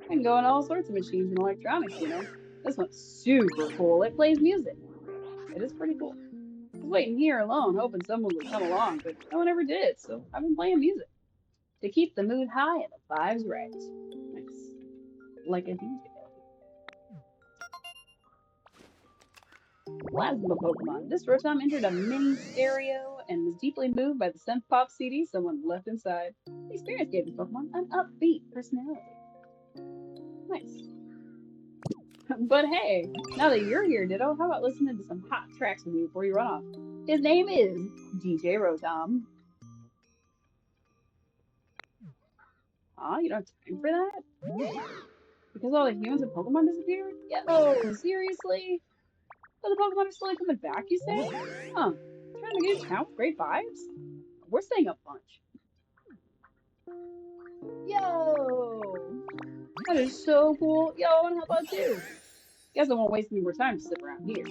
I can go on all sorts of machines and electronics, you know. This one's super cool. It plays music. It is pretty cool. I was waiting here alone, hoping someone would come along, but no one ever did, so I've been playing music. To keep the mood high and the vibes right. Nice. Like a DJ. Plasma Pokemon. This Rotom entered a mini stereo and was deeply moved by the synth pop CD someone left inside. The experience gave the Pokemon an upbeat personality. Nice. But hey, now that you're here, Ditto, how about listening to some hot tracks with me before you run off? His name is DJ Rotom. You don't have time for that? Because all the humans and Pokemon disappeared? Yo, seriously? So the Pokemon are slowly coming back, you say? Huh. Trying to get a town with great vibes? We're staying a bunch. Yo! That is so cool. Yo, I want to help out too. Guess I won't waste any more time to sit around here.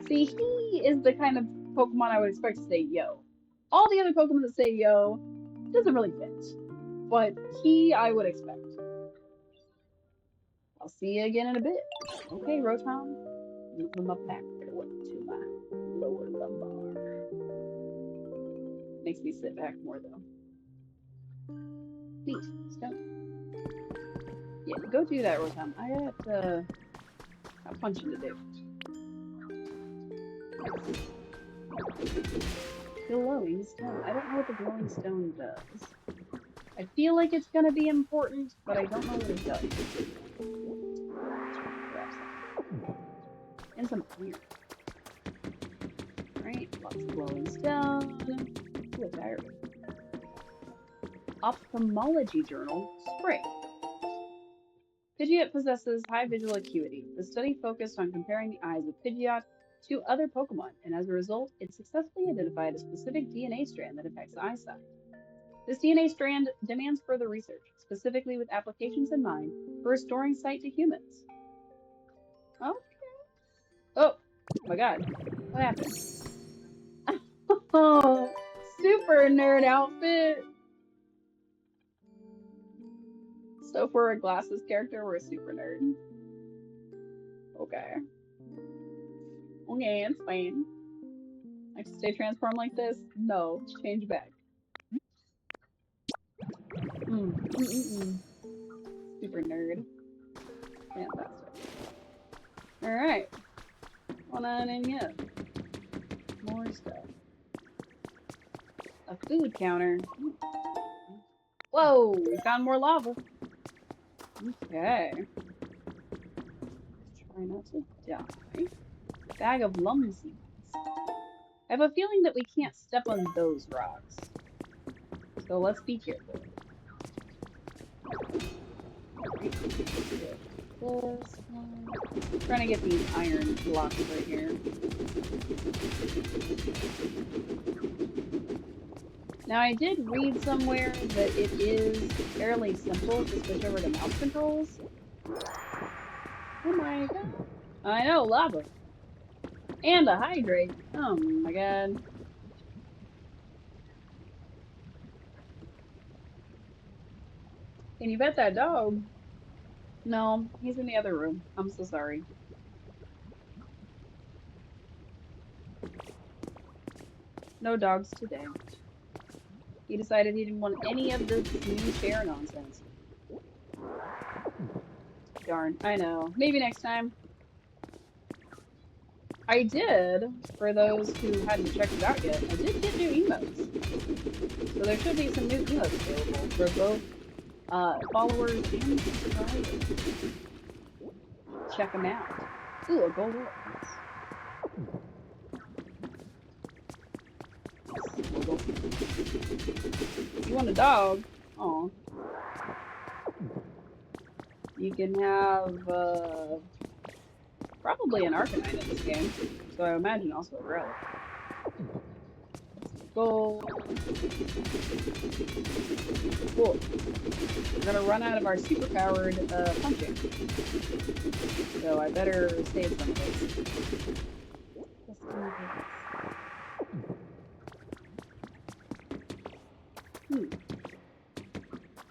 See, he is the kind of Pokemon I would expect to say yo. All the other Pokemon that say yo doesn't really fit. But he, I would expect. I'll see you again in a bit. Okay, Rotom. Move my back to my lower lumbar. Makes me sit back more though. Neat. Stone. Yeah, go do that, Rotom. I got punching to do. Glowing stone. I don't know what the glowing stone does. I feel like it's gonna be important, but I don't know what it does. And some iron. Right, lots of glowing stone. Ooh, a diary. Ophthalmology journal, Spring. Pidgeot possesses high visual acuity. The study focused on comparing the eyes of Pidgeot to other Pokemon, and as a result, it successfully identified a specific DNA strand that affects eyesight. This DNA strand demands further research, specifically with applications in mind for restoring sight to humans. Okay. Oh my god. What happened? Oh, super nerd outfit! So for a glasses character, we're a super nerd. Okay. Okay, it's fine. Like to stay transformed like this? No, change back. Super nerd. Fantastic. Alright. Going on in here. More stuff. A food counter. Whoa, we found more lava. Okay. Try not to die. Bag of lum seeds. I have a feeling that we can't step on those rocks. So let's be careful. Trying to get these iron blocks right here. Now I did read somewhere that it is fairly simple to switch over to mouse controls. Oh my god. I know, lava. And a hydrate. Oh my god. Can you bet that dog? No, he's in the other room. I'm so sorry. No dogs today. He decided he didn't want any of this new chair nonsense. Darn, I know. Maybe next time. I did, for those who hadn't checked it out yet, I did get new emotes. So there should be some new emotes available for both followers and subscribers. Check them out. Ooh, a gold orb. You want a dog? Aw. You can have, probably an Arcanine in this game. So I imagine also a Relic. Gold. Cool. We're gonna run out of our super powered punching. So I better save some of this.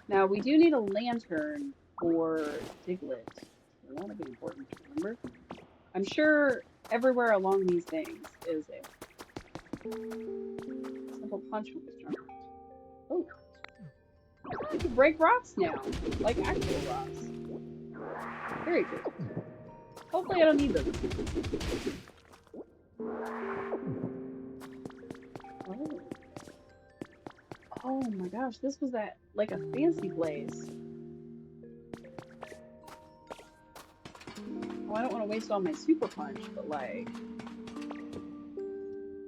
Now we do need a lantern for Diglett. So that'll be important to remember. I'm sure everywhere along these things is a simple punch from this drum. Oh. I can break rocks now, like actual rocks. Very good. Hopefully I don't need them. Oh. Oh my gosh, this was at like a fancy place. Well, I don't want to waste all my super punch, but like...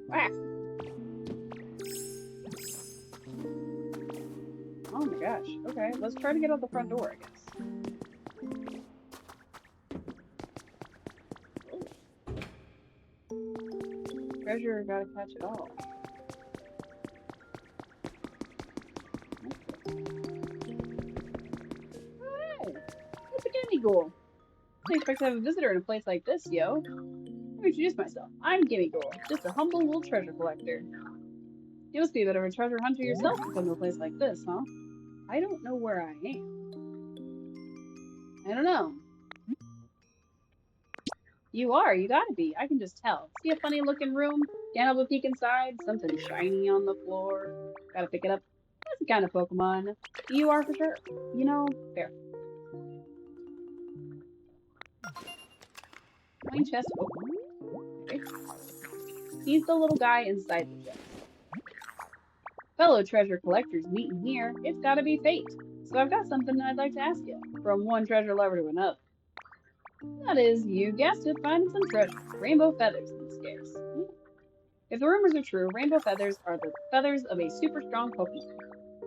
Whack! Oh my gosh. Okay, let's try to get out the front door, I guess. Treasure, gotta catch it all. Hey! It's a Gimmighoul. I didn't expect to have a visitor in a place like this, yo. Let me introduce myself. I'm Gimmighoul, just a humble little treasure collector. You must be a bit of a treasure hunter yourself to come to a place like this, huh? I don't know where I am. I don't know. You are, you gotta be. I can just tell. See a funny looking room? Can't help but peek inside. Something shiny on the floor. Gotta pick it up. That's the kind of Pokemon. You are for sure. You know, fair. Coin chest. Oh. Okay. He's the little guy inside the chest. Fellow treasure collectors meeting here. It's gotta be fate. So I've got something I'd like to ask you. From one treasure lover to another. That is, you guessed it, finding some treasure. Rainbow feathers in this case. If the rumors are true, rainbow feathers are the feathers of a super strong Pokemon.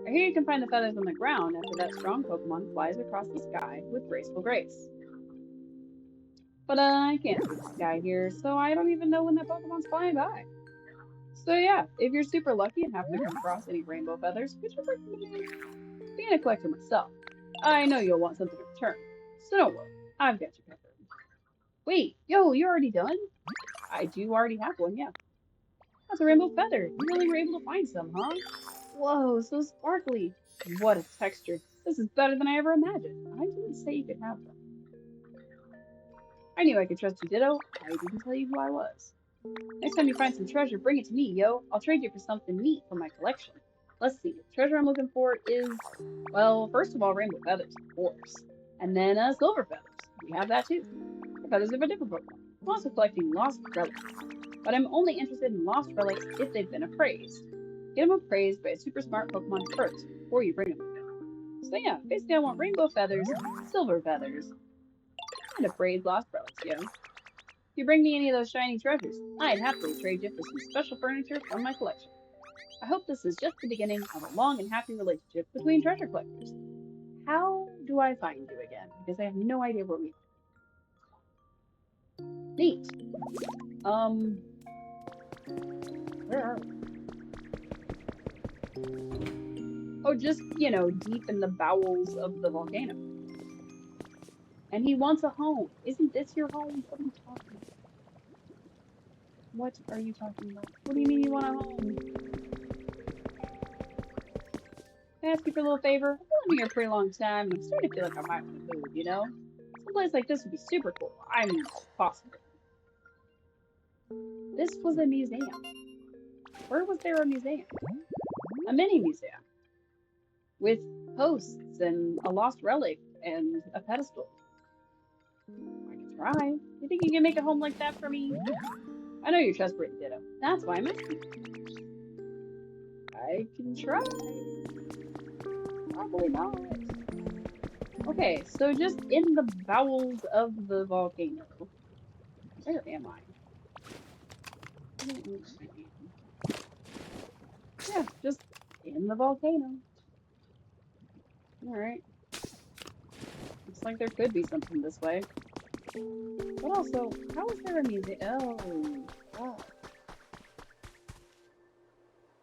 I hear you can find the feathers on the ground after that strong Pokemon flies across the sky with graceful grace. But I can't see the sky here, so I don't even know when that Pokemon's flying by. So yeah, if you're super lucky and happen to come across any rainbow feathers, which is being a collector myself, I know you'll want something in return. So don't worry, I've got you covered. Wait, yo, you already done? I do already have one, yeah. That's a rainbow feather. You really were able to find some, huh? Whoa, so sparkly. What a texture. This is better than I ever imagined. I didn't say you could have them. I knew I could trust you, Ditto. I didn't tell you who I was. Next time you find some treasure, bring it to me, yo. I'll trade you for something neat from my collection. Let's see. The treasure I'm looking for is, well, first of all, rainbow feathers, of course. And then silver feathers. We have that too. The feathers of a different Pokemon. I'm also collecting lost relics. But I'm only interested in lost relics if they've been appraised. Get them appraised by a super smart Pokemon first, before you bring them to me. So yeah, basically I want rainbow feathers, silver feathers, and appraised lost relics, yo. If you bring me any of those shiny treasures, I'd happily trade you for some special furniture from my collection. I hope this is just the beginning of a long and happy relationship between treasure collectors. How do I find you again? Because I have no idea where we are. Neat. Where are we? Oh, just, you know, deep in the bowels of the volcano. And he wants a home. Isn't this your home? What are you talking about? What are you talking about? What do you mean you want a home? Can I ask you for a little favor? I've been here a pretty long time, and I'm starting to feel like I might want to move, you know? Some place like this would be super cool. I mean, possible. This was a museum. Where was there a museum? A mini museum. With posts and a lost relic and a pedestal. I can try. You think you can make a home like that for me? I know you're trustworthy, Ditto. That's why I'm asking you. I can try. Probably not. Okay, so just in the bowels of the volcano. Where am I? Yeah, just in the volcano. Alright. Looks like there could be something this way. But also, how is there a museum? Oh, wow.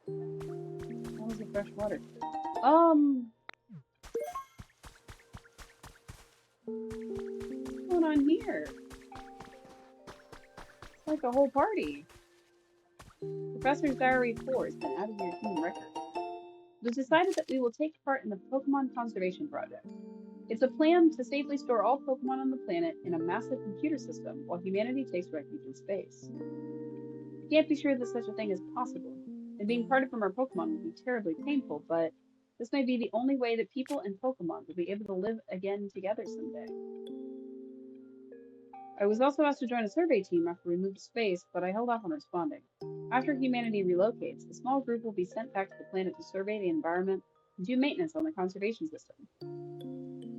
That was the fresh water. What's going on here? It's like a whole party. Professor's Diary 4 has been added to your team record. It was decided that we will take part in the Pokemon Conservation Project. It's a plan to safely store all Pokemon on the planet in a massive computer system while humanity takes refuge in space. I can't be sure that such a thing is possible, and being parted from our Pokemon would be terribly painful, but this may be the only way that people and Pokemon will be able to live again together someday. I was also asked to join a survey team after we moved to space, but I held off on responding. After humanity relocates, a small group will be sent back to the planet to survey the environment and do maintenance on the conservation system.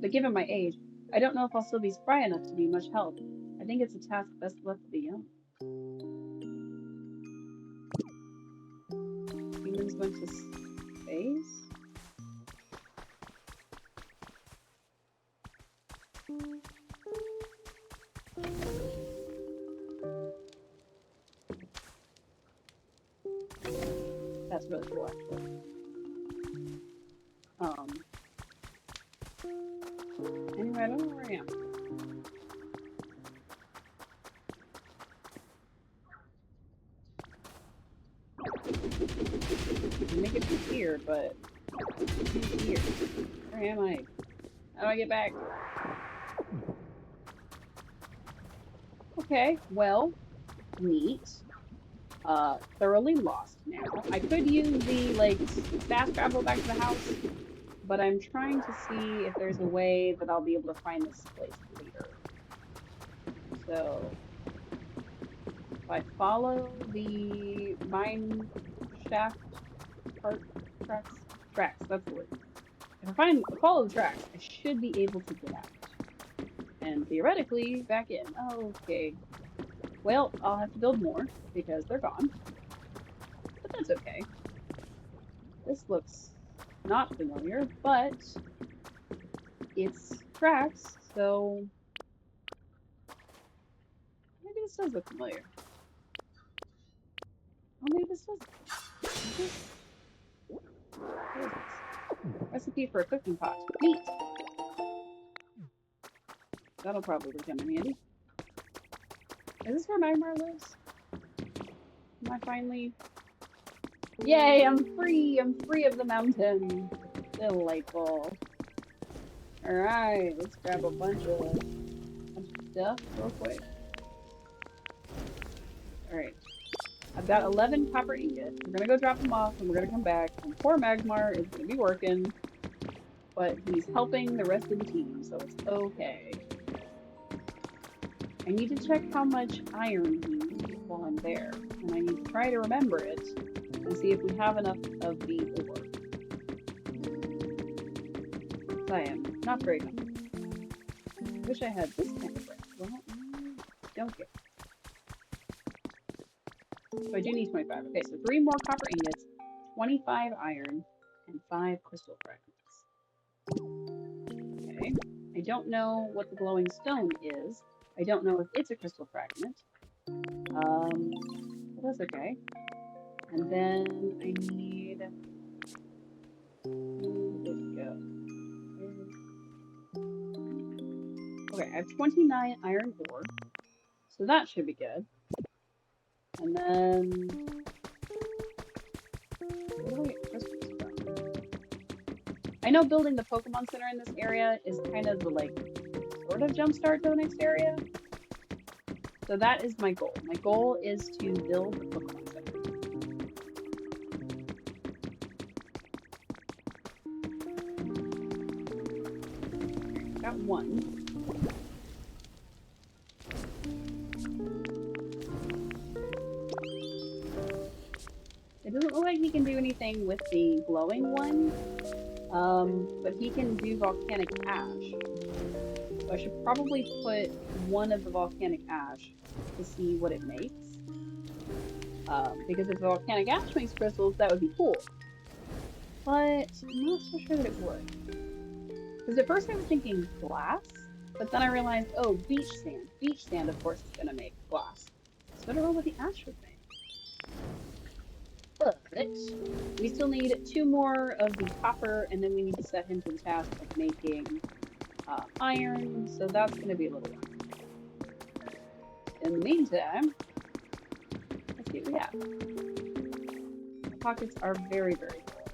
But given my age, I don't know if I'll still be spry enough to be much help. I think it's a task best left to the young. Humans went to space? That's really cool, actually. Anyway, I don't know where I am. I can make it from here, but here. Where am I? How do I get back? Okay, well, neat. Thoroughly lost now. I could use the, like, fast travel back to the house, but I'm trying to see if there's a way that I'll be able to find this place later. So, if I follow the mine shaft part tracks, that's the word. If I follow the tracks, I should be able to get out. And theoretically, back in. Okay. Well, I'll have to build more, because they're gone. But that's okay. This looks not familiar, but it's tracks, so maybe this does look familiar. Oh, maybe this does. What is this? Recipe for a cooking pot. Neat! That'll probably come in handy. Is this where Magmar lives? Am I finally... Yay, I'm free! I'm free of the mountain! Delightful. Alright, let's grab a bunch of stuff real quick. Alright. I've got 11 copper ingots. We're gonna go drop them off and we're gonna come back. And poor Magmar is gonna be working, but he's helping the rest of the team, so it's okay. I need to check how much iron he needs while I'm there, and I need to try to remember it and see if we have enough of the ore. I am not very confident. Wish I had this kind of bread. Well, don't get it. So I do need 25. Okay, so 3 more copper ingots, 25 iron, and 5 crystal fragments. Okay. I don't know what the glowing stone is. I don't know if it's a crystal fragment. Well, that's okay. And then I need... Where'd it go? Okay, I have 29 iron ore. So that should be good. And then... Where do I get crystals from? I know building the Pokemon Center in this area is kind of the, like, sort of jumpstart to the next area. So that is my goal. My goal is to build the Pokemon Center. Got 1. It doesn't look like he can do anything with the glowing one, but he can do volcanic ash. So I should probably put one of the volcanic ash to see what it makes. Because if the volcanic ash makes crystals, that would be cool. But I'm not so sure that it would. Because at first I was thinking glass, but then I realized, oh, beach sand. Beach sand, of course, is going to make glass. So I don't know what the ash would make. But we still need 2 more of the copper, and then we need to set him to the task of making iron, so that's going to be a little while. In the meantime, let's see what we have. My pockets are very, very full.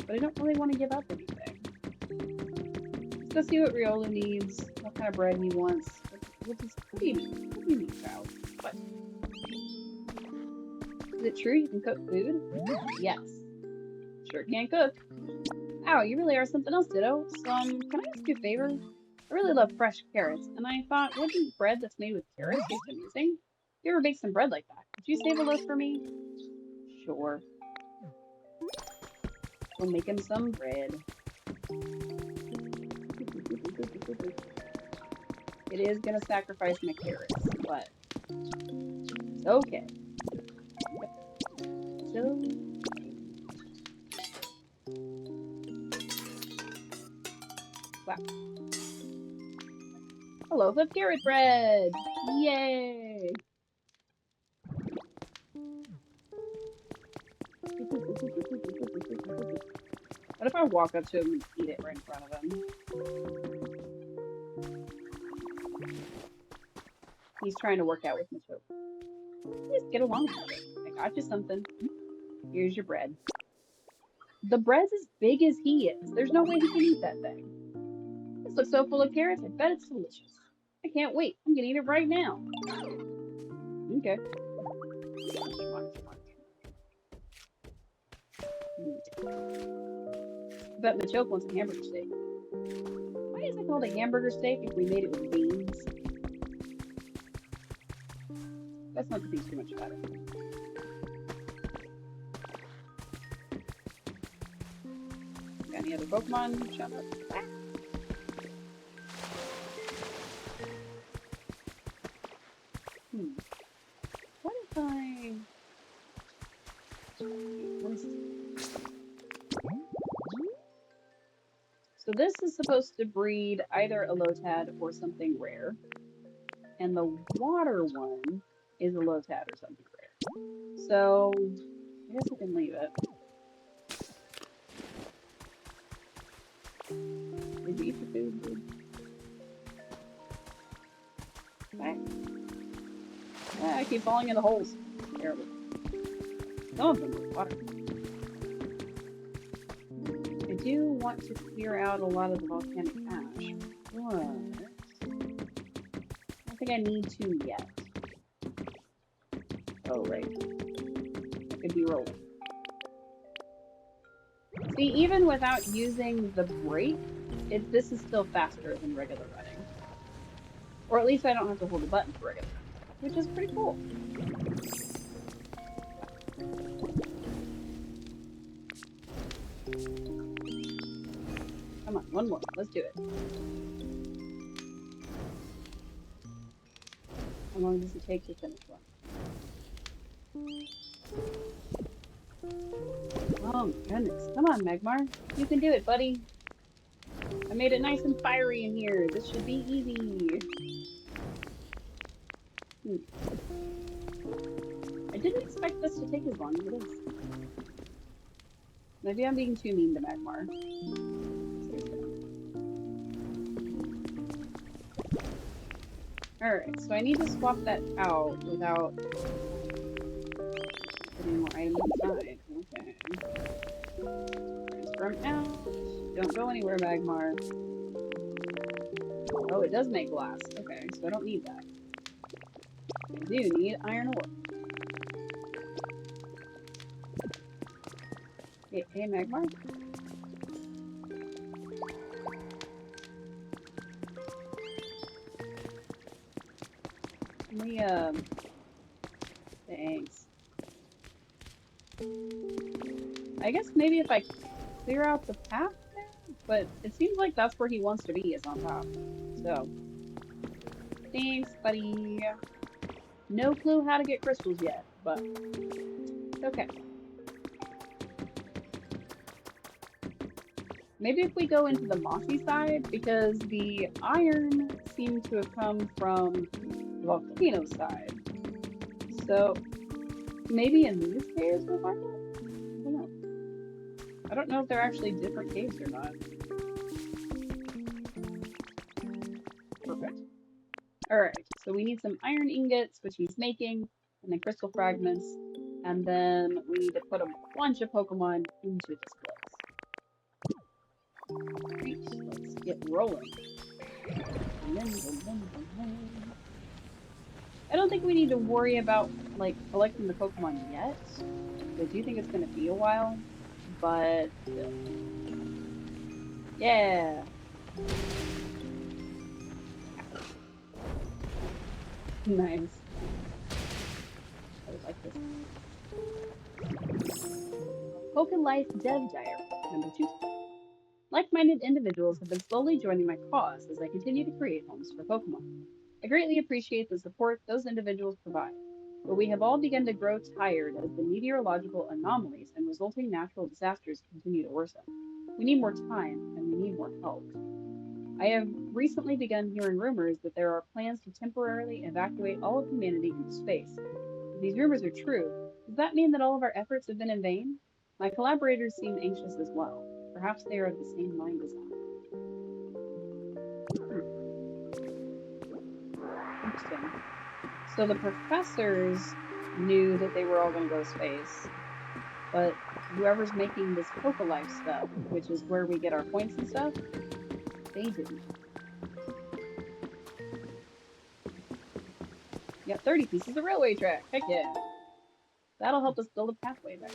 But I don't really want to give up anything. Let's go see what Riolu needs, what kind of bread he wants. What do you need? What do you need, child? What? Is it true you can cook food? Yes. Sure can cook. Ow, you really are something else, Ditto. So, can I ask you a favor? I really love fresh carrots, and I thought, wouldn't bread that's made with carrots taste amazing? If you ever bake some bread like that, could you save a loaf for me? Sure. We'll make him some bread. It is gonna sacrifice my carrots, but it's okay. So... Wow. A loaf of carrot bread! Yay! What if I walk up to him and eat it right in front of him? He's trying to work out with Machoke. Just get along with it. I got you something. Here's your bread. The bread's as big as he is. There's no way he can eat that thing. This looks so full of carrots. I bet it's delicious. I can't wait. I'm gonna eat it right now. Okay. I bet Machoke wants a hamburger steak. Why is it called a hamburger steak if we made it with beans? Let's not think too much about it. Got any other Pokemon? Shut up. Ah. What if I... Let me see. So this is supposed to breed either a Lotad or something rare. And the water one is a Lotad or something rare. So, I guess we can leave it. Did you eat the food, dude? Okay. Yeah, I keep falling in the holes. Terrible. Some of them are water. I do want to clear out a lot of the volcanic ash, but think I need to yet. Oh, right. I could be rolling. See, even without using the brake, this is still faster than regular running. Or at least I don't have to hold the button for regular running, which is pretty cool. Come on, one more. Let's do it. How long does it take to finish one? Oh, goodness. Come on, Magmar. You can do it, buddy. I made it nice and fiery in here. This should be easy. I didn't expect this to take as long as it is. Maybe I'm being too mean to Magmar. Alright, so I need to swap that out without putting more items inside. Okay. Transfer them out. Don't go anywhere, Magmar. Oh, it does make glass. Okay, so I don't need that. I do need iron ore. Hey, Magmar? Can we, thanks. I guess maybe if I clear out the path there, but it seems like that's where he wants to be, is on top. So, thanks, buddy. No clue how to get crystals yet, but it's okay. Maybe if we go into the mossy side, because the iron seemed to have come from the volcano side. So, maybe in these caves we'll find it? I don't know. I don't know if they're actually different caves or not. Perfect. Alright, so we need some iron ingots, which he's making, and then crystal fragments, and then we need to put a bunch of Pokemon into this place. Alright, let's get rolling. I don't think we need to worry about, like, collecting the Pokemon yet. I do think it's gonna be a while, but still. Yeah! Nice. I would like this. Pokelife Dev Diary, number 2. Like-minded individuals have been slowly joining my cause as I continue to create homes for Pokemon. I greatly appreciate the support those individuals provide, but we have all begun to grow tired as the meteorological anomalies and resulting natural disasters continue to worsen. We need more time, and we need more help. I have recently begun hearing rumors that there are plans to temporarily evacuate all of humanity into space. If these rumors are true, does that mean that all of our efforts have been in vain? My collaborators seem anxious as well. Perhaps they are of the same mind as I. Interesting. So the professors knew that they were all going to go to space, but whoever's making this Pokelife stuff, which is where we get our points and stuff, they didn't. Got 30 pieces of railway track. Heck yeah. That'll help us build a pathway back.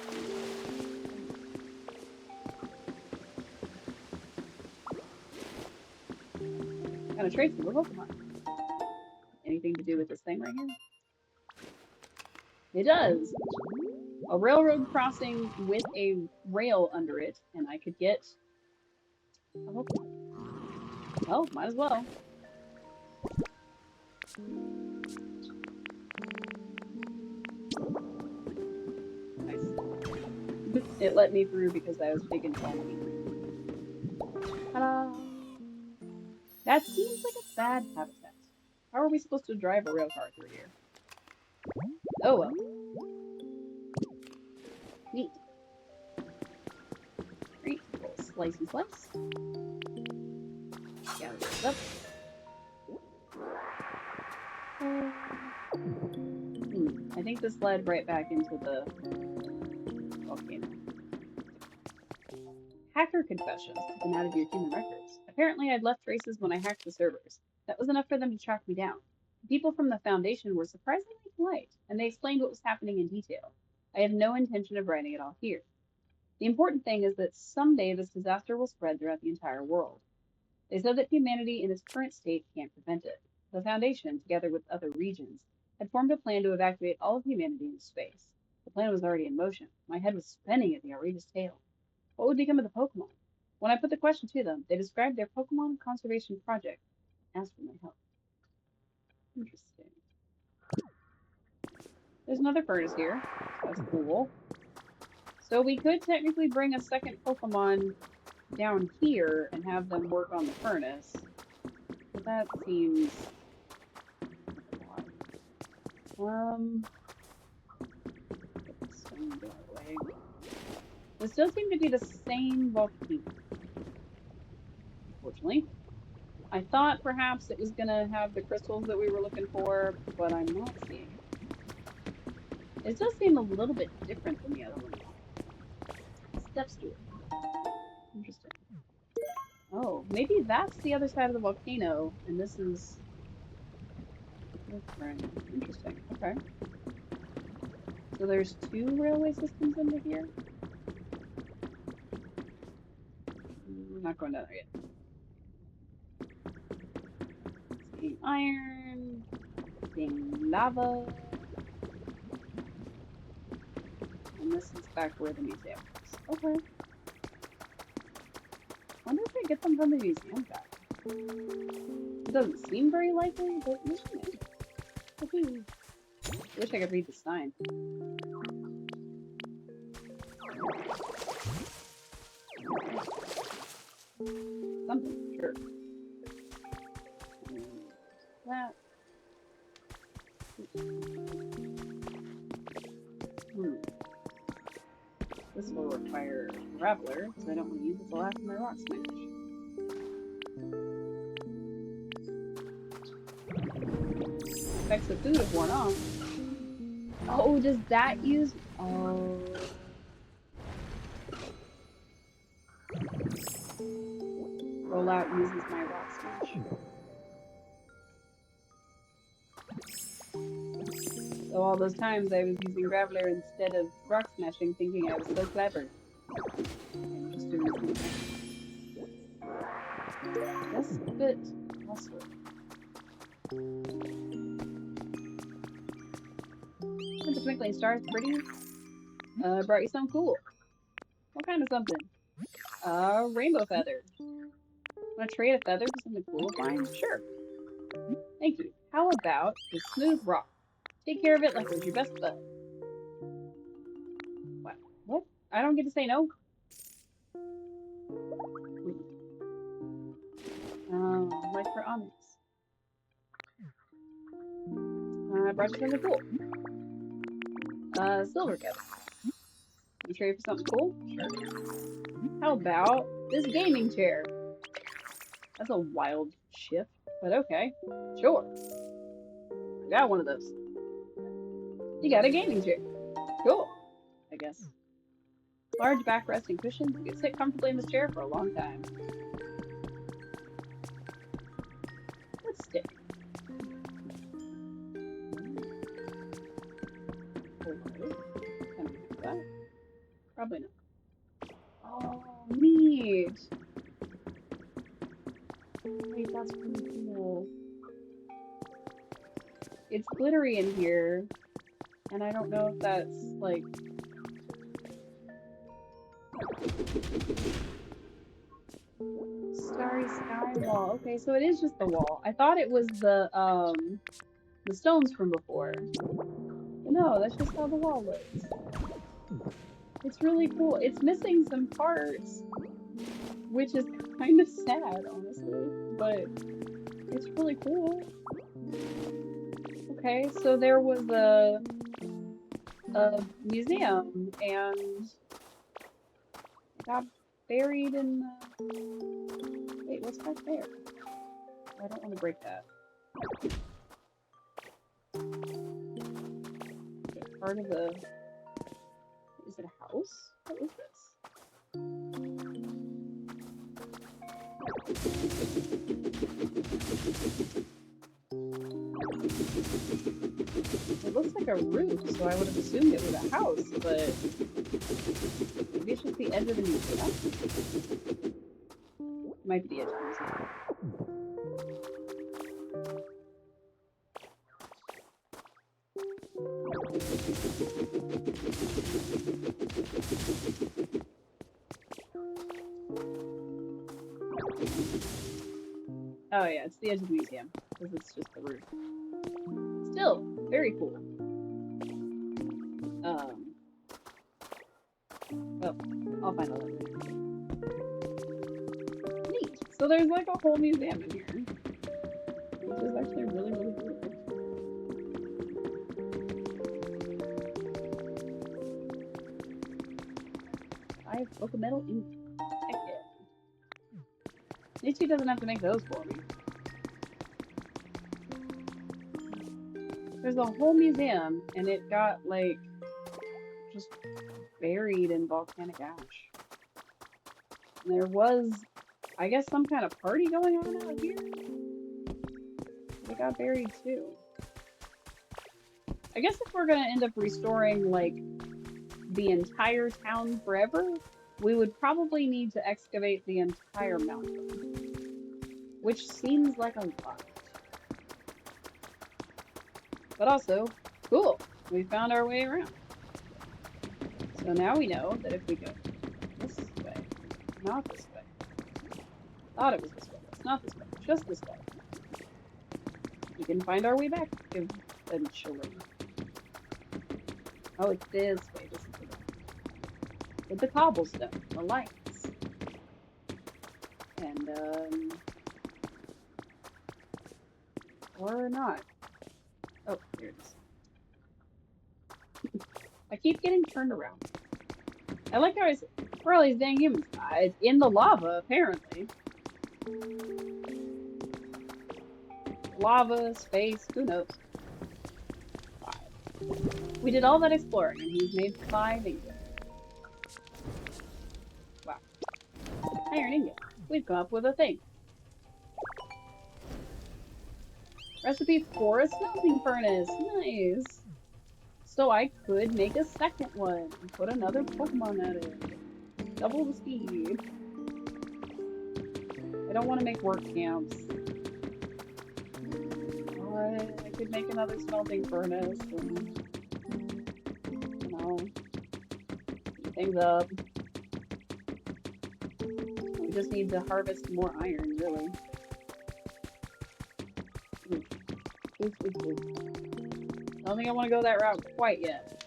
Kind of traits of a Pokemon. Anything to do with this thing right here? It does. A railroad crossing with a rail under it, and I could get a Pokemon. Well, might as well. Nice. It let me through because I was big and tall. Ta-da! That seems like a bad habitat. How are we supposed to drive a rail car through here? Oh well. Neat. Great. We'll slice and slice. Gather this up. I think this led right back into the volcano. Hacker confessions have been out of your human records. Apparently I'd left traces when I hacked the servers. That was enough for them to track me down. people from the Foundation were surprisingly polite, and they explained what was happening in detail. I have no intention of writing it all here. The important thing is that someday this disaster will spread throughout the entire world. They said that humanity in its current state can't prevent it. The Foundation, together with other regions, had formed a plan to evacuate all of humanity into space. The plan was already in motion. My head was spinning at the outrageous tale. What would become of the Pokemon? When I put the question to them, they described their Pokemon conservation project and asked for my help. Interesting. There's another furnace here. That's cool. So we could technically bring a second Pokemon down here and have them work on the furnace. But that seems odd. Put the stone that way. They still seem to be the same volcano, unfortunately. I thought perhaps it was gonna have the crystals that we were looking for, but I'm not seeing it. It does seem a little bit different than the other one. Step stool. Interesting. Oh, maybe that's the other side of the volcano, and this is different. Interesting. Okay. So there's two railway systems into here? I'm not going down there yet. Seeing iron, seeing lava. And this is back where the museum is. Okay. Wonder if they get them from the museum back. It doesn't seem very likely, but maybe. Okay. Wish I could read the sign. Something, sure. That. This will require Graveler, because I don't want to use it the last of my rock smash. Effects of food have worn off. Oh, does that use... Oh. Rollout uses my rock smash. So all those times I was using Graveler instead of rock smashing, thinking I was so clever. I'm just doing something. Yes, but also. Isn't the twinkling stars pretty? Brought you something cool. What kind of something? Rainbow feather. Want to trade a feather for something cool to find? Sure. Thank you. How about the smooth rock? Take care of it like it was your best bud. What? What? I don't get to say no? Like for Onyx. I brought you something cool. Silver feather. You trade for something cool? Sure. How about this gaming chair? That's a wild shift, but okay. Sure. I got one of those. You got a gaming chair. Cool, I guess. Large backrest and cushions. You can sit comfortably in this chair for a long time. Let's stick. Probably not. Oh, neat. Wait, that's really cool. It's glittery in here, and I don't know if that's like... Starry sky wall. Okay, so it is just the wall. I thought it was the stones from before. But no, that's just how the wall looks. It's really cool. It's missing some parts, which is kind of sad, honestly, but it's really cool. Okay, so there was a museum, and it got buried in the... Wait, what's back there? I don't want to break that. Okay, part of the... Is it a house? What is this? It looks like a roof, so I would have assumed it was a house, but maybe it's just the edge of the museum. Might be the edge of the museum. Oh yeah, it's the edge of the museum, because it's just the roof. Still, very cool. Well, I'll find a little bit. Neat. So there's like a whole museum in here, which is actually really, really cool. I have Pokemetal ink. Heck yeah. Nietzsche doesn't have to make those for me. There's a whole museum, and it got like just buried in volcanic ash. And there was, I guess, some kind of party going on out here. It got buried too. I guess if we're gonna end up restoring like the entire town forever, we would probably need to excavate the entire mountain, which seems like a lot. But also, cool, we found our way around. So now we know that if we go this way, not this way, thought it was this way, it's not this way, just this way, we can find our way back eventually. Oh, it's this way, this is the way. With the cobblestone, the lights. And, or not. Oh, here it is. I keep getting turned around. I like how I said, where are all these dang humans? It's in the lava, apparently. Lava, space, who knows? 5. We did all that exploring, and he's made 5 ingots. Wow. Iron ingot. We've come up with a thing. Recipe for a smelting furnace. Nice. So I could make a second one and put another Pokemon at it. Double the speed. I don't want to make work camps. But I could make another smelting furnace and, you know, heat things up. We just need to harvest more iron, really. I don't think I want to go that route quite yet.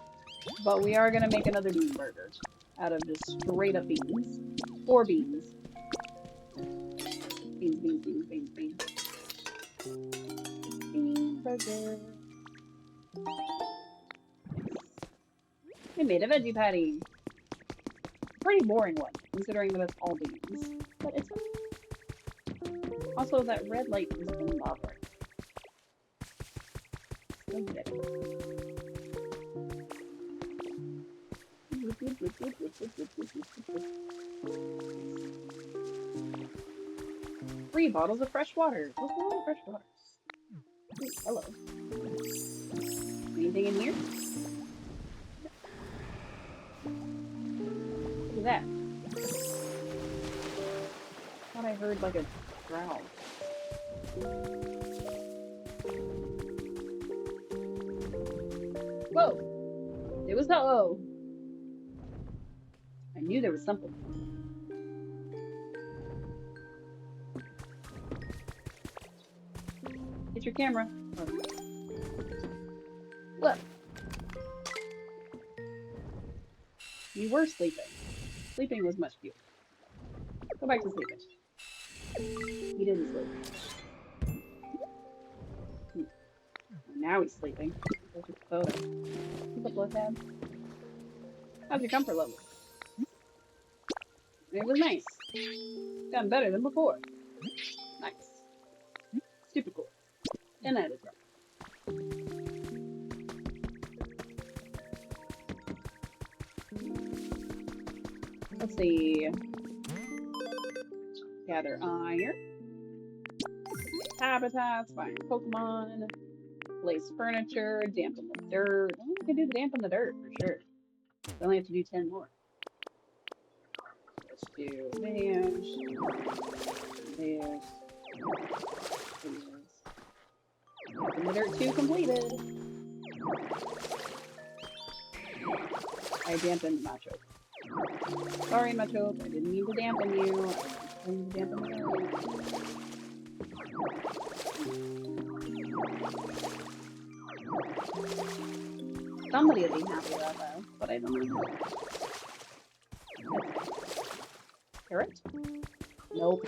But we are going to make another bean burger out of just straight up beans. 4 beans. Beans, beans, beans, beans, beans. Bean burger. We made a veggie patty. Pretty boring one, considering that it's all beans. But it's okay. Also, that red light is bothering. Three bottles of fresh water. What's wrong with fresh water? Ooh, hello. Anything in here? Look at that. I thought I heard like a growl. Whoa! It was hello. I knew there was something. Get your camera. Oh. Look. You were sleeping. Sleeping was much cuter. Go back to sleeping. He didn't sleep. Now he's sleeping. There's a photo. What's up, Lothab? How's your comfort level? It was nice. Gotten better than before. Nice. Super cool. 10 out of 10. Let's see. Gather iron. Habitats, find Pokemon. replace furniture, dampen the dirt. Oh, we can do the dampen the dirt for sure. We only have to do 10 more. Let's do this. Dampen the dirt 2 completed. I dampened Macho. Sorry, Macho. I didn't mean to dampen you. I didn't mean to dampen you. Somebody will be happy about that, but I don't know. Carrot? Nope.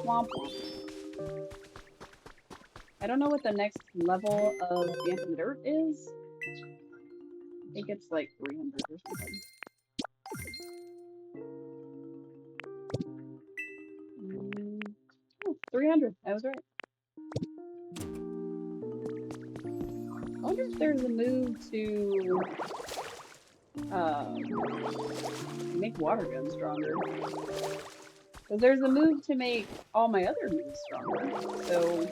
Womp womp. I don't know what the next level of dampen the dirt is. I think it's like 300 or something. 300. I was right. I wonder if there's a move to make water guns stronger. Because there's a move to make all my other moves stronger. So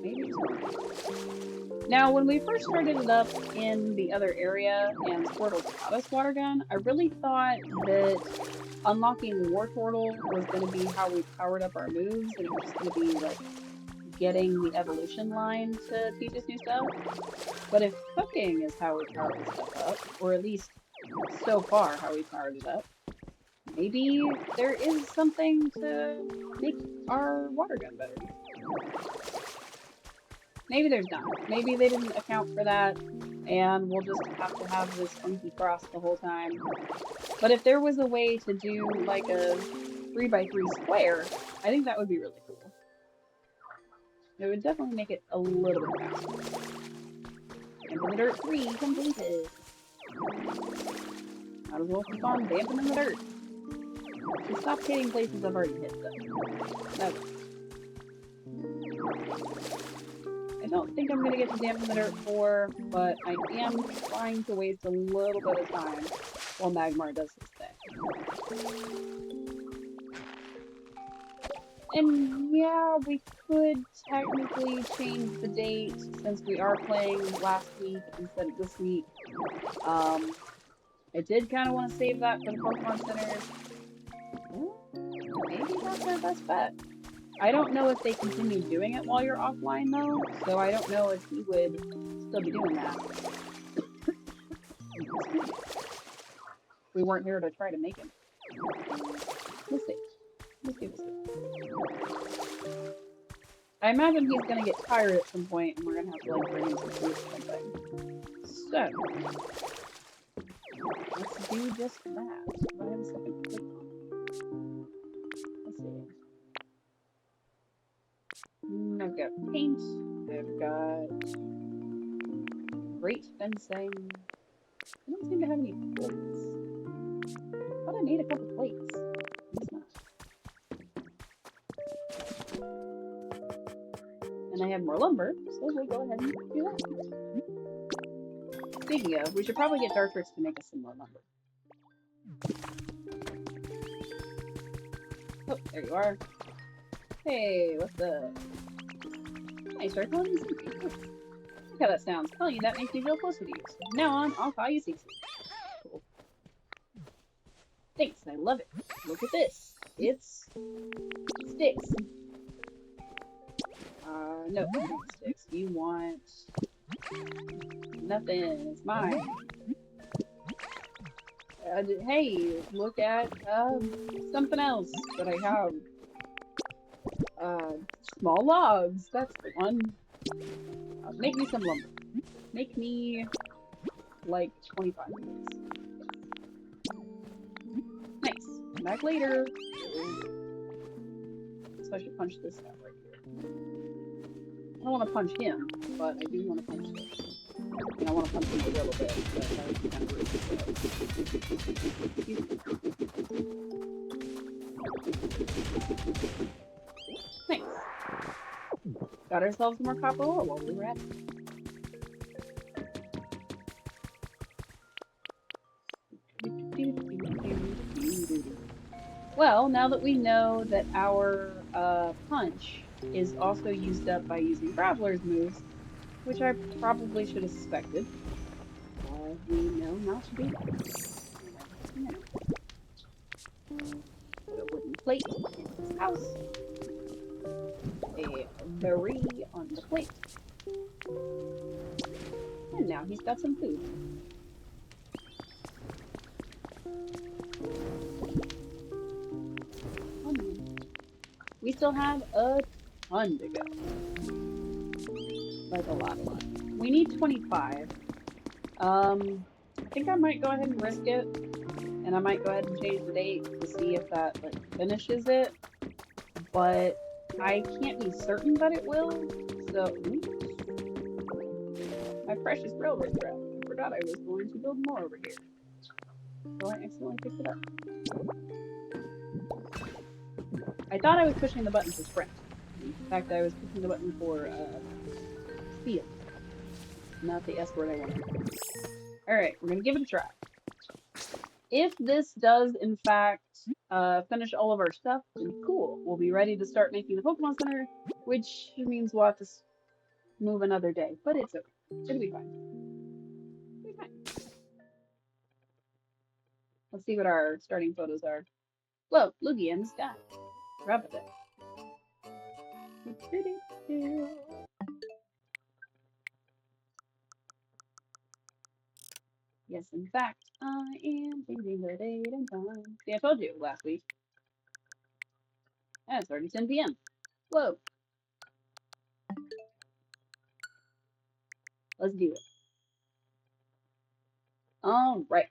maybe it's working. Now, when we first started it up in the other area and Squirtle taught us water gun, I really thought that unlocking Wartortle was going to be how we powered up our moves, and it was just going to be like getting the evolution line to teach us new stuff. But if cooking is how we powered this stuff up, or at least so far how we powered it up, maybe there is something to make our water gun better. Maybe there's not. Maybe they didn't account for that, and we'll just have to have this funky cross the whole time. But if there was a way to do like a 3x3 square, I think that would be really cool. It would definitely make it a little bit faster. Dampen the dirt 3 completed. Might as well keep on dampening the dirt. Just stop hitting places I've already hit though. No. I don't think I'm going to get to dampen the dirt 4, but I am trying to waste a little bit of time while Magmar does his thing. And yeah, we could technically change the date since we are playing last week instead of this week. I did kind of want to save that for the Pokemon Center. Maybe that's our best bet. I don't know if they continue doing it while you're offline though, so I don't know if he would still be doing that. We weren't here to try to make him. We'll see. We'll see. I imagine he's gonna get tired at some point and we're gonna have to like bring him some food or something. So let's do just that. Do I have a second click on? Let's see. I've got paint, I've got great fencing. I don't seem to have any plates. I thought I made a couple plates. It's not. And I have more lumber, so we'll go ahead and do that. Speaking of, we should probably get Dartrix to make us some more lumber. Oh, there you are. Hey, what's up? I start calling you Cece. Look how that sounds. Telling you that makes me feel closer to you. So from now on, I'll call you Cece. Cool. Thanks, I love it. Look at this. It's sticks. No, sticks. You want nothing. It's mine. Hey, look at something else that I have. Small logs. That's the one. Make me some lumber. Make me like 25 minutes. Nice. Come back later. So I should punch this out right here. I don't want to punch him, but I do want to punch this. And I want to punch him a little bit, but that would be kind of rude. Thanks. Got ourselves more copper ore while we were at it. Well, now that we know that our punch is also used up by using Graveler's moves, which I probably should have suspected. We know not to do that. Put a wooden plate in his house. A berry on the plate. And now he's got some food. We still have a ton to go. Like a lot. We need 25. I think I might go ahead and risk it. And I might go ahead and change the date to see if that like finishes it. But I can't be certain that it will. So, oops. My precious railroad track. I forgot I was going to build more over here. So I accidentally picked it up. I thought I was pushing the button for sprint. In fact, I was pushing the button for speed. Not the S word I wanted. Alright, we're gonna give it a try. If this does, in fact, finish all of our stuff, then cool. We'll be ready to start making the Pokemon Center, which means we'll have to move another day. But it's okay. It'll be fine. It'll be fine. Let's see what our starting photos are. Whoa, Lugia in the sky. Rabbit. Yes, in fact, I am changing the date and time. See, I told you last week. Yeah, it's already 10 p.m. Whoa. Let's do it. Alright.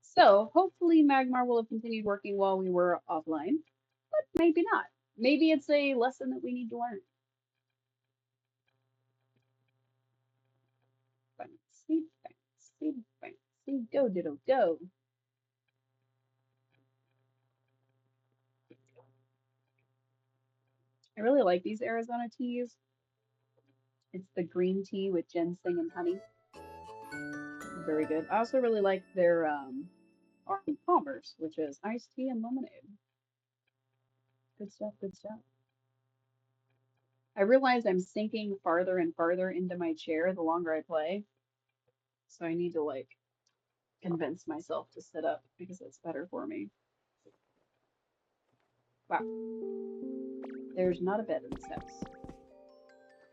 So, hopefully Magmar will have continued working while we were offline, but maybe not. Maybe it's a lesson that we need to learn. Fancy, fancy, fancy, go diddle go. I really like these Arizona teas. It's the green tea with ginseng and honey. Very good. I also really like their Arctic Palmers, which is iced tea and lemonade. Good stuff, good stuff. I realize I'm sinking farther and farther into my chair the longer I play. So I need to like convince myself to sit up because it's better for me. Wow. There's not a bed in this house.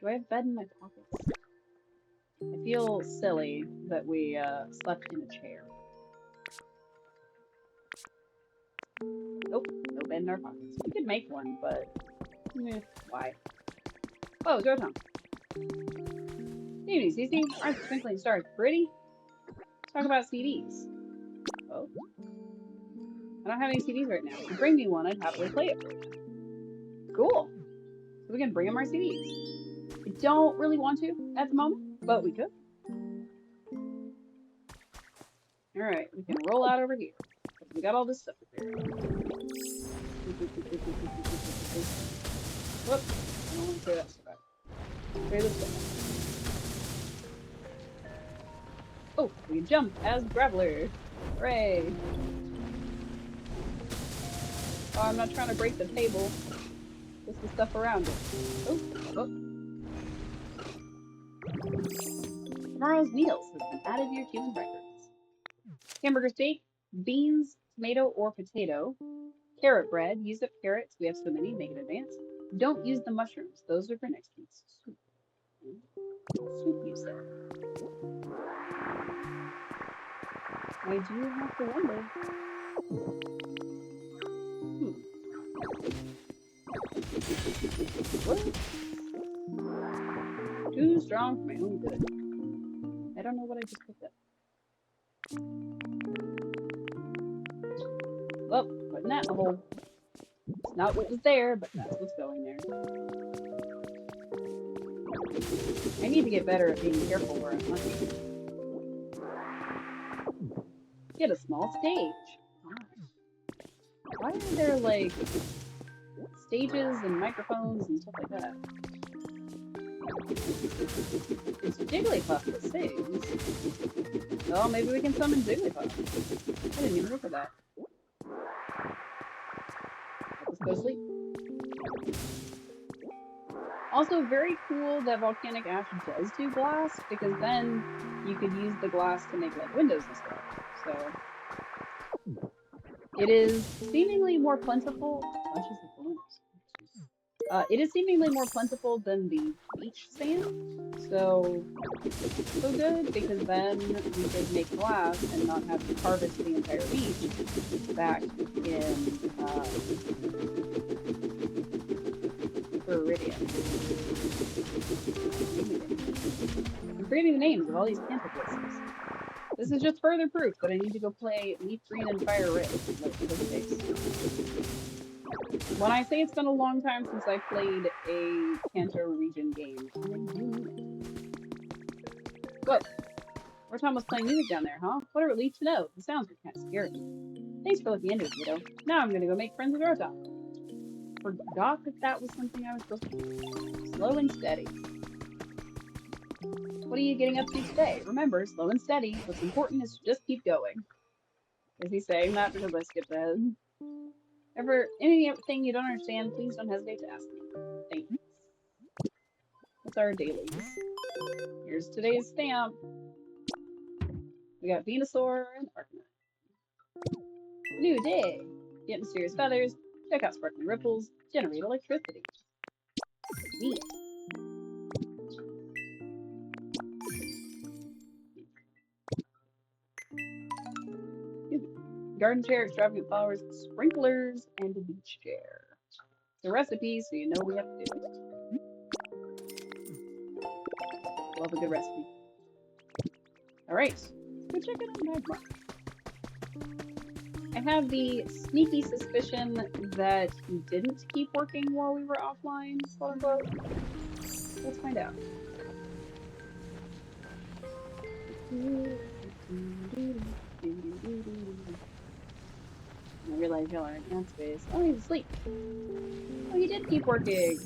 Do I have a bed in my pockets? I feel silly that we slept in a chair. Nope, no bed in our pockets. We could make one, but why? Oh, Zotom. Evening, Cece. Aren't the twinkling stars pretty? Let's talk about CDs. Oh. I don't have any CDs right now. If you bring me one, I'd happily play it for you. Cool. So we can bring them our CDs. I don't really want to at the moment, but we could. Alright, we can roll out over here. We got all this stuff here. Whoop. I don't want to say that stuff out. Clear this stuff. Oh, we can jump as Graveler. Hooray. Oh, I'm not trying to break the table. Just the stuff around it. Oh, oh. Tomorrow's meals has been added to your human records. Hamburger steak, beans, tomato or potato, carrot bread, use up carrots, we have so many, make it advance. Don't use the mushrooms, those are for next week's soup. Soup, you said. I do have to wonder. What? Too strong for my own good. I don't know what I just picked up. Well, putting that in the hole. It's not what was there, but that's what's going there. I need to get better at being careful where I'm hunting. Get a small stage. Why are there, like, stages and microphones and stuff like that? It's Jigglypuff that sings. Oh, maybe we can summon Jigglypuff. I didn't even look at that. Let's go sleep. Also, very cool that volcanic ash does do glass, because then you could use the glass to make like windows and stuff. So it is seemingly more plentiful. Bunches of balloons. It is seemingly more plentiful than the beach sand. So good, because then we could make glass and not have to harvest the entire beach back in Viridian. I'm forgetting the names of all these camping places. This is just further proof that I need to go play Leaf Green and Fire Red. When I say it's been a long time since I played a Kanto region game, Whoa, we're Thomas playing music down there, huh? What a relief to know. The sounds were kind of scary. Thanks for looking into it, Widow. Now I'm gonna go make friends with Rotom. Forgot that was something I was supposed to do. Slow and steady. What are you getting up to today? Remember, slow and steady. What's important is to just keep going. Is he saying that because I skipped ahead? Ever anything you don't understand, please don't hesitate to ask me. Thanks. What's our dailies? Here's today's stamp. We got Venusaur and Arcanine. New day. Get mysterious feathers. Check out sparkling ripples. Generate electricity. Neat. Garden chair, extravagant flowers, sprinklers, and a beach chair. The recipe, so you know we have to do it. Love a good recipe. Alright, let's go check it out Magmar. I have the sneaky suspicion that he didn't keep working while we were offline, quote unquote. Let's find out. I realize y'all are in ant space. Oh, he's asleep. Oh, he did keep working.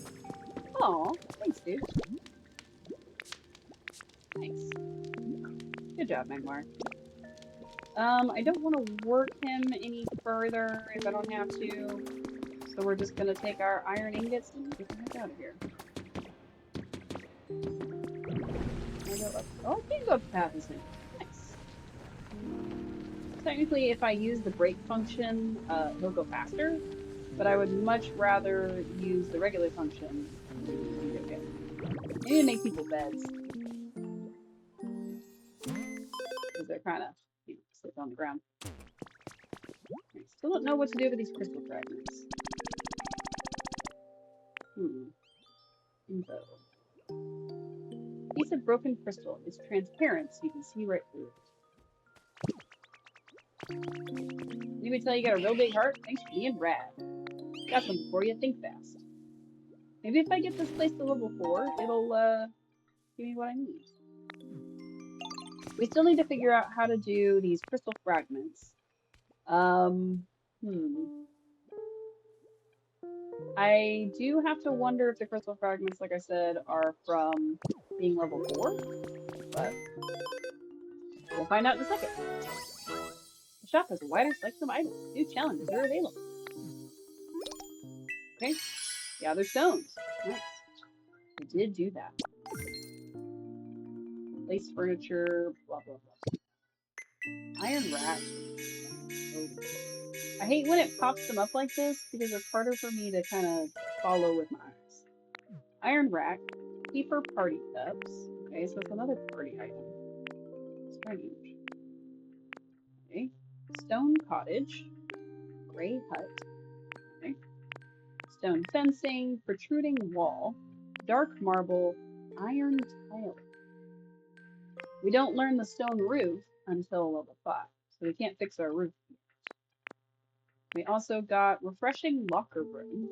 Aw, thanks, dude. Thanks. Good job, Magmar. I don't want to work him any further if I don't have to. So we're just gonna take our iron ingots and get the heck out of here. Can I go up? Oh, I can go up the path this thing. Nice. Technically, if I use the brake function, he'll go faster. But I would much rather use the regular function. Okay. Maybe to make people beds. Because they're kind of, you know, slipped on the ground. I still don't know what to do with these crystal fragments. Info. Piece of broken crystal. It's transparent, so you can see right through it. Anybody tell you got a real big heart? Thanks for being rad. Got something for you. Think fast. Maybe if I get this place to level 4, it'll give me what I need. We still need to figure out how to do these crystal fragments. I do have to wonder if the crystal fragments, like I said, are from being level 4, but we'll find out in a second. The shop has a wider selection of items. New challenges are available. Okay, gather stones. Nice. We did do that. Place furniture, blah blah blah. Iron rat. Oh. I hate when it pops them up like this because it's harder for me to kind of follow with my eyes. Iron rack, keeper party cups. Okay, so it's another party item. Strange. Okay, stone cottage, gray hut. Okay, stone fencing, protruding wall, dark marble, iron tile. We don't learn the stone roof until level 5, so we can't fix our roof. We also got refreshing locker room,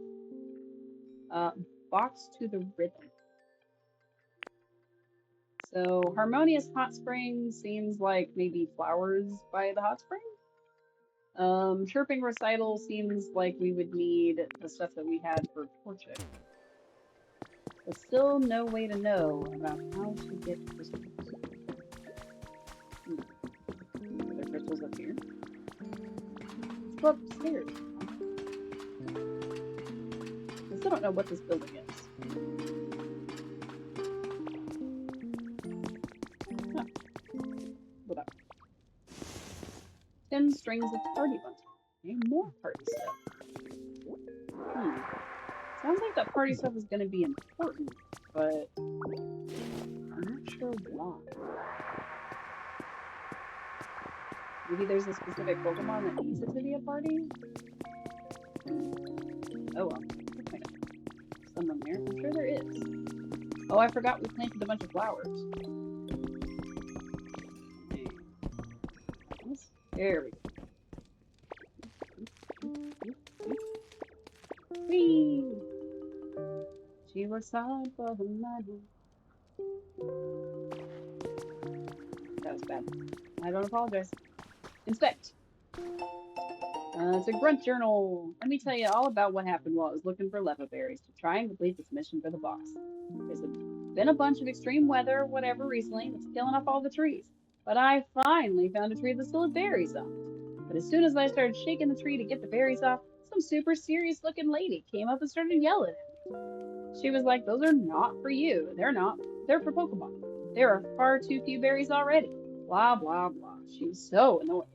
box to the rhythm. So harmonious hot spring seems like maybe flowers by the hot spring. Chirping recital seems like we would need the stuff that we had for torching. But still no way to know about how to get crystals. Are there crystals up here? Let's go upstairs. I still don't know what this building is. 10 strings of party bunting. Okay, more party stuff. Sounds like that party stuff is going to be important, but I'm not sure why. Maybe there's a specific Pokemon that needs it to be a party? Oh well. Okay. Someone there? I'm sure there is. Oh, I forgot we planted a bunch of flowers. There we go. Whee! She works hard for the money. That was bad. I don't apologize. Inspect. It's a grunt journal. Let me tell you all about what happened while I was looking for leva berries to try and complete this mission for the boss. There's been a bunch of extreme weather or whatever recently that's killing off all the trees. But I finally found a tree that still had berries on it. But as soon as I started shaking the tree to get the berries off, some super serious looking lady came up and started yelling at me. She was like, "Those are not for you. They're not. They're for Pokemon. There are far too few berries already. Blah, blah, blah." She was so annoying.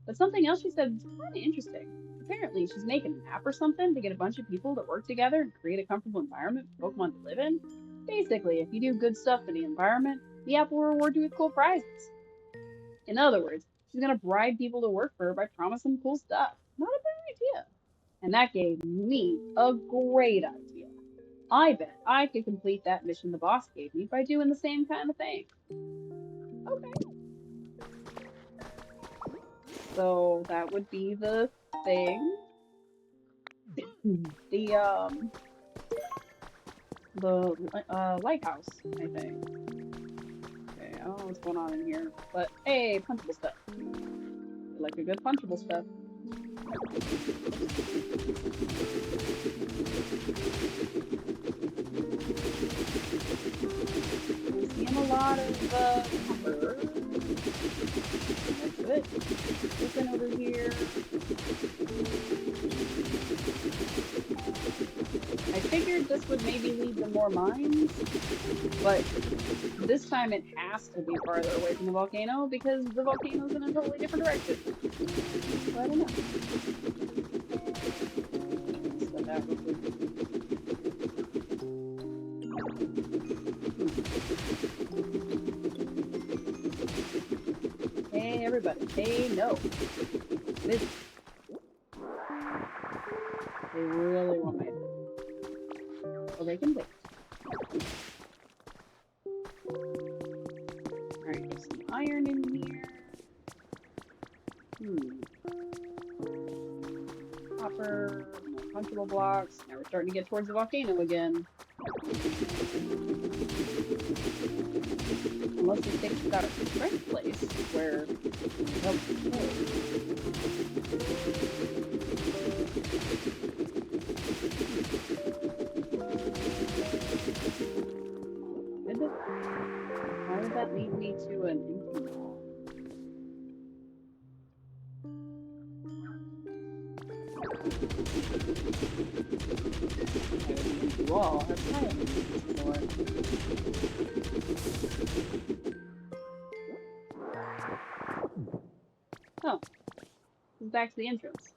But something else she said was kind of interesting. Apparently, she's making an app or something to get a bunch of people to work together and create a comfortable environment for Pokemon to live in. Basically, if you do good stuff for the environment, the app will reward you with cool prizes. In other words, she's going to bribe people to work for her by promising cool stuff. Not a bad idea. And that gave me a great idea. I bet I could complete that mission the boss gave me by doing the same kind of thing. Okay. So that would be the thing. The lighthouse, I think. Okay, I don't know what's going on in here, but hey, punchable stuff. I like a good punchable stuff. I'm seeing a lot of copper. That's good. Looking over here. I figured this would maybe lead to more mines, but this time it has to be farther away from the volcano because the volcano's in a totally different direction. So I don't know. Step out real quick. Hey everybody, hey no. This. They really want my attention. Well, they can wait. Alright, there's some iron in here. Copper, more punchable blocks. Now we're starting to get towards the volcano again. Unless it takes us out of the right place where nope. Why would that lead me to an empty wall? Empty wall. That's kind of door. Oh, this is back to the entrance.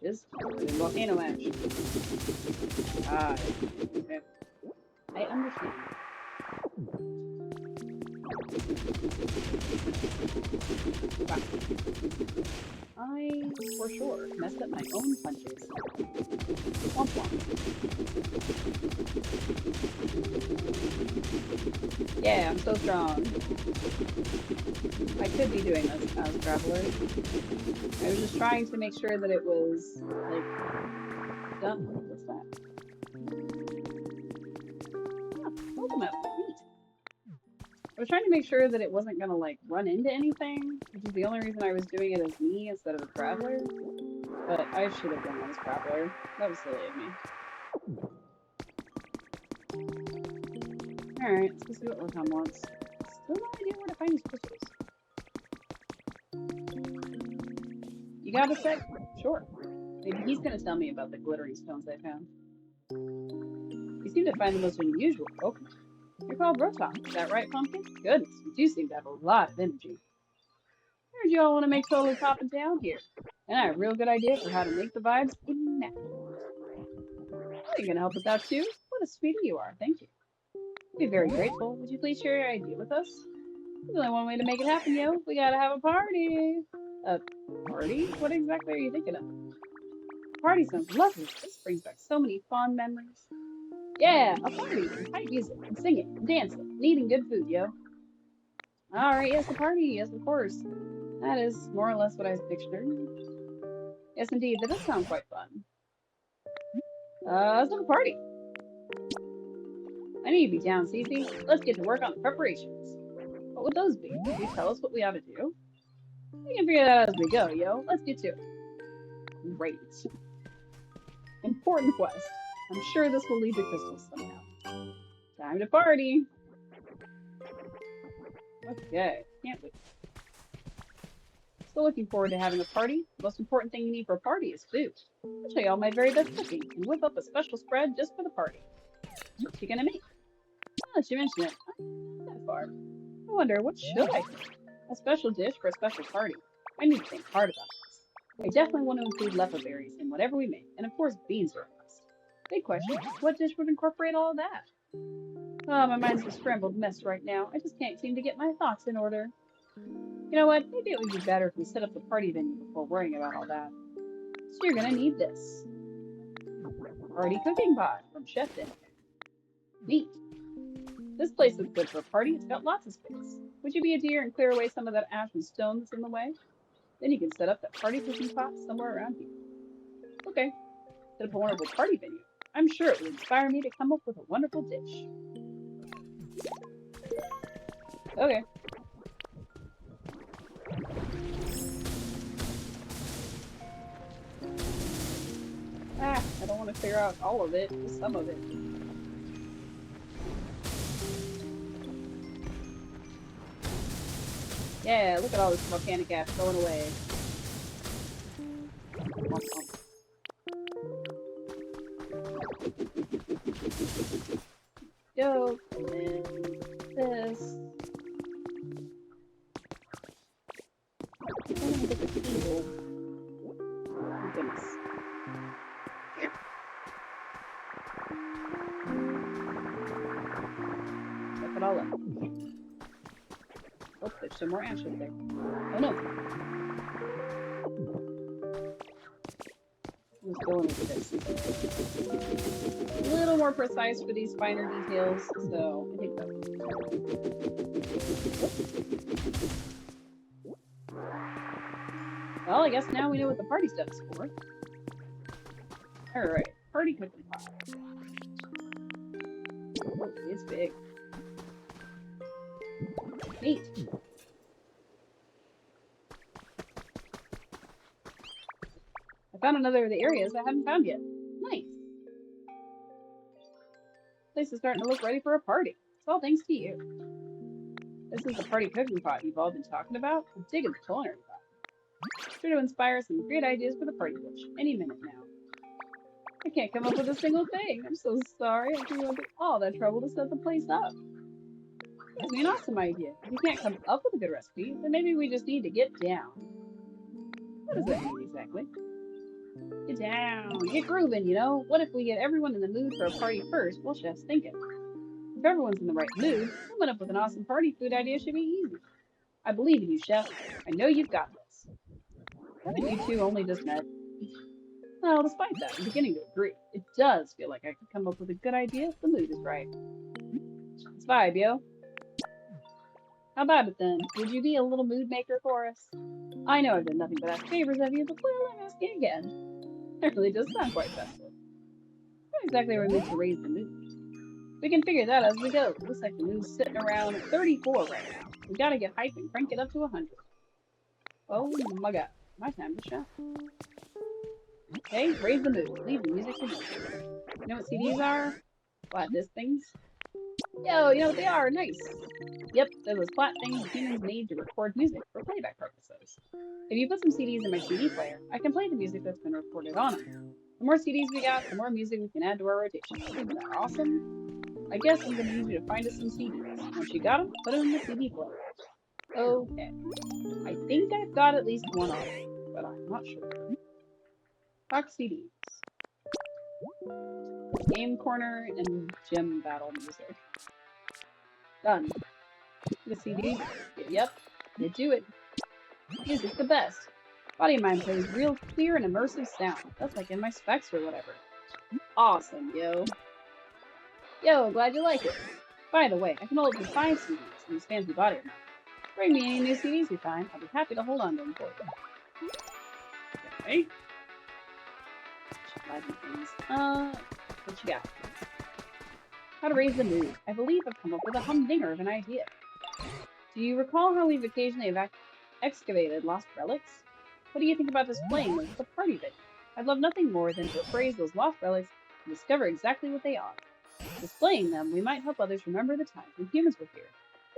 Which is the volcano ash. Ah, okay. I understand. Wow. I, for sure, messed up my own punches. Womp womp. Yeah, I'm so strong. I could be doing this as a traveler. I was just trying to make sure that it was, like, done. What's that? Oh, Pokemon. Neat. I was trying to make sure that it wasn't gonna, like, run into anything, which is the only reason I was doing it as me instead of a traveler. But I should have done that as traveler. That was silly of me. Alright, let's go see what Orcon wants. Still no idea where to find these crystals. You got a sec? Sure. Maybe he's gonna tell me about the glittering stones I found. You seem to find the most unusual Pokemon. You're called Rotom, is that right, Pumpkin? Goodness, you do seem to have a lot of energy. Heard you all want to make Solo Top in town here. And I have a real good idea for how to make the vibes immaculate. Oh, you're gonna help us out too? What a sweetie you are, thank you. I'd be very grateful. Would you please share your idea with us? There's only one way to make it happen, yo. We gotta have a party. A party? What exactly are you thinking of? Party sounds lovely. This brings back so many fond memories. Yeah, a party with hype music and singing and dancing and eating good food, yo. Alright, yes, a party, yes, of course. That is more or less what I was picturing. Yes, indeed, that does sound quite fun. Let's have a party. I need to be down, Cece. Let's get to work on the preparations. What would those be? Can you tell us what we ought to do? We can figure that out as we go, yo. Let's get to it. Great. Important quest. I'm sure this will lead to crystals somehow. Time to party! Okay, can't wait. Still looking forward to having a party. The most important thing you need for a party is food. I'll show you all my very best cooking and whip up a special spread just for the party. What you gonna make? Oh, that you mentioned it. That far. I wonder, what should I cook? A special dish for a special party. I need to think hard about this. I definitely want to include lefa berries in whatever we make, and of course beans are a must. Big question, what dish would incorporate all of that? Oh, my mind's a scrambled mess right now. I just can't seem to get my thoughts in order. You know what? Maybe it would be better if we set up the party venue before worrying about all that. So you're gonna need this. Party cooking pot from Chef Den. Neat. This place is good for a party. It's got lots of space. Would you be a dear and clear away some of that ash and stone that's in the way? Then you can set up that party cooking pot somewhere around here. Okay. Set up a wonderful party venue. I'm sure it would inspire me to come up with a wonderful dish. Okay. I don't want to figure out all of it, just some of it. Yeah, look at all this volcanic ash going away. Go, and this. Oh, goodness. Look it all up. Oh, there's some more ash in there. Oh no. Let's go into this. A little more precise for these finer details, so I think that. Well, I guess now we know what the party stuff is for. Alright, party cooking pot. Oh, it's big. Neat. I found another of the areas I haven't found yet. Nice. Place is starting to look ready for a party. It's all thanks to you. This is the party cooking pot you've all been talking about. I'm digging the culinary pot. Sure to inspire some great ideas for the party dish. Any minute now. I can't come up with a single thing. I'm so sorry. I think I went through all that trouble to set the place up. That's an awesome idea. If you can't come up with a good recipe, then maybe we just need to get down. What does that mean exactly? Get down. Get grooving, you know? What if we get everyone in the mood for a party first while Chef's thinking? If everyone's in the right mood, coming up with an awesome party food idea should be easy. I believe in you, Chef. I know you've got this. Haven't you two only just met? Well, despite that, I'm beginning to agree. It does feel like I could come up with a good idea if the mood is right. It's vibe, yo. How about it then? Would you be a little mood maker for us? I know I've done nothing but ask favors of you, but well, I'm asking again. It really does sound quite festive. What exactly are we meant to raise the mood? We can figure that as we go. Looks like the mood's sitting around 34 right now. We gotta get hype and crank it up to 100. Oh my god. My time to shine. Okay, raise the mood. Leave the music to me. You know what CDs are? Flat disc things? Yo, you know what they are? Nice. Yep, they're those flat things humans made to record music for playback purposes. If you put some CDs in my CD player, I can play the music that's been recorded on them. The more CDs we got, the more music we can add to our rotation. Isn't that awesome? I guess I'm gonna need you to find us some CDs. Once you got them, put them in the CD player. Okay. I think I've got at least one already, but I'm not sure. Box CDs. Game corner and gym battle music. Done. The CD? Yep. You do it. Music's the best. Body of Mine plays real clear and immersive sound. That's like in my specs or whatever. Awesome, yo. Yo, glad you like it. By the way, I can hold up to 5 CDs in this fancy body of mine. Bring me any new CDs you find. I'll be happy to hold on to them for you. Okay. Things. What you got? How to raise the mood. I believe I've come up with a humdinger of an idea. Do you recall how we've occasionally excavated lost relics? What do you think about displaying them at the party venue? I'd love nothing more than to appraise those lost relics and discover exactly what they are. Displaying them, we might help others remember the times when humans were here.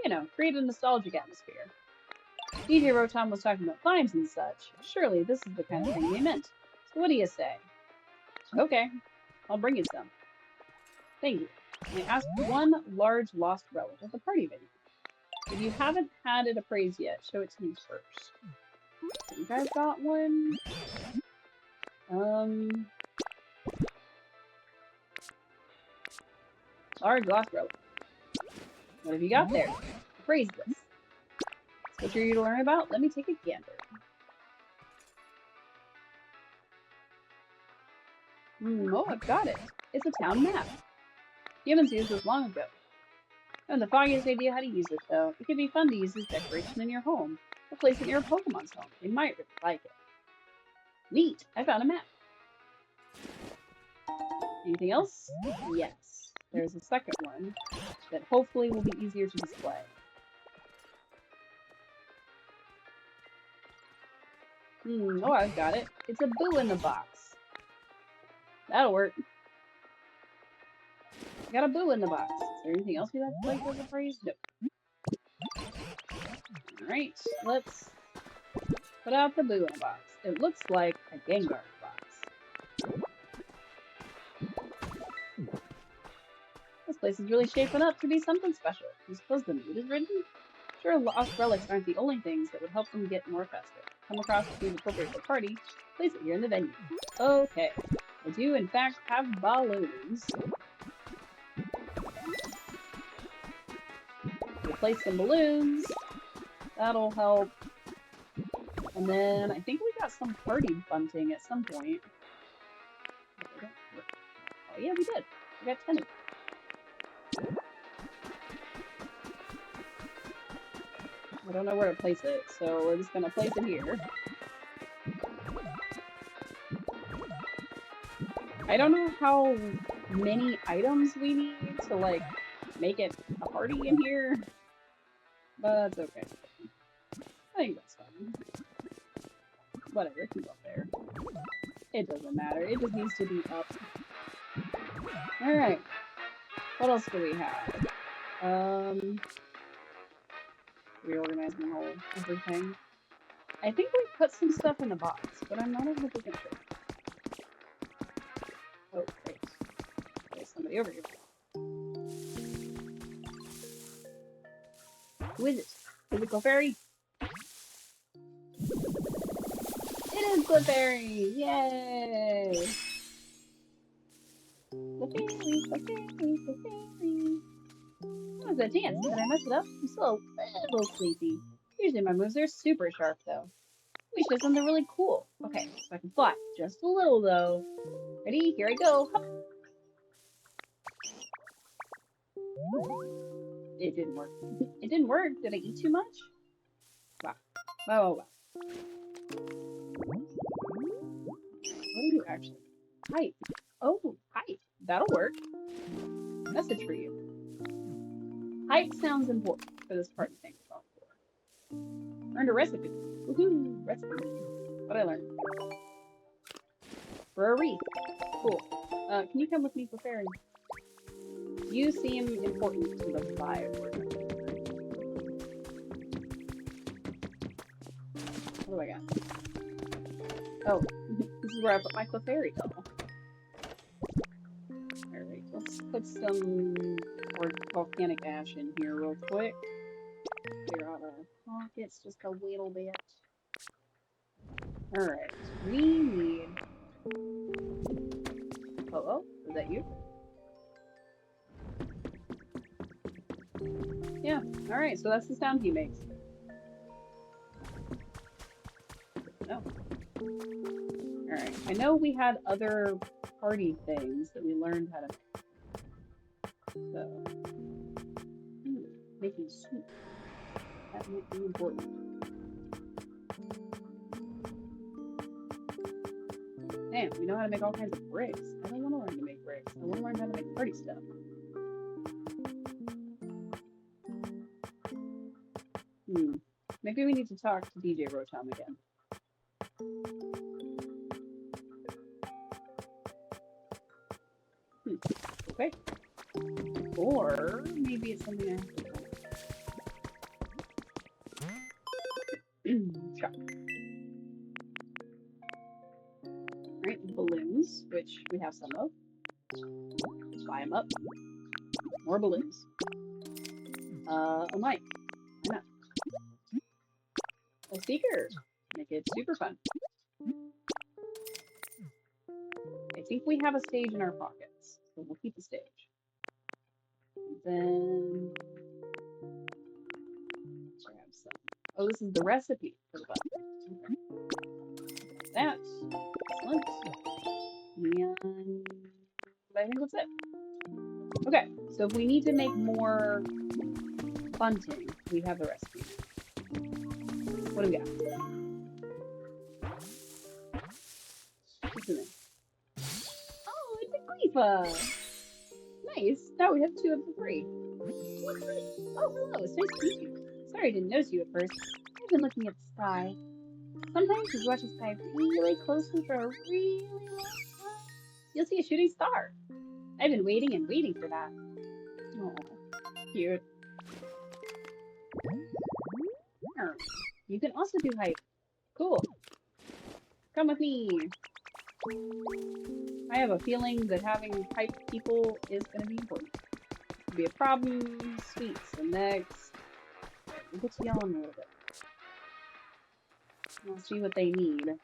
You know, create a nostalgic atmosphere. DJ Rotom was talking about climbs and such. Surely this is the kind of thing they meant. So what do you say? Okay, I'll bring you some. Thank you. I asked one large lost relic at the party venue. If you haven't had it appraised yet, show it to me first. I think I've got one. Large lost relic. What have you got there? Appraise this. So what you're here to learn about? Let me take a gander. Oh, I've got it. It's a town map. Humans used this long ago. I have the foggiest idea how to use it, though. It could be fun to use as decoration in your home, or place it near a Pokemon's home. They might really like it. Neat! I found a map. Anything else? Yes. There's a second one that hopefully will be easier to display. Oh, I've got it. It's a boo in the box. That'll work. I got a boo in the box. Is there anything else you'd like as a phrase? Nope. Alright, let's put out the boo in the box. It looks like a Gengar box. This place is really shaping up to be something special. You suppose the mood is written? Sure, lost relics aren't the only things that would help them get more festive. Come across what seems appropriate for the party, place it here in the venue. Okay, I do in fact have balloons. We'll place some balloons. That'll help. And then I think we got some party bunting at some point. Oh yeah, we did. We got 10 of them. I don't know where to place it, so we're just gonna place it here. I don't know how many items we need to, like, make it a party in here, but that's okay. I think that's fine. Whatever, it can go up there. It doesn't matter, it just needs to be up. Alright. What else do we have? Reorganize my whole everything. I think we put some stuff in the box, but I'm not 100% sure. Oh, great. There's somebody over here. Who is it? Is it Clefairy? It is Clefairy! Yay! Clefairy, Clefairy, Clefairy. That was a dance. Did I mess it up? I'm still a little sleepy. Usually my moves are super sharp, though. We should have something really cool. Okay, so I can fly. Just a little, though. Ready? Here I go. Hup. It didn't work. It didn't work. Did I eat too much? Wow. Wow, wow, wow. What do you actually? Height. Oh, height. That'll work. Message for you. Height sounds important for this party thing we're going for. Earned a recipe. Woohoo! Recipe. What I learned. For a wreath. Cool. Can you come with me for fairy? You seem important to the vibe. What do I got? Oh, this is where I put my Clefairy doll. Alright, let's put some volcanic ash in here real quick. Clear out our pockets just a little bit. Alright, we need... Oh, is that you? Yeah, alright, so that's the sound he makes. Oh. Alright, I know we had other party things that we learned how to make. So, making soup. That might be important. Damn, we know how to make all kinds of bricks. I don't want to learn to make bricks. I want to learn how to make party stuff. Maybe we need to talk to DJ Rotom again. Okay. Or maybe it's something I have to do. Sure. Right, balloons, which we have some of. Let's buy them up. More balloons. A mic. Why not? A speaker. Make it super fun. I think we have a stage in our pockets, so we'll keep the stage. And then grab some. Oh, this is the recipe for the button. Okay. That. Excellent. And I think that's it. Okay, so if we need to make more bunting, we have the recipe. What do we got? What's in it? Oh, it's a Glifa! Nice. Now we have 2 of the 3. Oh, hello. It's nice to meet you. Sorry I didn't notice you at first. I've been looking at the sky. Sometimes you watch the sky really closely for a really long time. You'll see a shooting star. I've been waiting and waiting for that. Oh, cute. You can also do hype. Cool. Come with me. I have a feeling that having hype people is going to be important. It'll be a problem, sweets, and next. We'll get to yelling a little bit. I'll see what they need.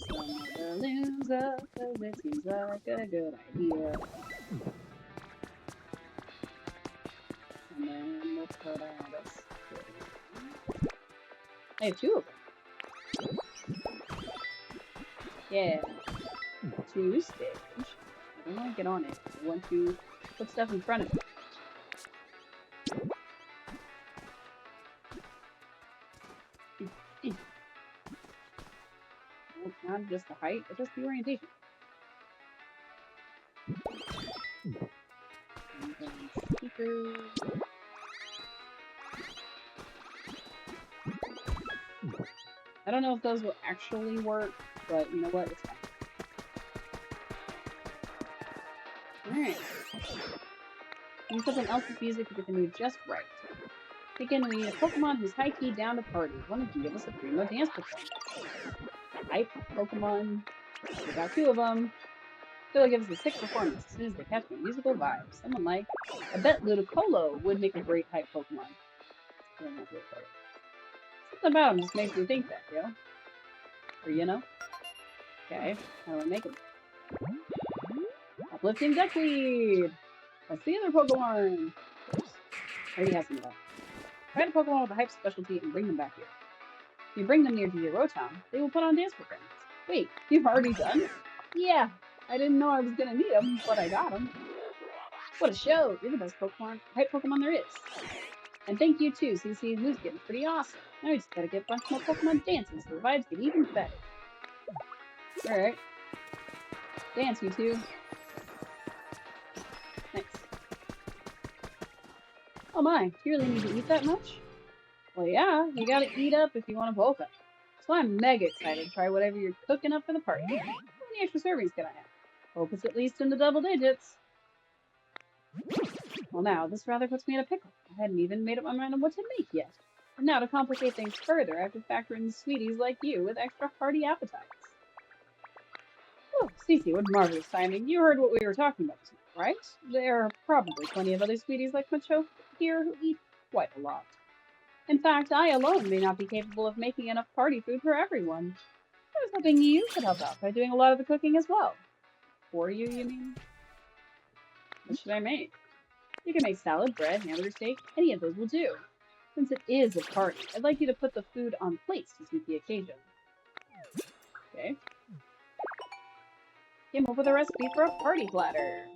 Some balloons up, cause it seems like a good idea. And then we'll put out a stage. I have 2 of them. Yeah. 2 stage. I don't want to get on it. I want to put stuff in front of it. Well, not just the height, but just the orientation. And then speakers. I don't know if those will actually work, but you know what? It's fine. Alright. Use something else's music to get the mood just right. Again, we need a Pokemon who's high-key down to party. One who can give us a primo dance performance. Hype Pokemon. We got 2 of them. They'll give us a sick performance as soon as they catch my musical vibe. Someone like... I bet Ludicolo would make a great hype Pokemon. I don't know if Ludicolo. Something about him just makes me think that, yo. Or, you know? Okay, how do I make him? Uplifting Duckweed! That's the other Pokemon! I already have some of that. Find a Pokemon with a hype specialty and bring them back here. If you bring them near DJ Rotom, they will put on dance programs. Wait, you've already done? Yeah, I didn't know I was gonna need them, but I got them. What a show! You're the best Pokemon, hype Pokemon there is. And thank you too, CC's mood's getting pretty awesome. Now we just gotta get a bunch more Pokemon dancing so the vibes get even better. Alright. Dance, you two. Nice. Oh my, do you really need to eat that much? Well yeah, you gotta eat up if you want a Poke. So I'm mega excited to try whatever you're cooking up for the party. How many extra servings can I have? Hope it's at least in the double digits. Well now, this rather puts me in a pickle. I hadn't even made up my mind on what to make yet. And now to complicate things further, I have to factor in sweeties like you with extra hearty appetites. Oh, Cece, what marvelous timing. You heard what we were talking about, right? There are probably plenty of other sweeties like Macho here who eat quite a lot. In fact, I alone may not be capable of making enough party food for everyone. I was hoping you could help out by doing a lot of the cooking as well. For you, you mean? What should I make? You can make salad, bread, hamburger steak, any of those will do. Since it is a party, I'd like you to put the food on plates to suit the occasion. Okay. Came up with a recipe for a party platter.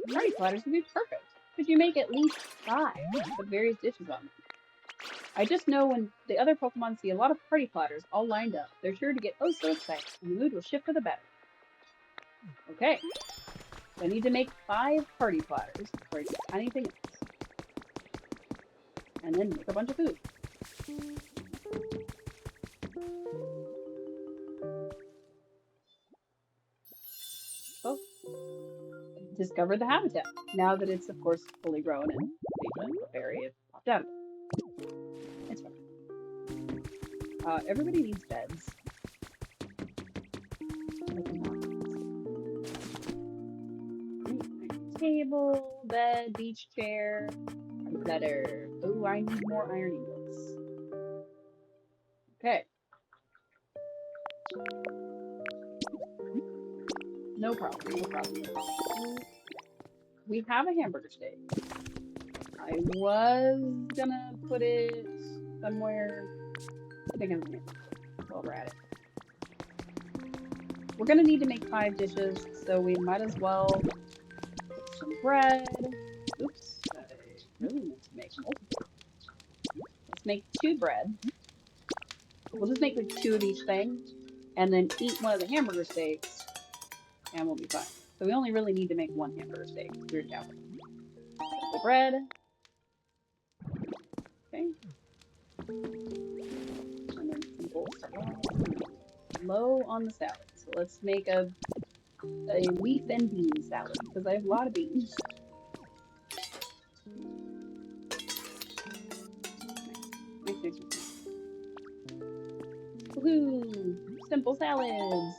The party platters would be perfect. Could you make at least 5 and put various dishes on them? I just know when the other Pokemon see a lot of party platters all lined up, they're sure to get oh so excited, and the mood will shift for the better. Okay. So I need to make 5 party platters before I do anything else. And then make a bunch of food. Oh. Discovered the habitat. Now that it's, of course, fully grown and the berry has popped out. It's fine. Everybody needs beds. Table, bed, beach chair, better. Oh, I need more iron ingots. Okay. No problem, no problem, no problem. We have a hamburger steak. I was gonna put it somewhere. I think I'm gonna while we're at it. We're gonna need to make 5 dishes, so we might as well put some bread. Oops, I really need to make multiple. Let's make 2 bread. We'll just make like 2 of each thing, and then eat one of the hamburger steaks, and we'll be fine. So we only really need to make 1 hamburger steak. We're down. The bread. Okay. And then simple low on the salad. So let's make a leaf and bean salad because I have a lot of beans. Nice. Woohoo! Simple salads.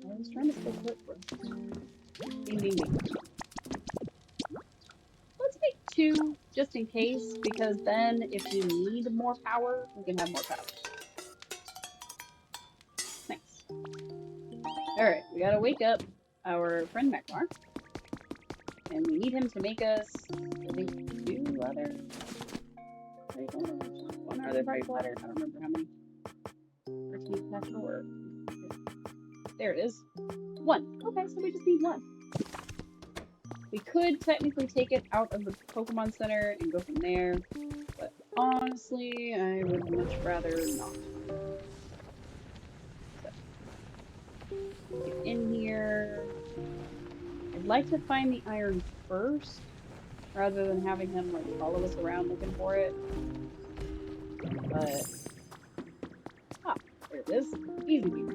I was trying to still put Ding. Let's make 2 just in case, because then if we need more power, we can have more power. Nice. Alright, we gotta wake up our friend Magmar. And we need him to make us, I think, 2 other party platters. 1 other party platter. I don't remember how many. There it is. 1. Okay, so we just need 1. We could technically take it out of the Pokemon Center and go from there, but honestly, I would much rather not. So, get in here. I'd like to find the iron first, rather than having him like follow us around looking for it. But there it is. Easy.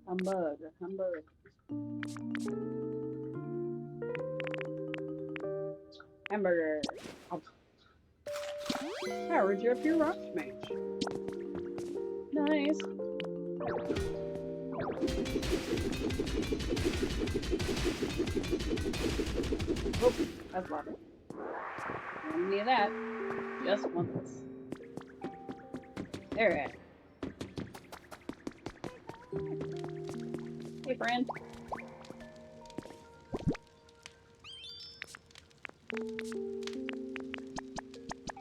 Hamburger. Hamburger. Powered you up your rock smash. Nice. Oh, that's lava. Don't need that. Just want this. There it is. Hey, friend.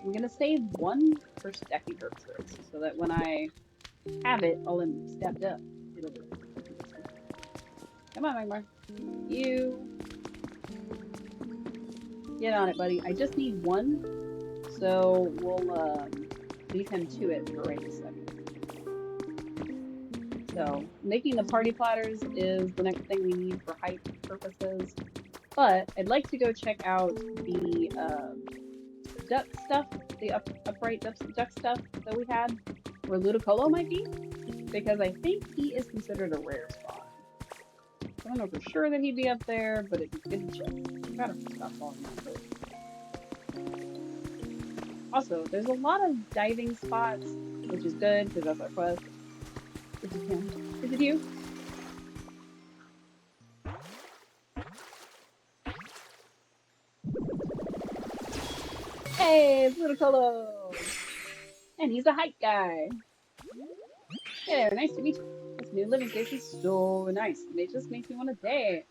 I'm gonna save 1 for stacking purposes, so that when I have it all stepped up, it'll do it. Come on, Magmar. You get on it, buddy. I just need 1, so we'll leave him to it for right this second. So, making the party platters is the next thing we need for height purposes. But I'd like to go check out the duck stuff, the upright duck stuff that we had, where Ludicolo might be, because I think he is considered a rare spot. I don't know for sure that he'd be up there, but it'd be good to check. I gotta stop falling off it. Also, there's a lot of diving spots, which is good, because that's our quest. Is it him? Is it you? Hey, it's Ludicolo! And he's a hype guy. Hey there, nice to meet you. This new living station's so nice. It just makes me want to dance.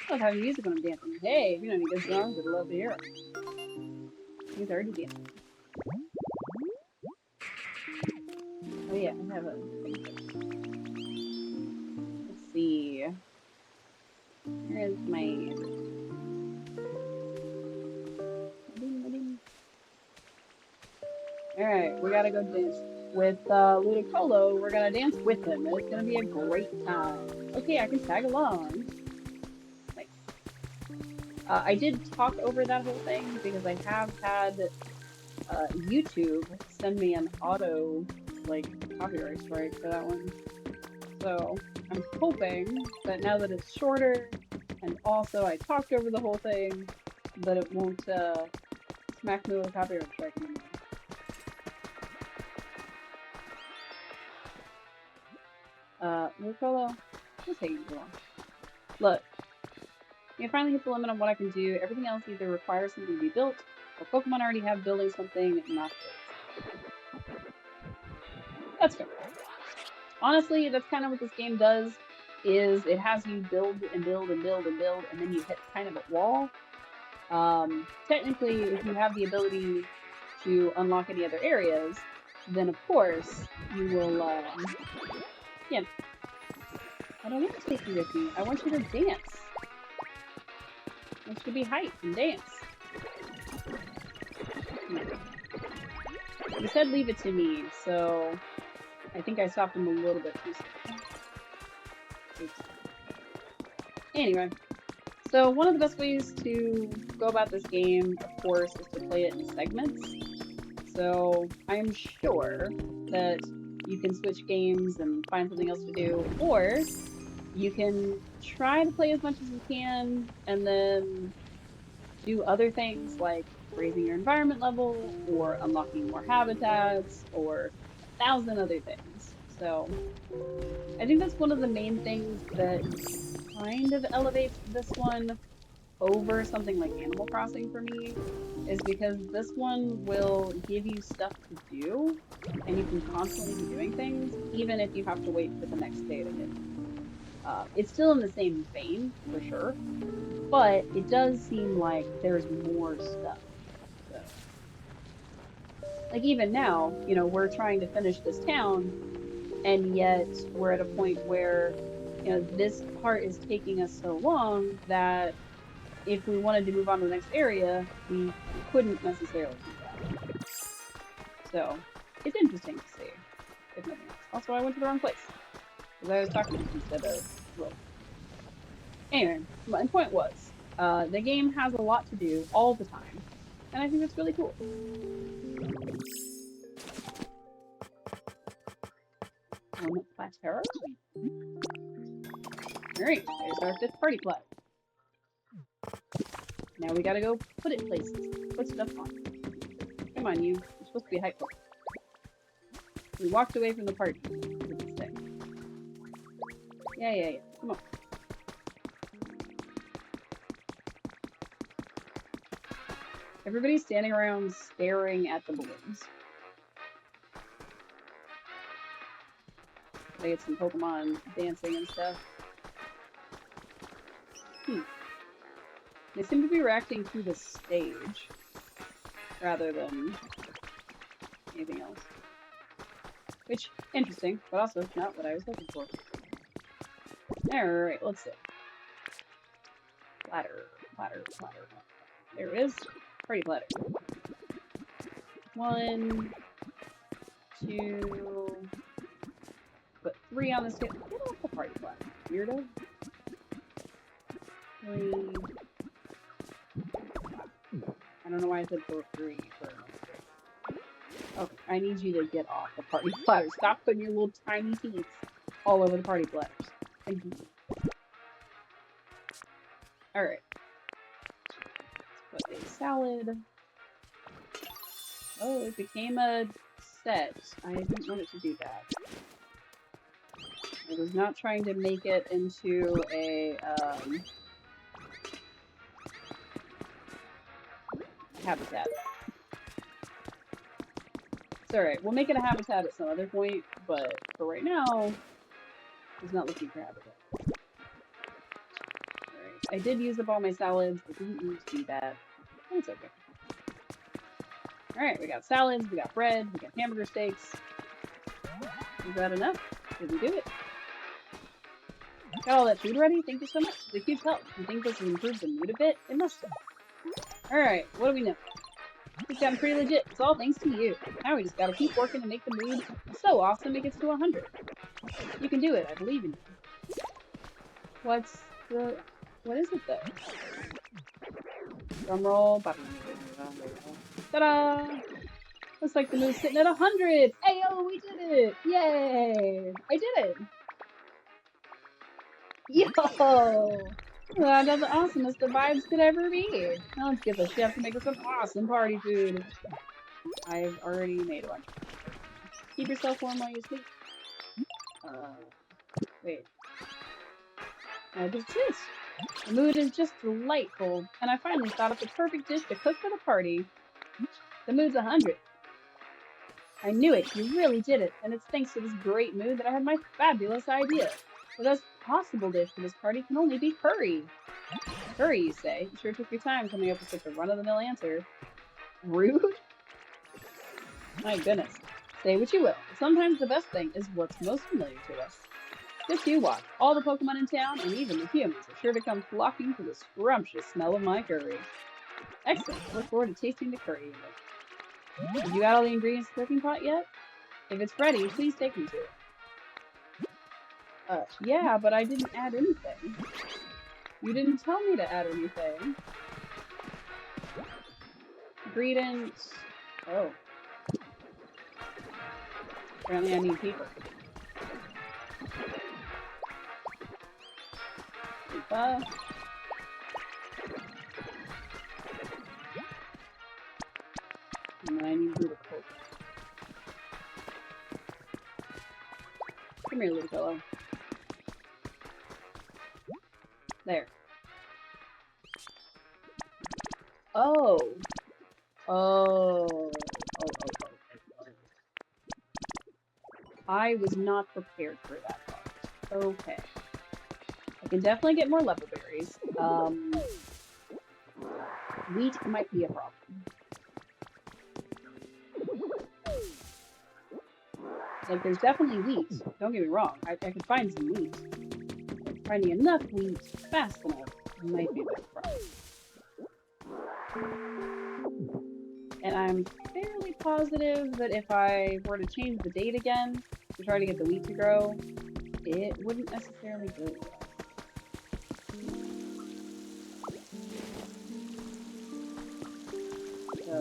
I love having music when I'm dancing. Hey, if you know any good songs, I'd love to hear 'em. He's already dancing. Oh yeah, I have a thing. Let's see. Where is my... Alright, we gotta go dance with Ludicolo. We're gonna dance with him, and it's gonna be a great time. Okay, I can tag along. Nice. I did talk over that whole thing because I have had YouTube send me an auto, like, copyright strike for that one. So I'm hoping that now that it's shorter, and also I talked over the whole thing, that it won't smack me with a copyright strike anymore. Ludicolo, what's taking too long? Look, you finally hit the limit on what I can do. Everything else either requires something to be built, or Pokemon already have building something not built. That's fair. Honestly, that's kind of what this game does, is it has you build and build and build and build, and then you hit kind of a wall. Technically, if you have the ability to unlock any other areas, then of course, you will, yeah. I don't want to take you with me. I want you to dance. I want you to be hyped and dance. He said leave it to me, so I think I stopped him a little bit too soon. Oops. Anyway, so one of the best ways to go about this game, of course, is to play it in segments. So I am sure that you can switch games and find something else to do, or you can try to play as much as you can and then do other things like raising your environment level or unlocking more habitats or 1,000 other things. So I think that's one of the main things that kind of elevates this one over something like Animal Crossing for me, is because this one will give you stuff to do and you can constantly be doing things even if you have to wait for the next day to hit. It's still in the same vein for sure, but it does seem like there's more stuff. So, like even now, you know, we're trying to finish this town, and yet we're at a point where, you know, this part is taking us so long that if we wanted to move on to the next area, we couldn't necessarily do that. So it's interesting to see, if nothing else. Also, I went to the wrong place because I was talking instead of well. Anyway, my point was, the game has a lot to do all the time, and I think that's really cool. Plateau. Alright, there's our 5th party plaque. Now we gotta go put it places. Put stuff on. Come on, you. You're supposed to be a hype. We walked away from the party. Yeah. Come on. Everybody's standing around staring at the balloons. They get some Pokemon dancing and stuff. They seem to be reacting to the stage rather than anything else. Which, interesting, but also not what I was looking for. Alright, let's see. Platter. There it is. Party platter. 1, 2... Put 3 on this table. Get off the party platter, weirdo. 3... I don't know why I said 3 for okay, I need you to get off the party platter. Stop putting your little tiny teeth all over the party platters. Thank you. Alright. Let's put a salad. Oh, it became a set. I didn't want it to do that. I was not trying to make it into a, habitat. It's alright. We'll make it a habitat at some other point, but for right now, it's not looking for habitat. Alright. I did use up all my salads, but didn't mean to do that. It's okay. Alright, we got salads, we got bread, we got hamburger steaks. Is that enough? Did we do it? Got all that food ready? Thank you so much. It's a huge help. You think this has improved the mood a bit? It must have. Alright, what do we know? It's gotten pretty legit. It's all thanks to you. Now we just gotta keep working to make the mood so awesome it gets to 100. You can do it. I believe in you. What is it though? Drum roll. Ta-da! Looks like the mood's sitting at 100. Ayo, we did it! Yay! I did it! Yo! That's the awesomest the vibes could ever be. Now let's get the chef to make us some awesome party food. I've already made a bunch. Keep yourself warm while you sleep. Wait. What's this? The mood is just delightful, and I finally thought of the perfect dish to cook for the party. The mood's 100. I knew it. You really did it, and it's thanks to this great mood that I had my fabulous idea. The best possible dish for this party can only be curry. Curry, you say? You sure took your time coming up with such a run-of-the-mill answer. Rude? My goodness. Say what you will. Sometimes the best thing is what's most familiar to us. Just you watch. All the Pokemon in town, and even the humans, are sure to come flocking for the scrumptious smell of my curry. Excellent. Look forward to tasting the curry. Have you got all the ingredients in the cooking pot yet? If it's ready, please take me to it. Yeah, but I didn't add anything. You didn't tell me to add anything. Ingredients. Oh. Apparently I need people. And then I need Ludicolo. Come here, Ludicolo. There. Oh. I was not prepared for that part. Okay. I can definitely get more level berries. Wheat might be a problem. Like, there's definitely wheat. Don't get me wrong. I can find some wheat. But finding enough wheat fast enough might be a bit of a problem. And I'm fairly positive that if I were to change the date again to try to get the wheat to grow, it wouldn't necessarily go well. So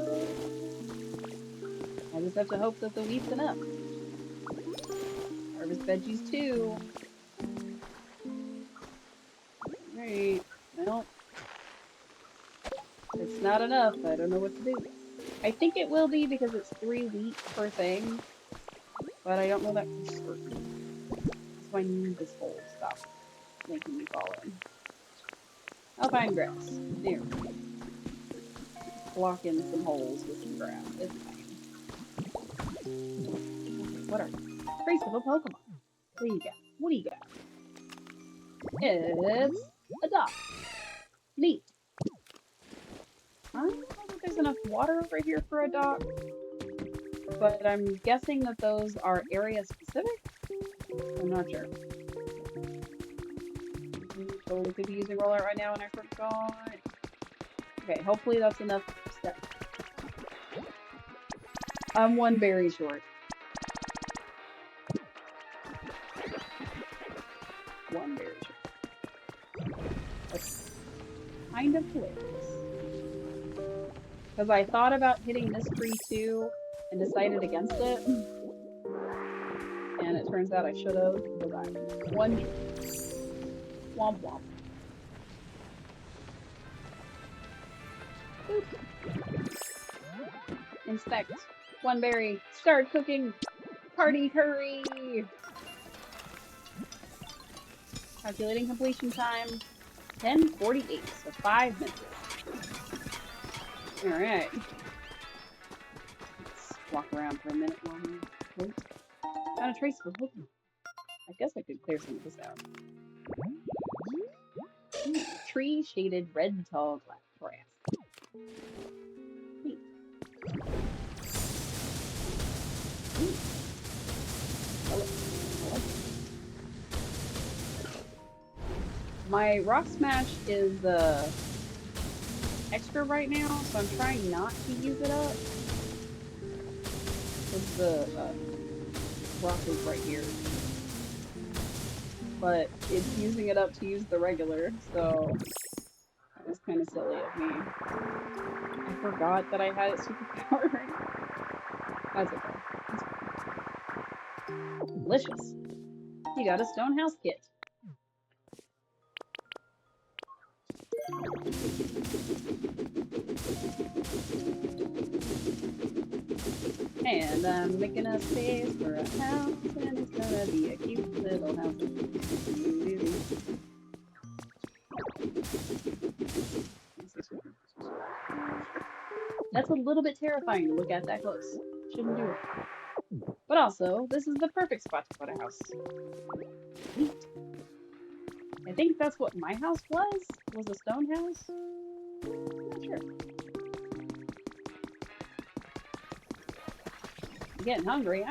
I just have to hope that the wheat's enough. Harvest veggies too. Alright, well, it's not enough. I don't know what to do. I think it will be because it's 3 wheat per thing, but I don't know that for certain. So I need this hole to stop making me fall in. Alpine grass. There we go. Block in some holes with some grass. It's fine. What are you? Trace of a Pokemon. What do you got? What do you got? It's a dock. Neat. I don't know if there's enough water over here for a dock, but I'm guessing that those are area specific? I'm not sure. Totally could be using roll out right now and I forgot. Okay, hopefully that's enough steps. I'm 1 berry short. 1 berry short. That's kind of hilarious. Because I thought about hitting this tree too and decided against it. And it turns out I should have, because I'm 1 tree. Womp womp. Boop. Inspect. 1 berry. Start cooking. Party curry. Calculating completion time. 10:48. So 5 minutes. Alright. walk around for a minute while we wait. Found a trace of a Pokemon. I guess I could clear some of this out. Tree shaded red tall grass. Neat. My Rock Smash is extra right now, so I'm trying not to use it up. Because the rock is right here. But it's using it up to use the regular, so that was kind of silly of me. I forgot that I had it superpowered. That's okay. Delicious. You got a stone house kit. And I'm making a space for a house, and it's gonna be a cute little house. That's a little bit terrifying to look at that close. Shouldn't do it. But also, this is the perfect spot to put a house. Neat. I think that's what my house was a stone house? I'm not sure. I'm getting hungry.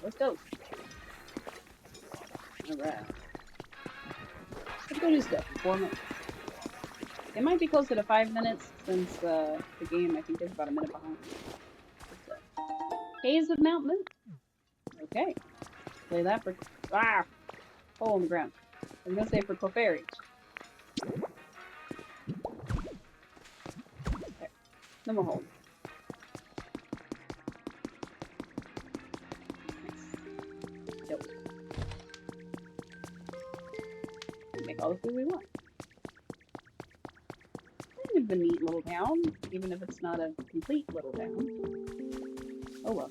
Let's go. Alright. Let's go do stuff in 4 minutes. It might be closer to 5 minutes since the game, I think, is about a minute behind. Caves of Mount Moon. Okay. Play that for... Ah! Hole in the ground. I was gonna say for Clefairy. Okay. No more holes. Make all the food we want. Kind of a neat little town, even if it's not a complete little town. Oh well.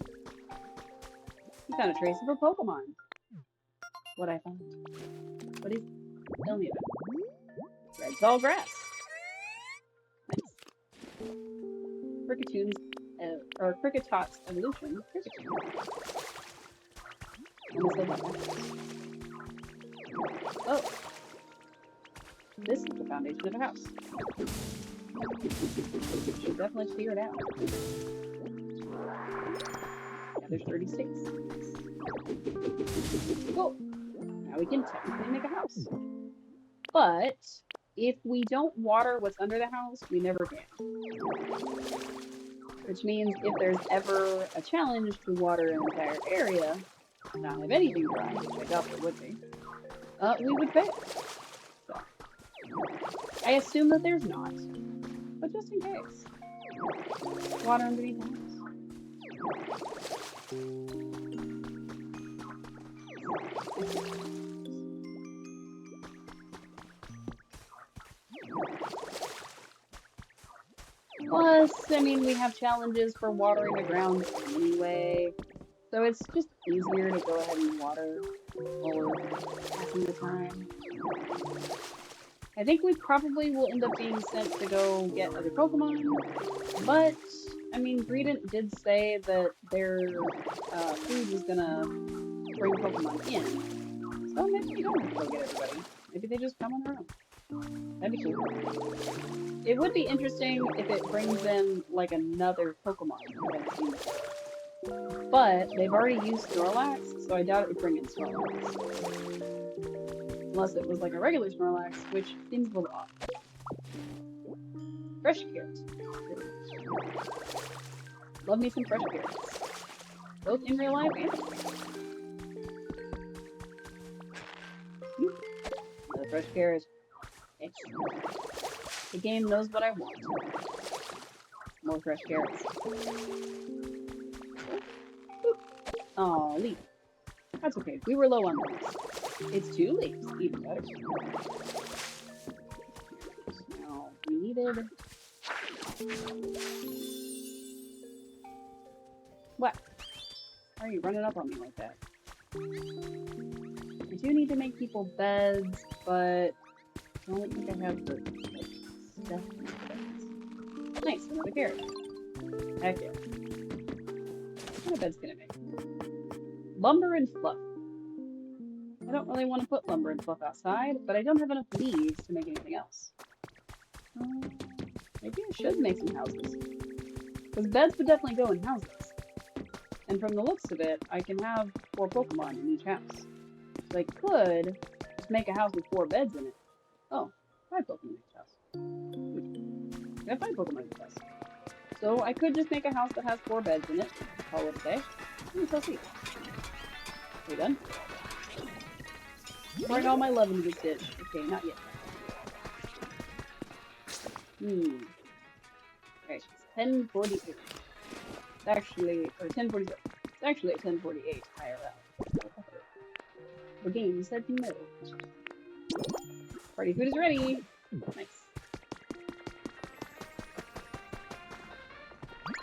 You found a trace of a Pokemon. What I found. What is it? Tell me about it. Red tall grass. Nice. Crickettoon's, or Cricketot's evolution. Crickettoon. Oh. This is the foundation of a house. Should definitely figure it out. Yeah, there's 36. Cool. Now we can technically make a house. But if we don't water what's under the house, we never can. Which means if there's ever a challenge to water an entire area, not have anything dry, which I doubt there would be, we would fail. So, I assume that there's not, but just in case. Water underneath the house. Plus, I mean, we have challenges for watering the ground anyway, so it's just easier to go ahead and water while we're passing the time. I think we probably will end up being sent to go get other Pokemon, but, I mean, Greedent did say that their food was gonna bring Pokemon in, so maybe we don't have to go get everybody. Maybe they just come on their own. That'd be cool. It would be interesting if it brings in, like, another Pokemon. But they've already used Snorlax, so I doubt it would bring in Snorlax. Unless it was like a regular Snorlax, which seems a little odd. Fresh carrots. Love me some fresh carrots. Both in real life and another fresh carrot. Excellent. The game knows what I want. More fresh carrots. Aw, leaf. That's okay. We were low on leaves. It's 2 leaves. Even better. Now, we needed... What? Why are you running up on me like that? I do need to make people beds, but I don't think I have the stuff to make beds. Nice, another carrot. Heck yeah. My bed's gonna make lumber and fluff. I don't really want to put lumber and fluff outside, but I don't have enough leaves to make anything else. Maybe I should make some houses. Because beds would definitely go in houses. And from the looks of it, I can have 4 Pokemon in each house. So I could just make a house with 4 beds in it. Oh, 5 Pokemon in each house. I have 5 Pokemon in each house. So I could just make a house that has 4 beds in it. Call it a day. We shall see. Are we done? Pouring all my love into this dish. Okay, not yet. Alright, it's 10:48. It's actually, or 10:47. It's actually at 10:48 IRL. The game said no. Party food is ready. Nice.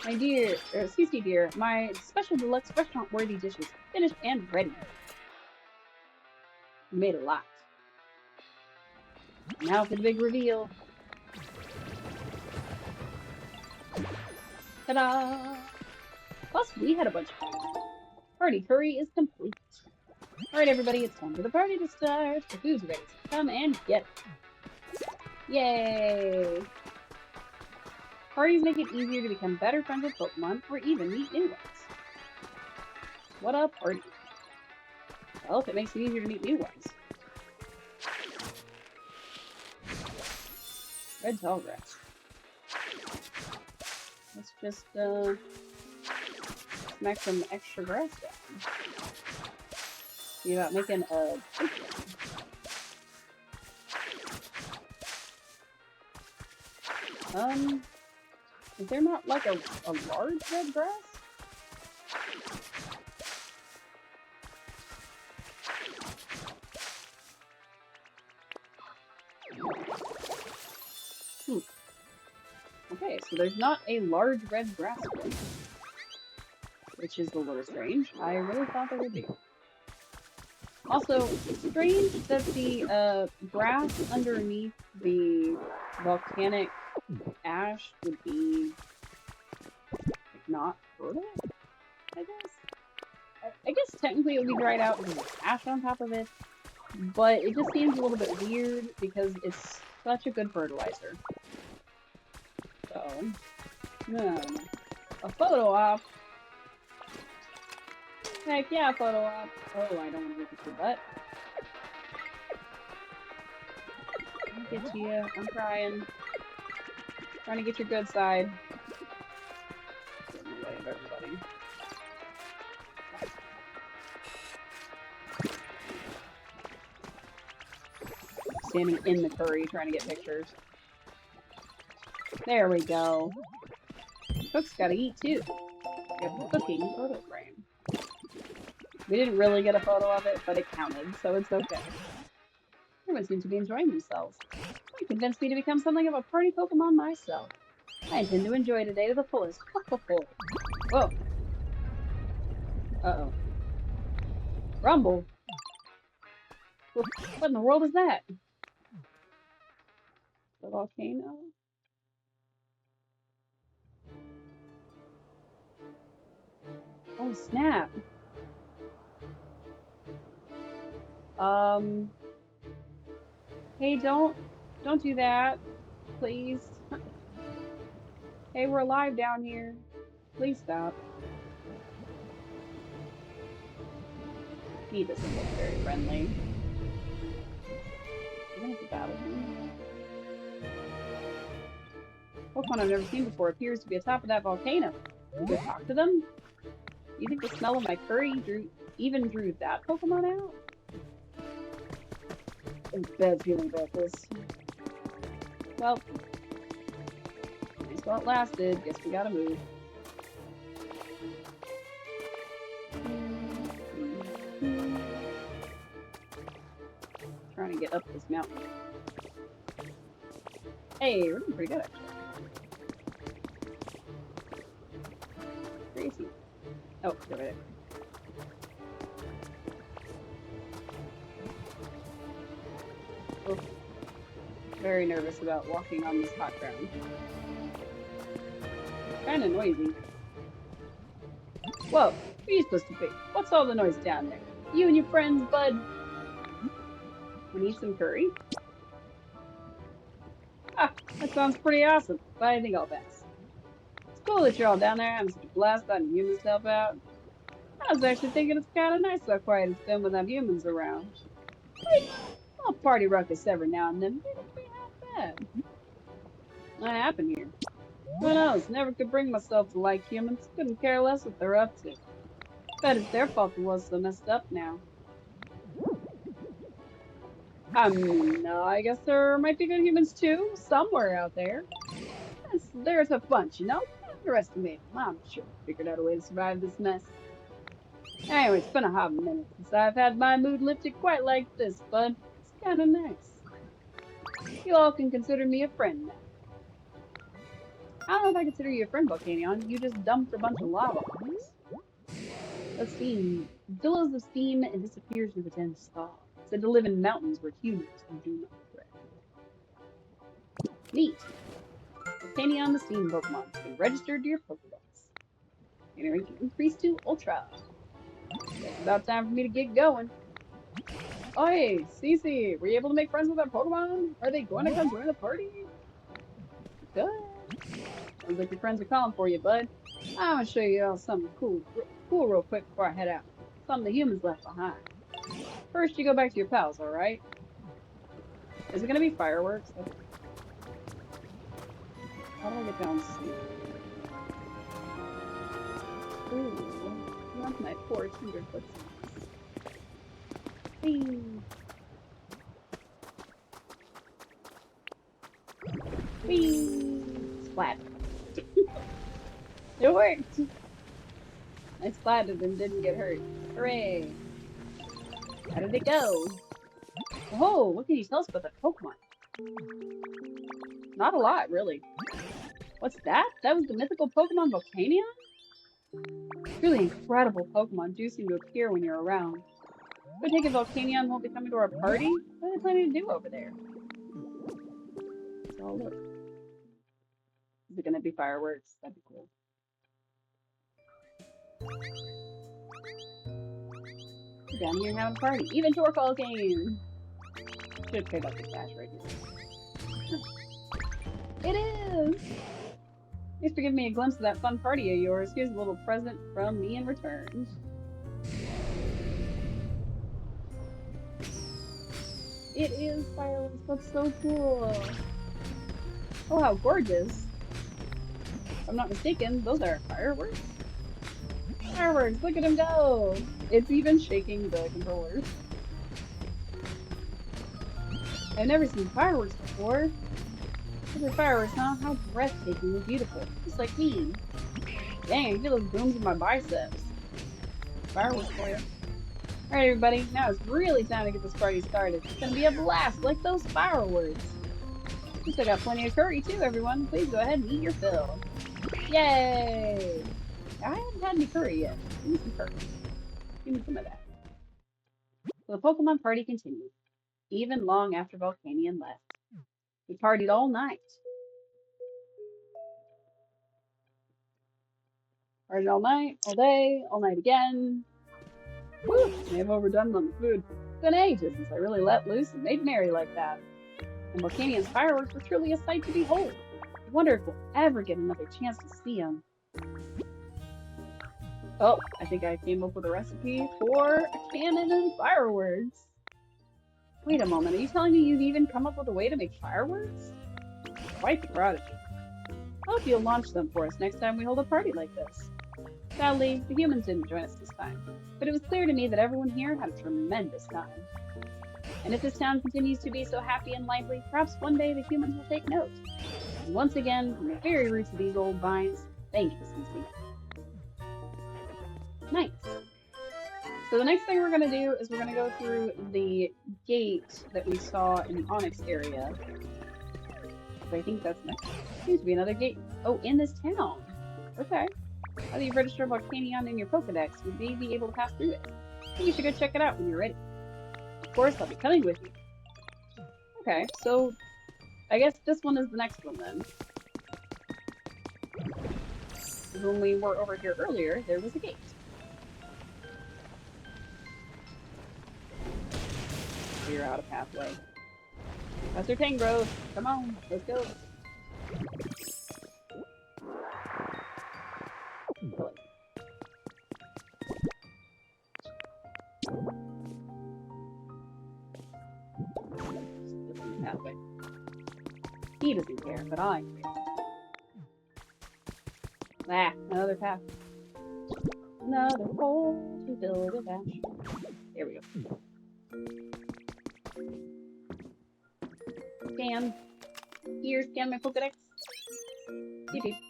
My dear, or excuse me, dear, my special deluxe restaurant-worthy dishes finished and ready. We made a lot. Now for the big reveal. Ta-da! Plus, we had a bunch of fun. Party curry is complete. Alright, everybody, it's time for the party to start. The food's ready, so come and get it. Yay! Parties make it easier to become better friends with Pokemon, or even meet new ones. What a party! Well, if it makes it easier to meet new ones. Red Tallgrass. Let's just, smack some extra grass down. See about making a is there not like a large red grass? Okay, so there's not a large red grass one, which is a little strange. I really thought there would be. Also, it's strange that the grass underneath the volcanic ash would be like, not fertile, I guess. I guess technically it would be dried out because there's ash on top of it, but it just seems a little bit weird because it's such a good fertilizer. So, a photo op. Heck yeah, photo op. Oh, I don't want to look at your butt. I'll get to you. I'm trying. Trying to get your good side. Get in the way of everybody. Standing in the curry trying to get pictures. There we go. Cook's gotta eat too. We have a cooking photo frame. We didn't really get a photo of it, but it counted, so it's okay. Everyone seems to be enjoying themselves. You convinced me to become something of a party Pokemon myself. I intend to enjoy today to the fullest. Whoa. Uh-oh. Rumble. What in the world is that? The volcano? Oh, snap. Hey, don't do that, please. Hey, we're alive down here. Please stop. He doesn't look very friendly. I'm gonna have to battle him. Pokemon I've never seen before appears to be atop of that volcano. You could talk to them? You think the smell of my curry even drew that Pokemon out? I'm bad feeling about this. Well, nice while it lasted. Guess we gotta move. Trying to get up this mountain. Hey, we're doing pretty good actually. Crazy. Oh, go right there. Oh, very nervous about walking on this hot ground. Kinda noisy. Whoa, who are you supposed to be? What's all the noise down there? You and your friends, bud? Want to eat some curry? Ah, that sounds pretty awesome, but I think I'll pass. It's cool that you're all down there having such a blast letting humans help out. I was actually thinking it's kind of nice how quiet it's been without humans around. But, you know, a little party ruckus every now and then wouldn't be half bad. What happened here? Who knows? Never could bring myself to like humans. Couldn't care less what they're up to. Bet it's their fault the world's so messed up now. No, I guess there might be good humans too, somewhere out there. They're a tough bunch, you know? Don't underestimate them. I'm sure I figured out a way to survive this mess. Anyway, it's been a hot minute since I've had my mood lifted quite like this, bud. It's kinda nice. You all can consider me a friend now. I don't know if I consider you a friend, Volcanion. You just dumped a bunch of lava on us. A steam billows of steam and disappears with a dense fog. Said to live in mountains where humans do not threat. Neat. Volcanion the Steam Pokemon has been registered to your Pokedex. Energy increased to Ultra. It's about time for me to get going. Oh hey, Cece, were you able to make friends with our Pokemon? Are they going to come join the party? Good. Sounds like your friends are calling for you, bud. I'm gonna show you all something cool real quick before I head out. Something the humans left behind. First, you go back to your pals, alright? Is it gonna be fireworks? How do I get down to ooh, that's my poor tenderfoot. Whee! Whee! Splat. It worked! I splatted and didn't get hurt. Hooray! How did it go? Oh, what can you tell us about the Pokemon? Not a lot, really. What's that? That was the mythical Pokemon Volcanion? Really incredible Pokemon do seem to appear when you're around. I take it Volcanion won't be coming to our party? What are they planning to do over there? So look. Is it gonna be fireworks? That'd be cool. We're down here having a party. Even Torkoal came! Should have picked up the cash right here. It is! Thanks for giving me a glimpse of that fun party of yours. Here's a little present from me in return. It is fireworks. That's so cool. Oh, how gorgeous. If I'm not mistaken, those are fireworks. Fireworks, look at him go. It's even shaking the controller. I've never seen fireworks before. Those are fireworks, huh? How breathtaking and beautiful. Just like me. Dang, I feel those booms in my biceps. Fireworks for you. Alright everybody, now it's really time to get this party started. It's gonna be a blast, like those fireworks. We still got plenty of curry too, everyone. Please go ahead and eat your fill. Yay! I haven't had any curry yet. Give me some curry. Give me some of that. So the Pokemon party continued, even long after Volcanion left. We partied all night. Partied all night, all day, all night again. Whew, may have overdone on the food. It's been ages since I really let loose and made merry like that. And Volcanion's fireworks were truly a sight to behold. I wonder if we'll ever get another chance to see them. Oh, I think I came up with a recipe for a cannon and fireworks. Wait a moment, are you telling me you've even come up with a way to make fireworks? Quite the prodigy. I hope you'll launch them for us next time we hold a party like this. Sadly, the humans didn't join us this time, but it was clear to me that everyone here had a tremendous time. And if this town continues to be so happy and lively, perhaps one day the humans will take note. And once again, from the very roots of these old vines, thank you, Cece. Nice. So the next thing we're going to do is we're going to go through the gate that we saw in the Onyx area. I think that's next. Seems to be another gate. Oh, in this town. Okay. Now that you've registered Volcanion in your Pokedex, you may be able to pass through it. I think you should go check it out when you're ready. Of course, I'll be coming with you. Okay, so I guess this one is the next one then. When we were over here earlier, there was a gate. figure out a pathway. Professor Tangrowth, come on, let's go. Pathway. He doesn't care, but I care. Ah, another path. Another hole to build a dash. There we go. Scan. Here, scan my Pokedex.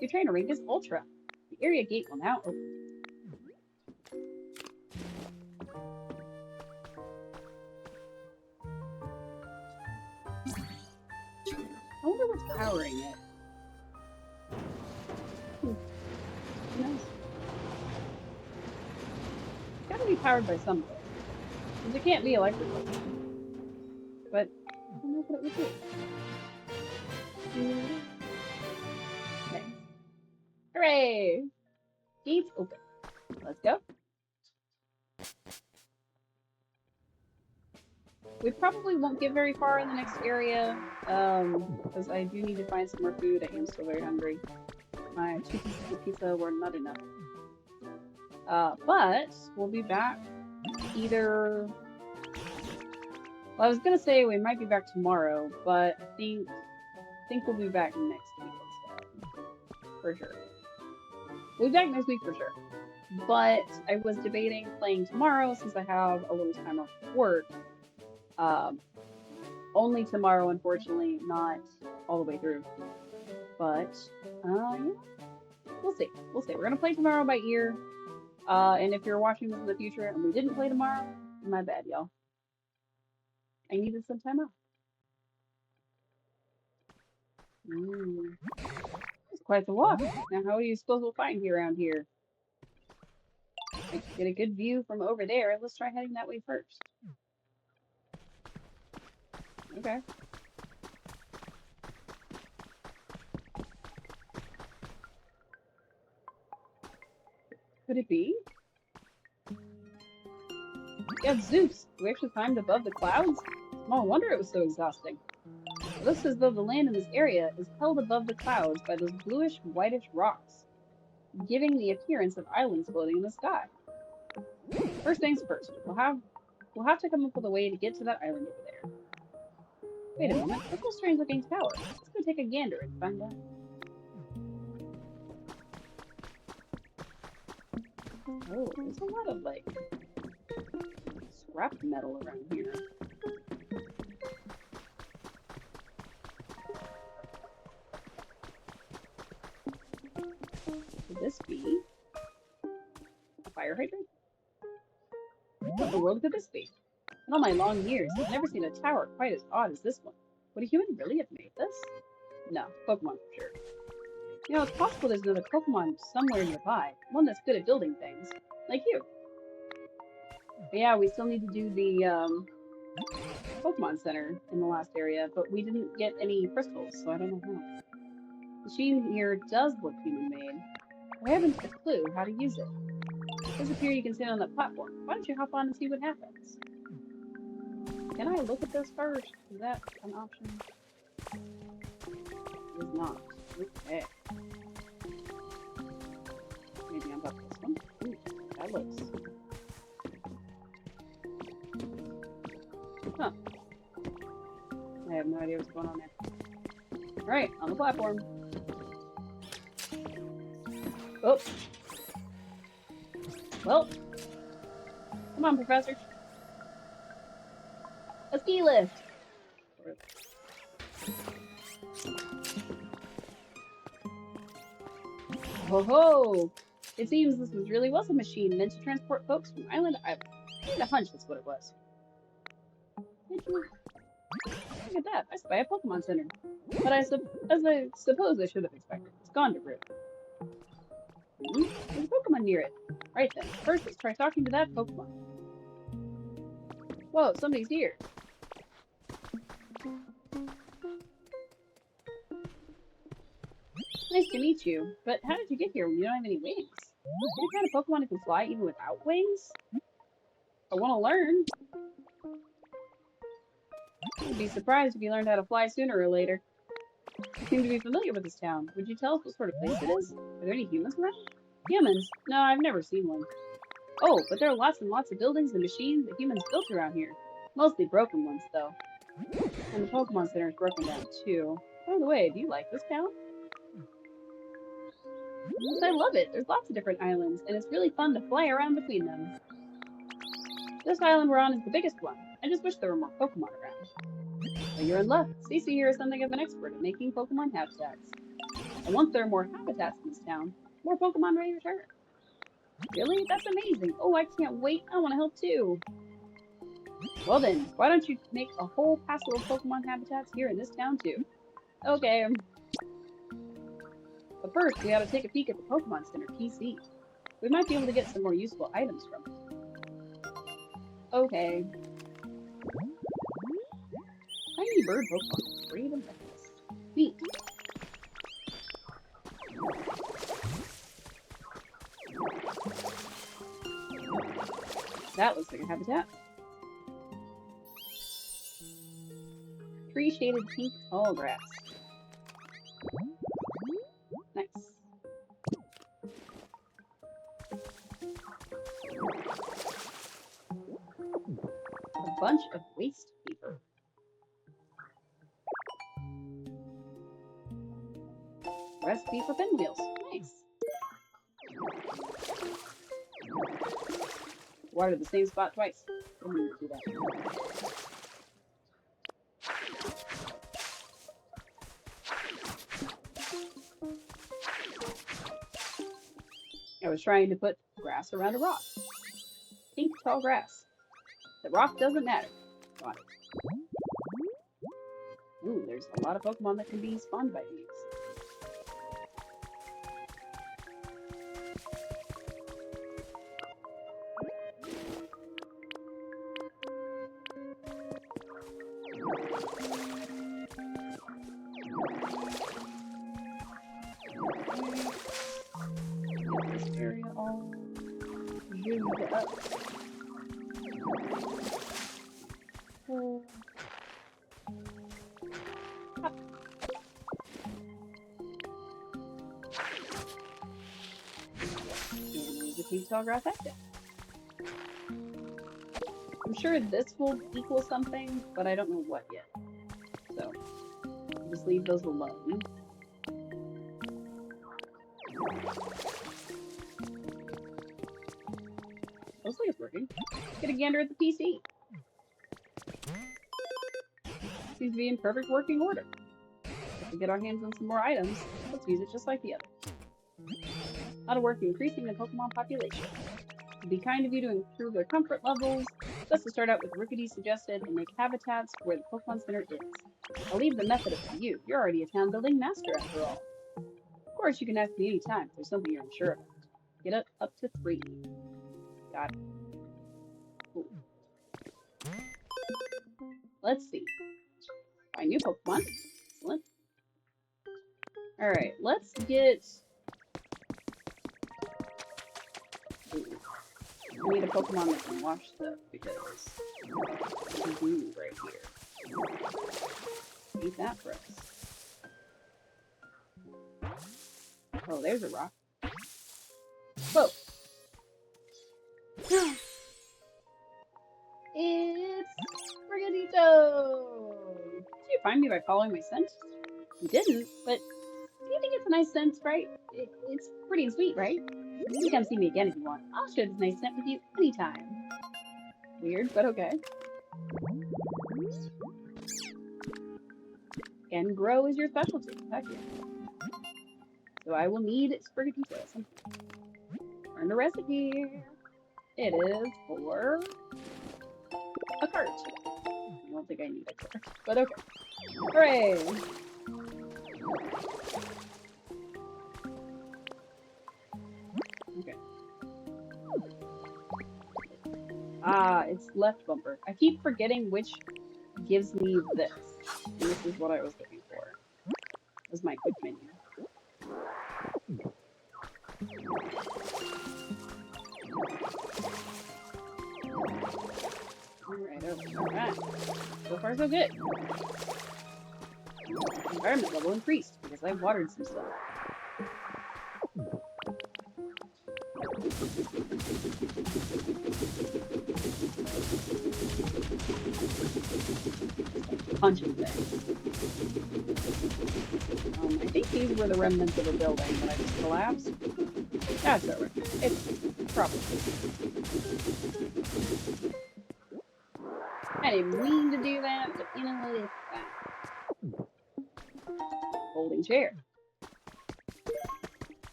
Your trainer rank is Ultra. The area gate will now open. I wonder what's powering it. Who knows? It's gotta be powered by something. Because it can't be electrical. But I don't know what it would do. Nice. Hooray! Gates open. Let's go. We probably won't get very far in the next area, because I do need to find some more food. I am still very hungry. My 2 pieces of pizza were not enough. But we'll be back either... Well, I was gonna say we might be back tomorrow, but I think we'll be back next week instead. For sure. We'll be back next week for sure. But I was debating playing tomorrow since I have a little time off work. Only tomorrow, unfortunately, not all the way through. But, yeah. We'll see. We'll see. We're gonna play tomorrow by ear. And if you're watching this in the future and we didn't play tomorrow, my bad, y'all. I needed some time off. It's quite the walk. Now, how do you suppose we'll find you around here? I can get a good view from over there. Let's try heading that way first. Okay. Could it be? Gadzooks! We actually climbed above the clouds? Small wonder it was so exhausting. It looks as though the land in this area is held above the clouds by those bluish-whitish rocks, giving the appearance of islands floating in the sky. First things first, we'll have to come up with a way to get to that island over there. Wait a moment, that's a strange-looking tower. Let's go take a gander and find out. Oh, there's a lot of, like, scrap metal around here. Could this be a fire hydrant? What in the world could this be? In all my long years, I've never seen a tower quite as odd as this one. Would a human really have made this? No, Pokemon for sure. You know, it's possible there's another Pokemon somewhere nearby, one that's good at building things, like you. But yeah, we still need to do the Pokemon Center in the last area, but we didn't get any crystals, so I don't know how. The machine here does look human-made. I haven't a clue how to use it. It does appear you can stand on that platform. Why don't you hop on and see what happens? Can I look at this first? Is that an option? It is not. Okay. Maybe on top of this one. Ooh, that looks... Huh. I have no idea what's going on there. Alright, on the platform. Oh. Well. Come on, Professor. A ski lift. Ho ho! It seems this really was a machine meant to transport folks from island to island. I had a hunch that's what it was. Look at that! I spy a Pokemon Center. But as I suppose I should have expected. It's gone to ruin. There's a Pokemon near it. Right then. First, let's try talking to that Pokemon. Whoa, somebody's here. Nice to meet you. But how did you get here when you don't have any wings? What kind of Pokemon that can fly even without wings? I want to learn. I'd be surprised if you learned how to fly sooner or later. You seem to be familiar with this town. Would you tell us what sort of place it is? Are there any humans around? Humans? No, I've never seen one. Oh, but there are lots and lots of buildings and machines that humans built around here. Mostly broken ones, though. And the Pokemon Center is broken down, too. By the way, do you like this town? Yes, I love it. There's lots of different islands, and it's really fun to fly around between them. This island we're on is the biggest one. I just wish there were more Pokemon around. But you're in luck. Cece here is something of an expert at making Pokemon habitats. And once there are more habitats in this town, more Pokemon may return. Really? That's amazing. Oh, I can't wait. I want to help too. Well then, why don't you make a whole passel of Pokemon habitats here in this town too? Okay. But first, we gotta take a peek at the Pokemon Center PC. We might be able to get some more useful items from it. Okay. Tiny bird Pokemon. Freedom necklace. Neat. That looks like a habitat. Tree shaded pink tall grass. Nice. A bunch of waste paper. Recipe for pinwheels. Nice. Water the same spot twice. Didn't need to do that. I was trying to put grass around a rock. Pink tall grass. The rock doesn't matter. Got it. Ooh, there's a lot of Pokemon that can be spawned by these. This area all zoomed up. And there's a pink tall grass active. I'm sure this will equal something, but I don't know what yet. So, I'll just leave those alone. Looks like it's working. Get a gander at the PC. Seems to be in perfect working order. If we get our hands on some more items, let's use it just like the others. How to work increasing the Pokemon population. It'd be kind of you to improve their comfort levels, just to start out with Rickety suggested and make habitats where the Pokemon Center is. I'll leave the method up to you. You're already a town building master after all. Of course, you can ask me anytime if there's something you're unsure about. Get up to 3. Got it. Cool. Let's see. Find new Pokemon. Excellent. Alright, let's get... Ooh. We need a Pokemon that can wash stuff because there's glue right here. Need that for us. Oh, there's a rock. Whoa! It's Sprigatito! Did you find me by following my scent? You didn't, but do you think it's a nice scent, right? It's pretty and sweet, right? You can come see me again if you want. I'll share this nice scent with you anytime. Weird, but okay. And grow is your specialty. Heck yeah. So I will need Sprigatito. Learn the recipe. It is for a cart. I don't think I need a cart, but okay. Hooray! Okay. Ah, it's left bumper. I keep forgetting which gives me this. And this is what I was looking for. This is my quick menu. Alright. far so good. Environment level increased because I watered some stuff. Punching things. I think these were the remnants of a building that I just collapsed. That's alright. It's probably. I didn't mean to do that, but you know what? It's fine. Holding chair.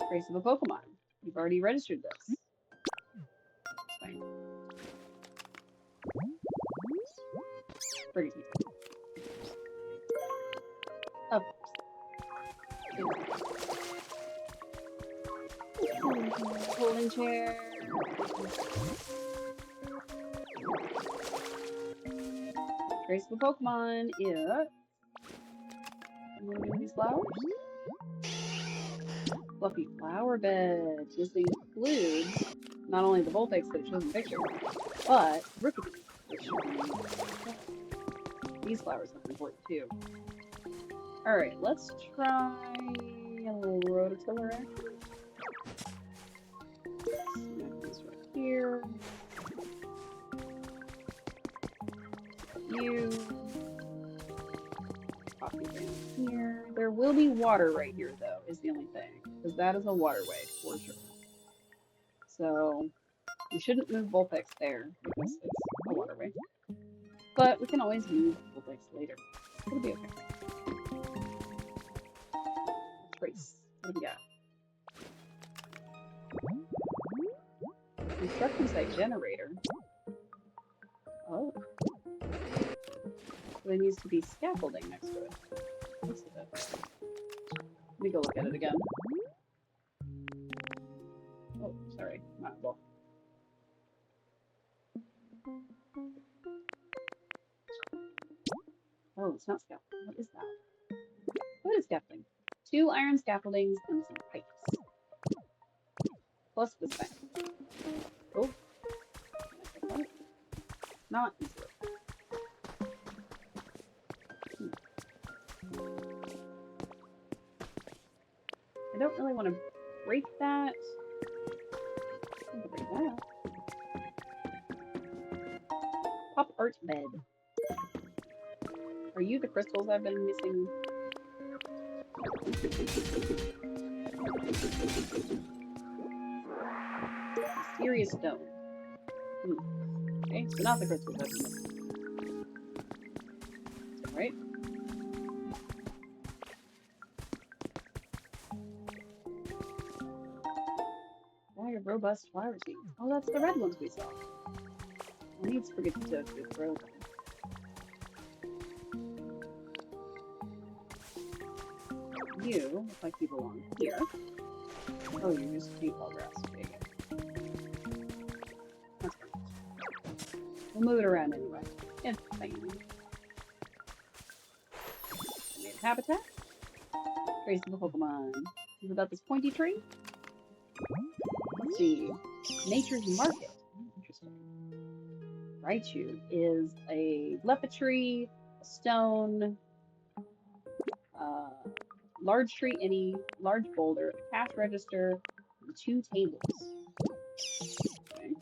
Trace of a Pokemon. You've already registered this. It's fine. Pretty easy. Of course. Holding chair. Trace of a Pokemon is. These flowers? Fluffy flower bed. This includes not only the Vulpix that it shows in the picture, but Rookidee, which these flowers look important too. Alright, let's try a little Rototiller action. Smack this right here. You. Pop you down here. There will be water right here, though, is the only thing. Because that is a waterway, for sure. So, we shouldn't move Vulpix there, because it's a waterway. But we can always move Vulpix later. It'll be okay. Trace. What do we got? Construction site generator. Oh. So there needs to be scaffolding next to it. What's that? Let me go look at it again. Oh, sorry. Not well. Oh, it's not scaffolding. What is that? What is scaffolding? 2 iron scaffoldings and some pipes. Plus this thing. Oh. Not easily. I don't really want to break that. I can break that. Pop art bed. Are you the crystals I've been missing? Mysterious stone. Okay, so not the crystals I've been missing. Alright. Robust flower seeds. Oh, that's the red ones we saw. I need spaghetti to throw them. You look like you belong here. Oh, you're just paintball grass. There you go. That's fine. We'll move it around anyway. It's fine. Made a habitat. Trace of a Pokemon. Is it about this pointy tree? Let's see. Nature's Market. Interesting. Raichu is a Lepidtree, a stone, large tree any, large boulder, a cash register, and 2 tables. Okay.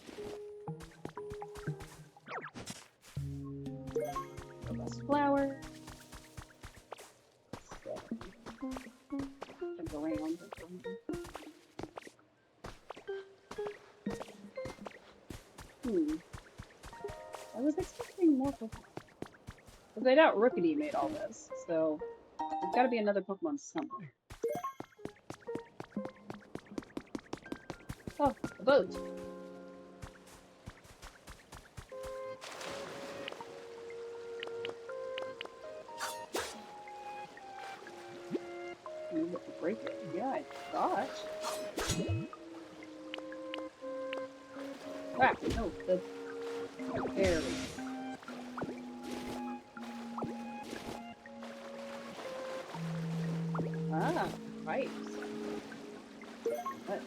Robust flower. Jump around. I was expecting more Pokemon. Because I doubt Rookidee made all this, so there's gotta be another Pokemon somewhere. Oh, a boat. Use it to break it. Yeah, I thought. Ah, no, the... There we go. Ah, pipes. What?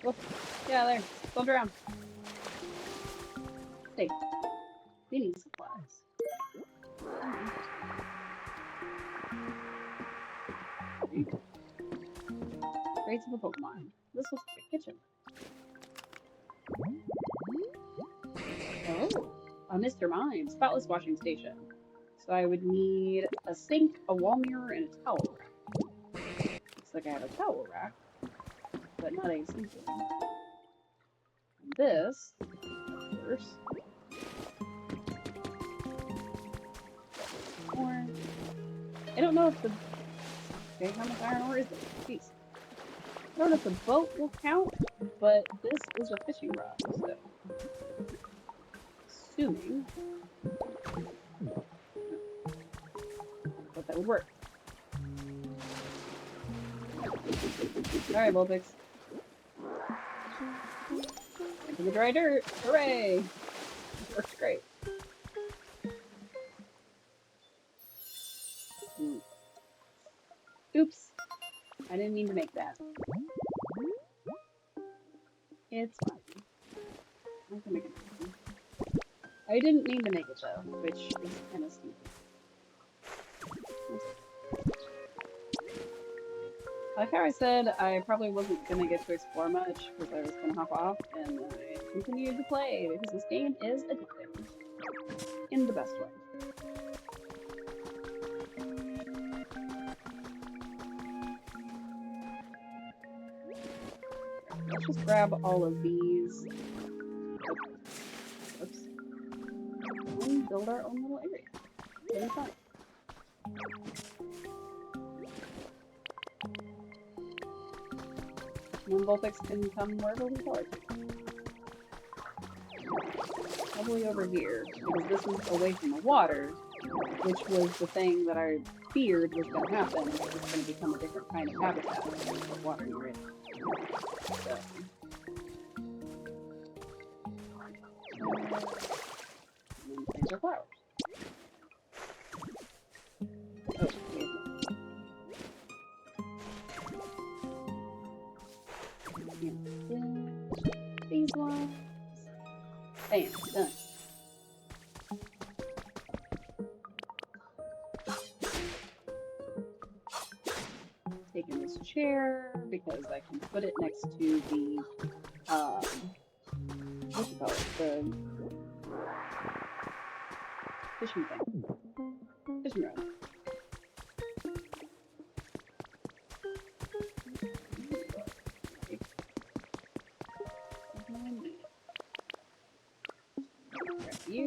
Look, yeah, there. Don't drown. Stay. cleaning supplies. Traits of a Pokemon. This looks like a kitchen. Oh, a Mr. Mime spotless washing station. So I would need a sink, a wall mirror, and a towel rack. Looks like I have a towel rack, but not a sink one. And this, of course. More. I don't know if the. Okay, how much iron ore is it? Jeez. I don't know if the boat will count, but this is a fishing rod, so. Assuming. But that would work. Alright, Vulpix. Into the dry dirt! Hooray! Works great. Oops. I didn't mean to make that. It's fine. I can make it. I didn't mean to make it though, which is kind of stupid. Like how I said, I probably wasn't gonna get to explore much because I was gonna hop off, and I continued to play because this game is addicting in the best way. Let's just grab all of these. Oops. And build our own little area. It'll be fun. And then Vulpix can come wherever we tell her to. Probably over here, because this is away from the water, which was the thing that I feared was going to happen. It's going to become a different kind of habitat for water you're in. So. And these are flowers. Oh, these ones. Bam, done. Taking this chair because I can put it next to the what you call it? The fishing thing. Fishing rod. Grab you.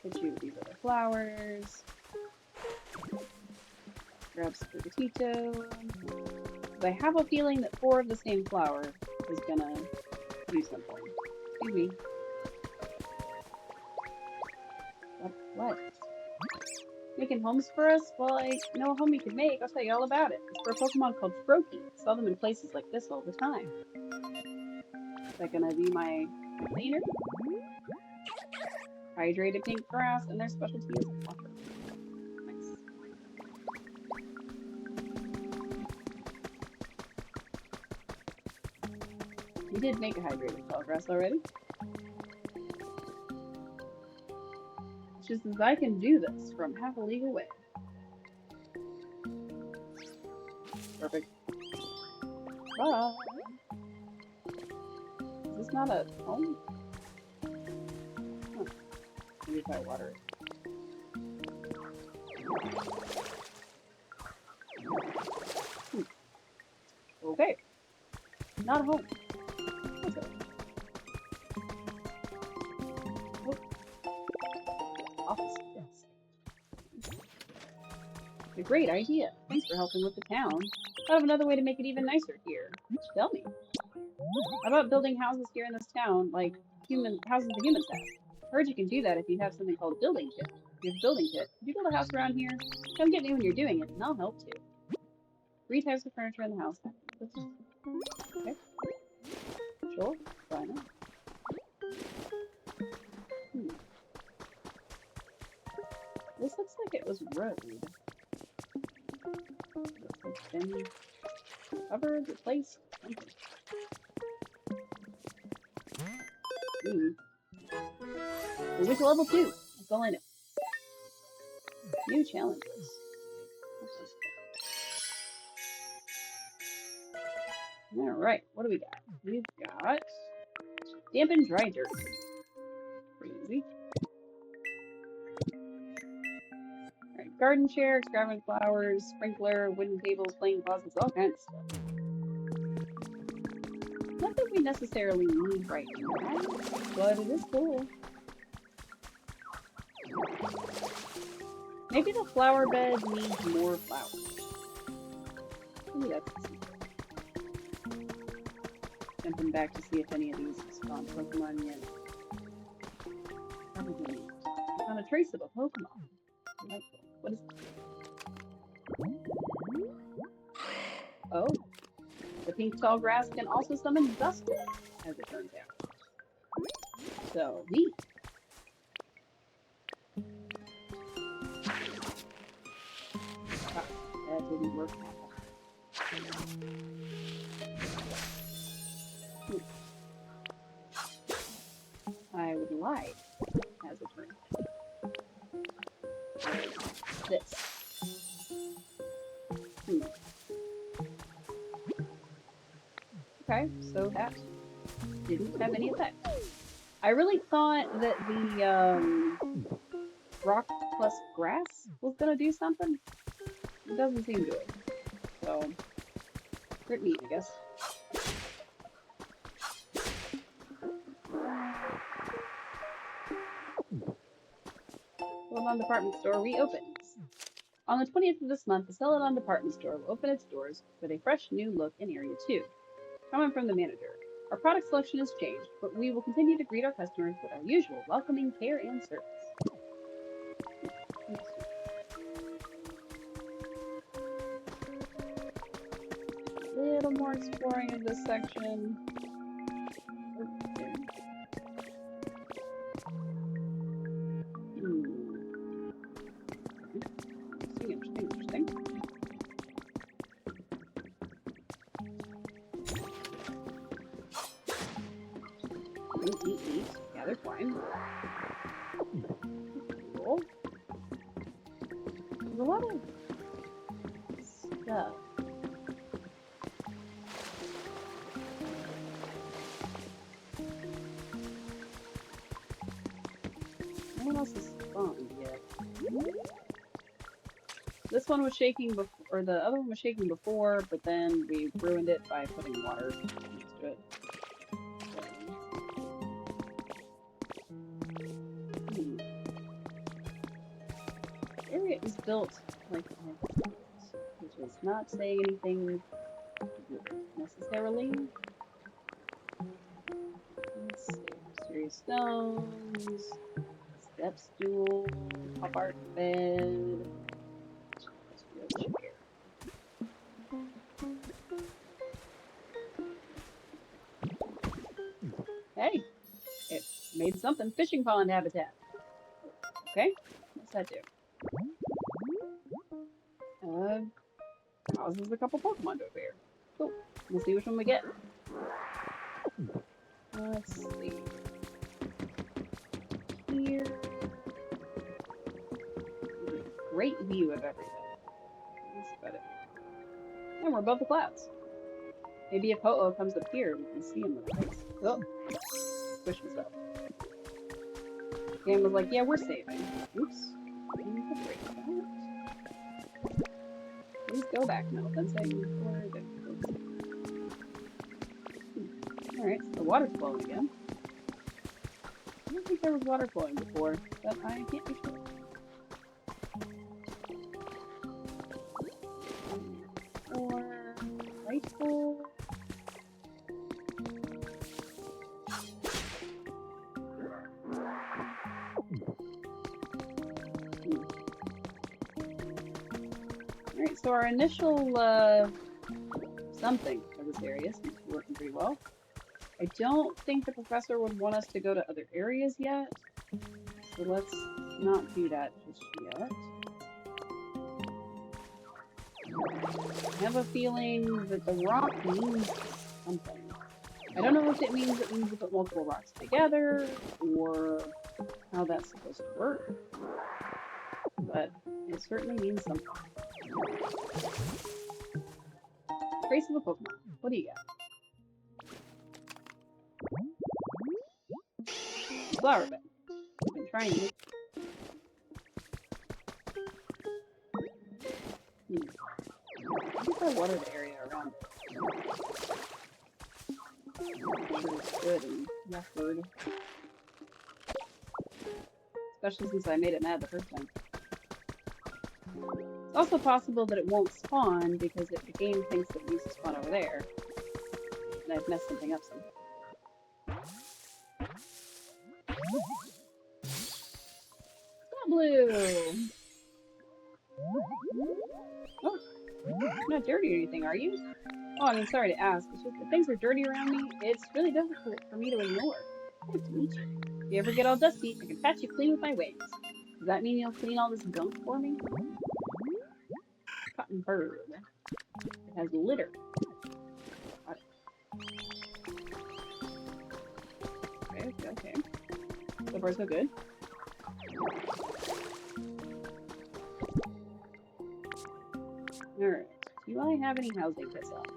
Put you with these other flowers. Grab Sprigatito. I have a feeling that 4 of the same flower is gonna do something. Excuse me. What? Making homes for us? Well, I know a home you can make. I'll tell you all about it. It's for a Pokemon called Froakie. Saw them in places like this all the time. Is that gonna be my cleaner? Hydrated pink grass, and their specialty is water. Nice. We did make a hydrated tall grass already. It's just as I can do this from half a league away. Perfect. Bye. Is this not a home? Huh. Maybe if I water it. Okay. Not a home. Okay. Oh. Office. Yes. A great idea. Thanks for helping with the town. I have another way to make it even nicer here. Tell me. How about building houses here in this town, like houses the humans have? Heard you can do that if you have something called a building kit. If you have a building kit, could you build a house around here? Come get me when you're doing it, and I'll help too. 3 types of furniture in the house. Okay. Sure. Why not? This looks like it was road. It's been covered, replaced, something. We went to level 2. That's all I know. New challenges. Alright, what do we got? We've got dampened dry dirt. Pretty easy. Alright, garden chair, extravagant flowers, sprinkler, wooden tables, playing closets, all kinds of stuff. Not that we necessarily need right now, but it is cool. Maybe the flower bed needs more flowers. Maybe that's the secret. Jumping back to see if any of these spawn Pokemon yet. Probably not. I found a trace of a Pokemon. What is it? Oh. The pink tall grass can also summon Duskull, as it turns out. So, neat. Ah, that didn't work. I would like, as it turns out, this. Okay, so that didn't have any effect. I really thought that the rock plus grass was gonna do something. It doesn't seem to. So, pretty neat, I guess. Celadon Department Store reopens. On the 20th of this month, the Celadon Department Store will open its doors with a fresh new look in Area 2. Coming from the manager, our product selection has changed, but we will continue to greet our customers with our usual welcoming care and service. A little more exploring of this section. Interesting. Neat. Yeah, they're fine. Cool. There's a lot of stuff. No one else has spawned yet. This one was shaking before, or the other one was shaking before, but then we ruined it by putting water next to it. The area is built like this, which is not saying anything necessarily. Let's see. Mysterious stones, step stool, pop art bed. Hey, it made something. Fishing pond habitat. Okay, what's that do? Houses a couple Pokemon over here. Cool. We'll see which one we get. Let's see. Here. Great view of everything. That's about it. And we're above the clouds. Maybe if Ho-Oh comes up here, we can see him with a face. Oh, squish myself. Game was like, yeah, we're saving. Oops. Please go back now. Then say where the Alright, so the water's flowing again. I don't think there was water flowing before, but I can't be sure. Or rifle. Alright, so our initial something for this area seems to be working pretty well. I don't think the professor would want us to go to other areas yet, so let's not do that just yet. I have a feeling that the rock means something. I don't know if it means to put multiple rocks together, or how that's supposed to work, but it certainly means something. Trace of a Pokemon. What do you got? Flower bed. I've been trying to. I think I water the area around. I'm sure it's good and leftward. Especially since I made it mad the first time. It's also possible that it won't spawn because the game thinks that it needs to spawn over there. And I've messed something up somehow. Blue! Oh, you're not dirty or anything, are you? Oh, I mean, sorry to ask. It's just that things are dirty around me. It's really difficult for me to ignore. Nice to meet you. If you ever get all dusty, I can patch you clean with my wings. Does that mean you'll clean all this gunk for me? Cotton bird. It has litter. Okay. So far, so good. Alright. Do I have any housing kits up?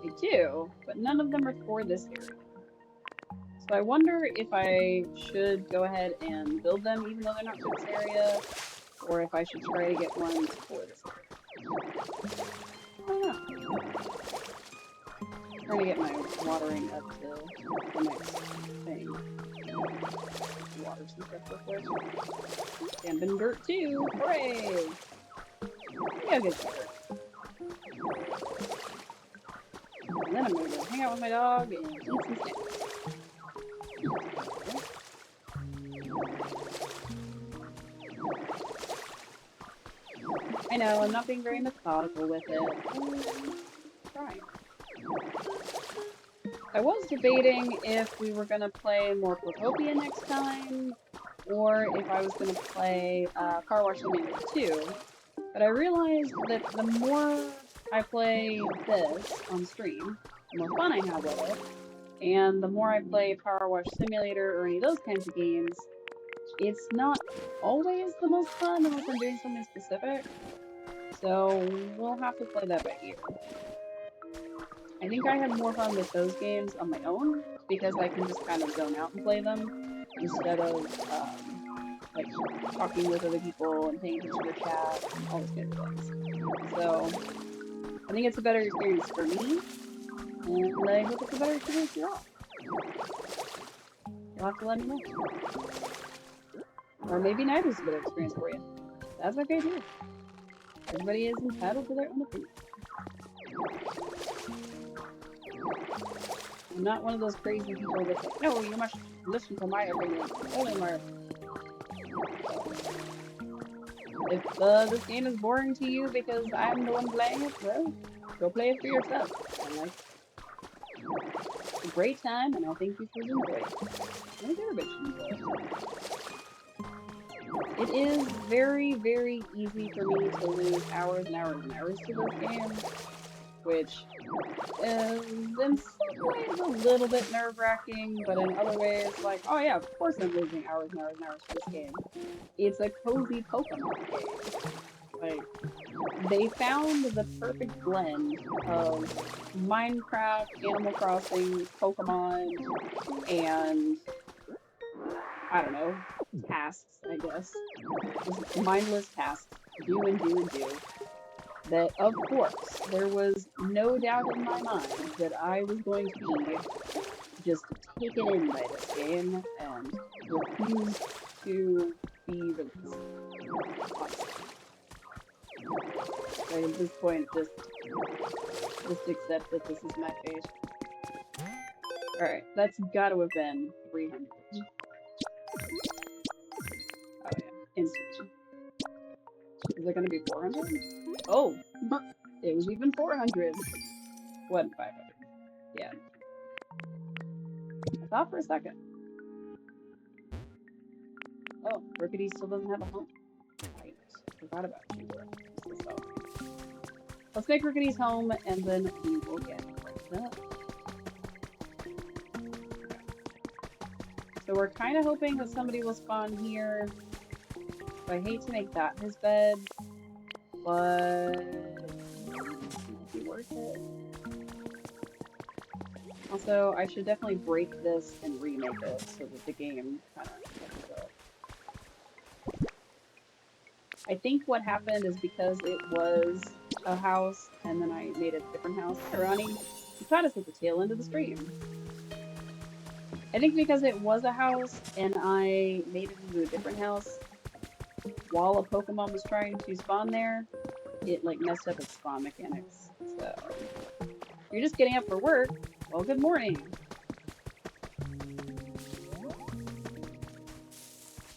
I do, but none of them are for this area. So I wonder if I should go ahead and build them even though they're not for this area, or if I should try to get ones for this area. I don't know. I'm trying to get my watering up to the next thing. Water some stuff real quick. Dampened dirt too! Hooray! Yeah, good dirt. And then I'm gonna go hang out with my dog and eat some snacks. I know, I'm not being very methodical with it. I'm trying. I was debating if we were gonna play more Protopia next time, or if I was gonna play Car Wash Simulator 2, but I realized that the more I play this on stream, the more fun I have with it, and the more I play Power Wash Simulator or any of those kinds of games, it's not always the most fun unless I'm doing something specific, so we'll have to play that by ear. I think I have more fun with those games on my own, because I can just kind of zone out and play them, instead of, like, talking with other people and paying attention to chat and all those kinds of things. So, I think it's a better experience for me, and I hope it's a better experience for y'all. You'll have to let me know. Or maybe neither is a better experience for you. That's okay too. Everybody is entitled to their own opinion. I'm not one of those crazy people that's like, no, you must listen to my opinion. Only my opinion. If this game is boring to you because I'm the one playing it, well, go play it for yourself. I'm like, it's a great time, and I think you should enjoy it. I think everybody should enjoy it. It is very, very easy for me to lose hours and hours and hours to this game, which is in some ways a little bit nerve-wracking, but in other ways, like, oh yeah, of course I'm losing hours and hours and hours to this game. It's a cozy Pokemon game. Like, they found the perfect blend of Minecraft, Animal Crossing, Pokemon, and, I don't know, tasks, I guess. Just mindless tasks. Do and do and do. That, of course, there was no doubt in my mind that I was going to be just taken in by this game and refuse to be released. So at this point, just accept that this is my fate. Alright, that's gotta have been 300. Oh yeah, instant. Is it gonna be 400? Oh! It was even 400! Wasn't 500. Yeah. I thought for a second. Oh, Rookity still doesn't have a home. Right. Forgot about you. Let's make Rookity's home, and then we will get right up. So we're kind of hoping that somebody will spawn here. So I hate to make that his bed, but it might be worth it. Also, I should definitely break this and remake it so that the game kind of catches up. I think what happened is because it was a house and then I made a different house. Hey, Ronnie, you caught us at the tail end of the stream. I think because it was a house and I made it into a different house while a Pokemon was trying to spawn there, it like messed up its spawn mechanics. So, if you're just getting up for work, well, good morning.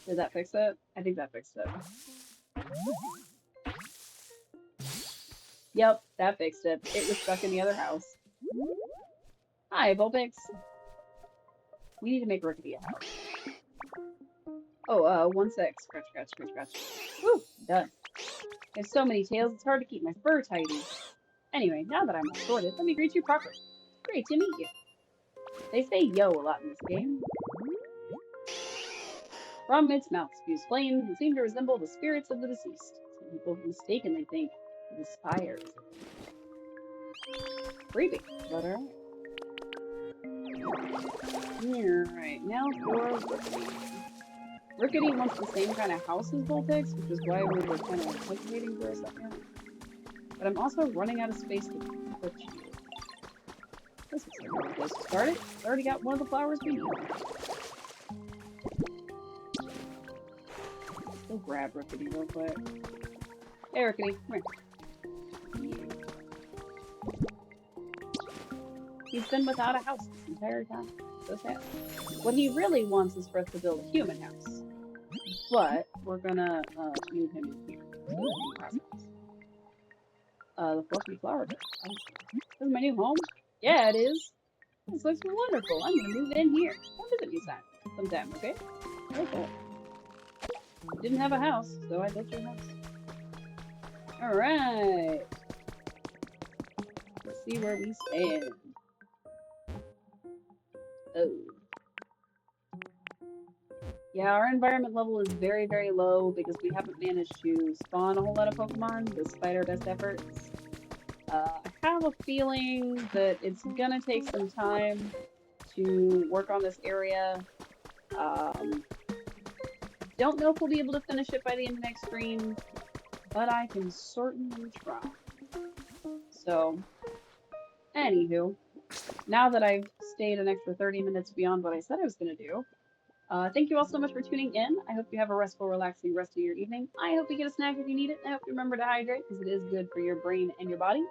Did that fix it? I think that fixed it. Yep, that fixed it. It was stuck in the other house. Hi, Vulpix. We need to make Rookity a house. Oh, 1 sec. Scratch, scratch, scratch, scratch. Woo, done. There's so many tails, it's hard to keep my fur tidy. Anyway, now that I'm all sorted, let me greet you properly. Great to meet you. They say yo a lot in this game. From its mouth spews flames that seem to resemble the spirits of the deceased. Some people mistakenly think it is fires. Creepy, but alright. Alright, now for Rookity. Rookity wants the same kind of house as Vulpix, which is why we were kind of hesitating for a second. But I'm also running out of space to put you. This is a good place to start it. I already got one of the flowers we need. Go grab Rookity real quick. Hey, Rookity, come here. He's been without a house this entire time. So sad. What he really wants is for us to build a human house. But we're gonna move him in here. The fluffy flower bed. Oh. This is my new home? Yeah, it is. This looks wonderful. I'm gonna move in here. Come visit me sometime, okay? Okay. You didn't have a house, so I built your house. Alright. Let's see where we stand. Oh. Yeah, our environment level is very, very low because we haven't managed to spawn a whole lot of Pokemon despite our best efforts. I have a feeling that it's gonna take some time to work on this area. Don't know if we'll be able to finish it by the end of next stream, but I can certainly try. So, anywho, now that I've stayed an extra 30 minutes beyond what I said I was gonna do, thank you all so much for tuning in. I hope you have a restful, relaxing rest of your evening. I hope you get a snack if you need it. I hope you remember to hydrate because it is good for your brain and your body.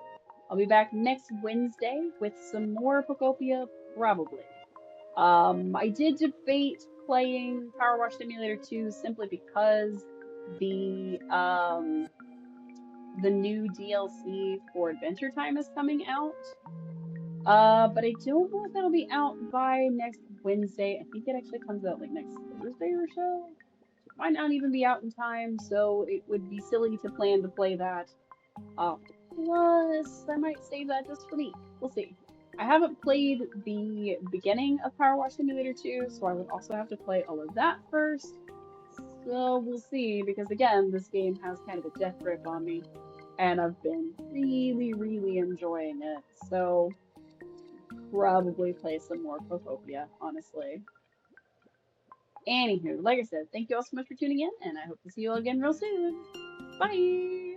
I'll be back next Wednesday with some more Pokopia, probably. I did debate playing Power Wash Simulator 2 simply because the new DLC for Adventure Time is coming out. But I don't know if that'll be out by next Wednesday. I think it actually comes out like next Thursday or so. It might not even be out in time, so it would be silly to plan to play that. Plus, I might save that just for me. We'll see. I haven't played the beginning of Power Wash Simulator 2, so I would also have to play all of that first. So we'll see, because again, this game has kind of a death grip on me, and I've been really, really enjoying it. So probably play some more Pokopia, honestly. Anywho, like I said, thank you all so much for tuning in, and I hope to see you all again real soon. Bye!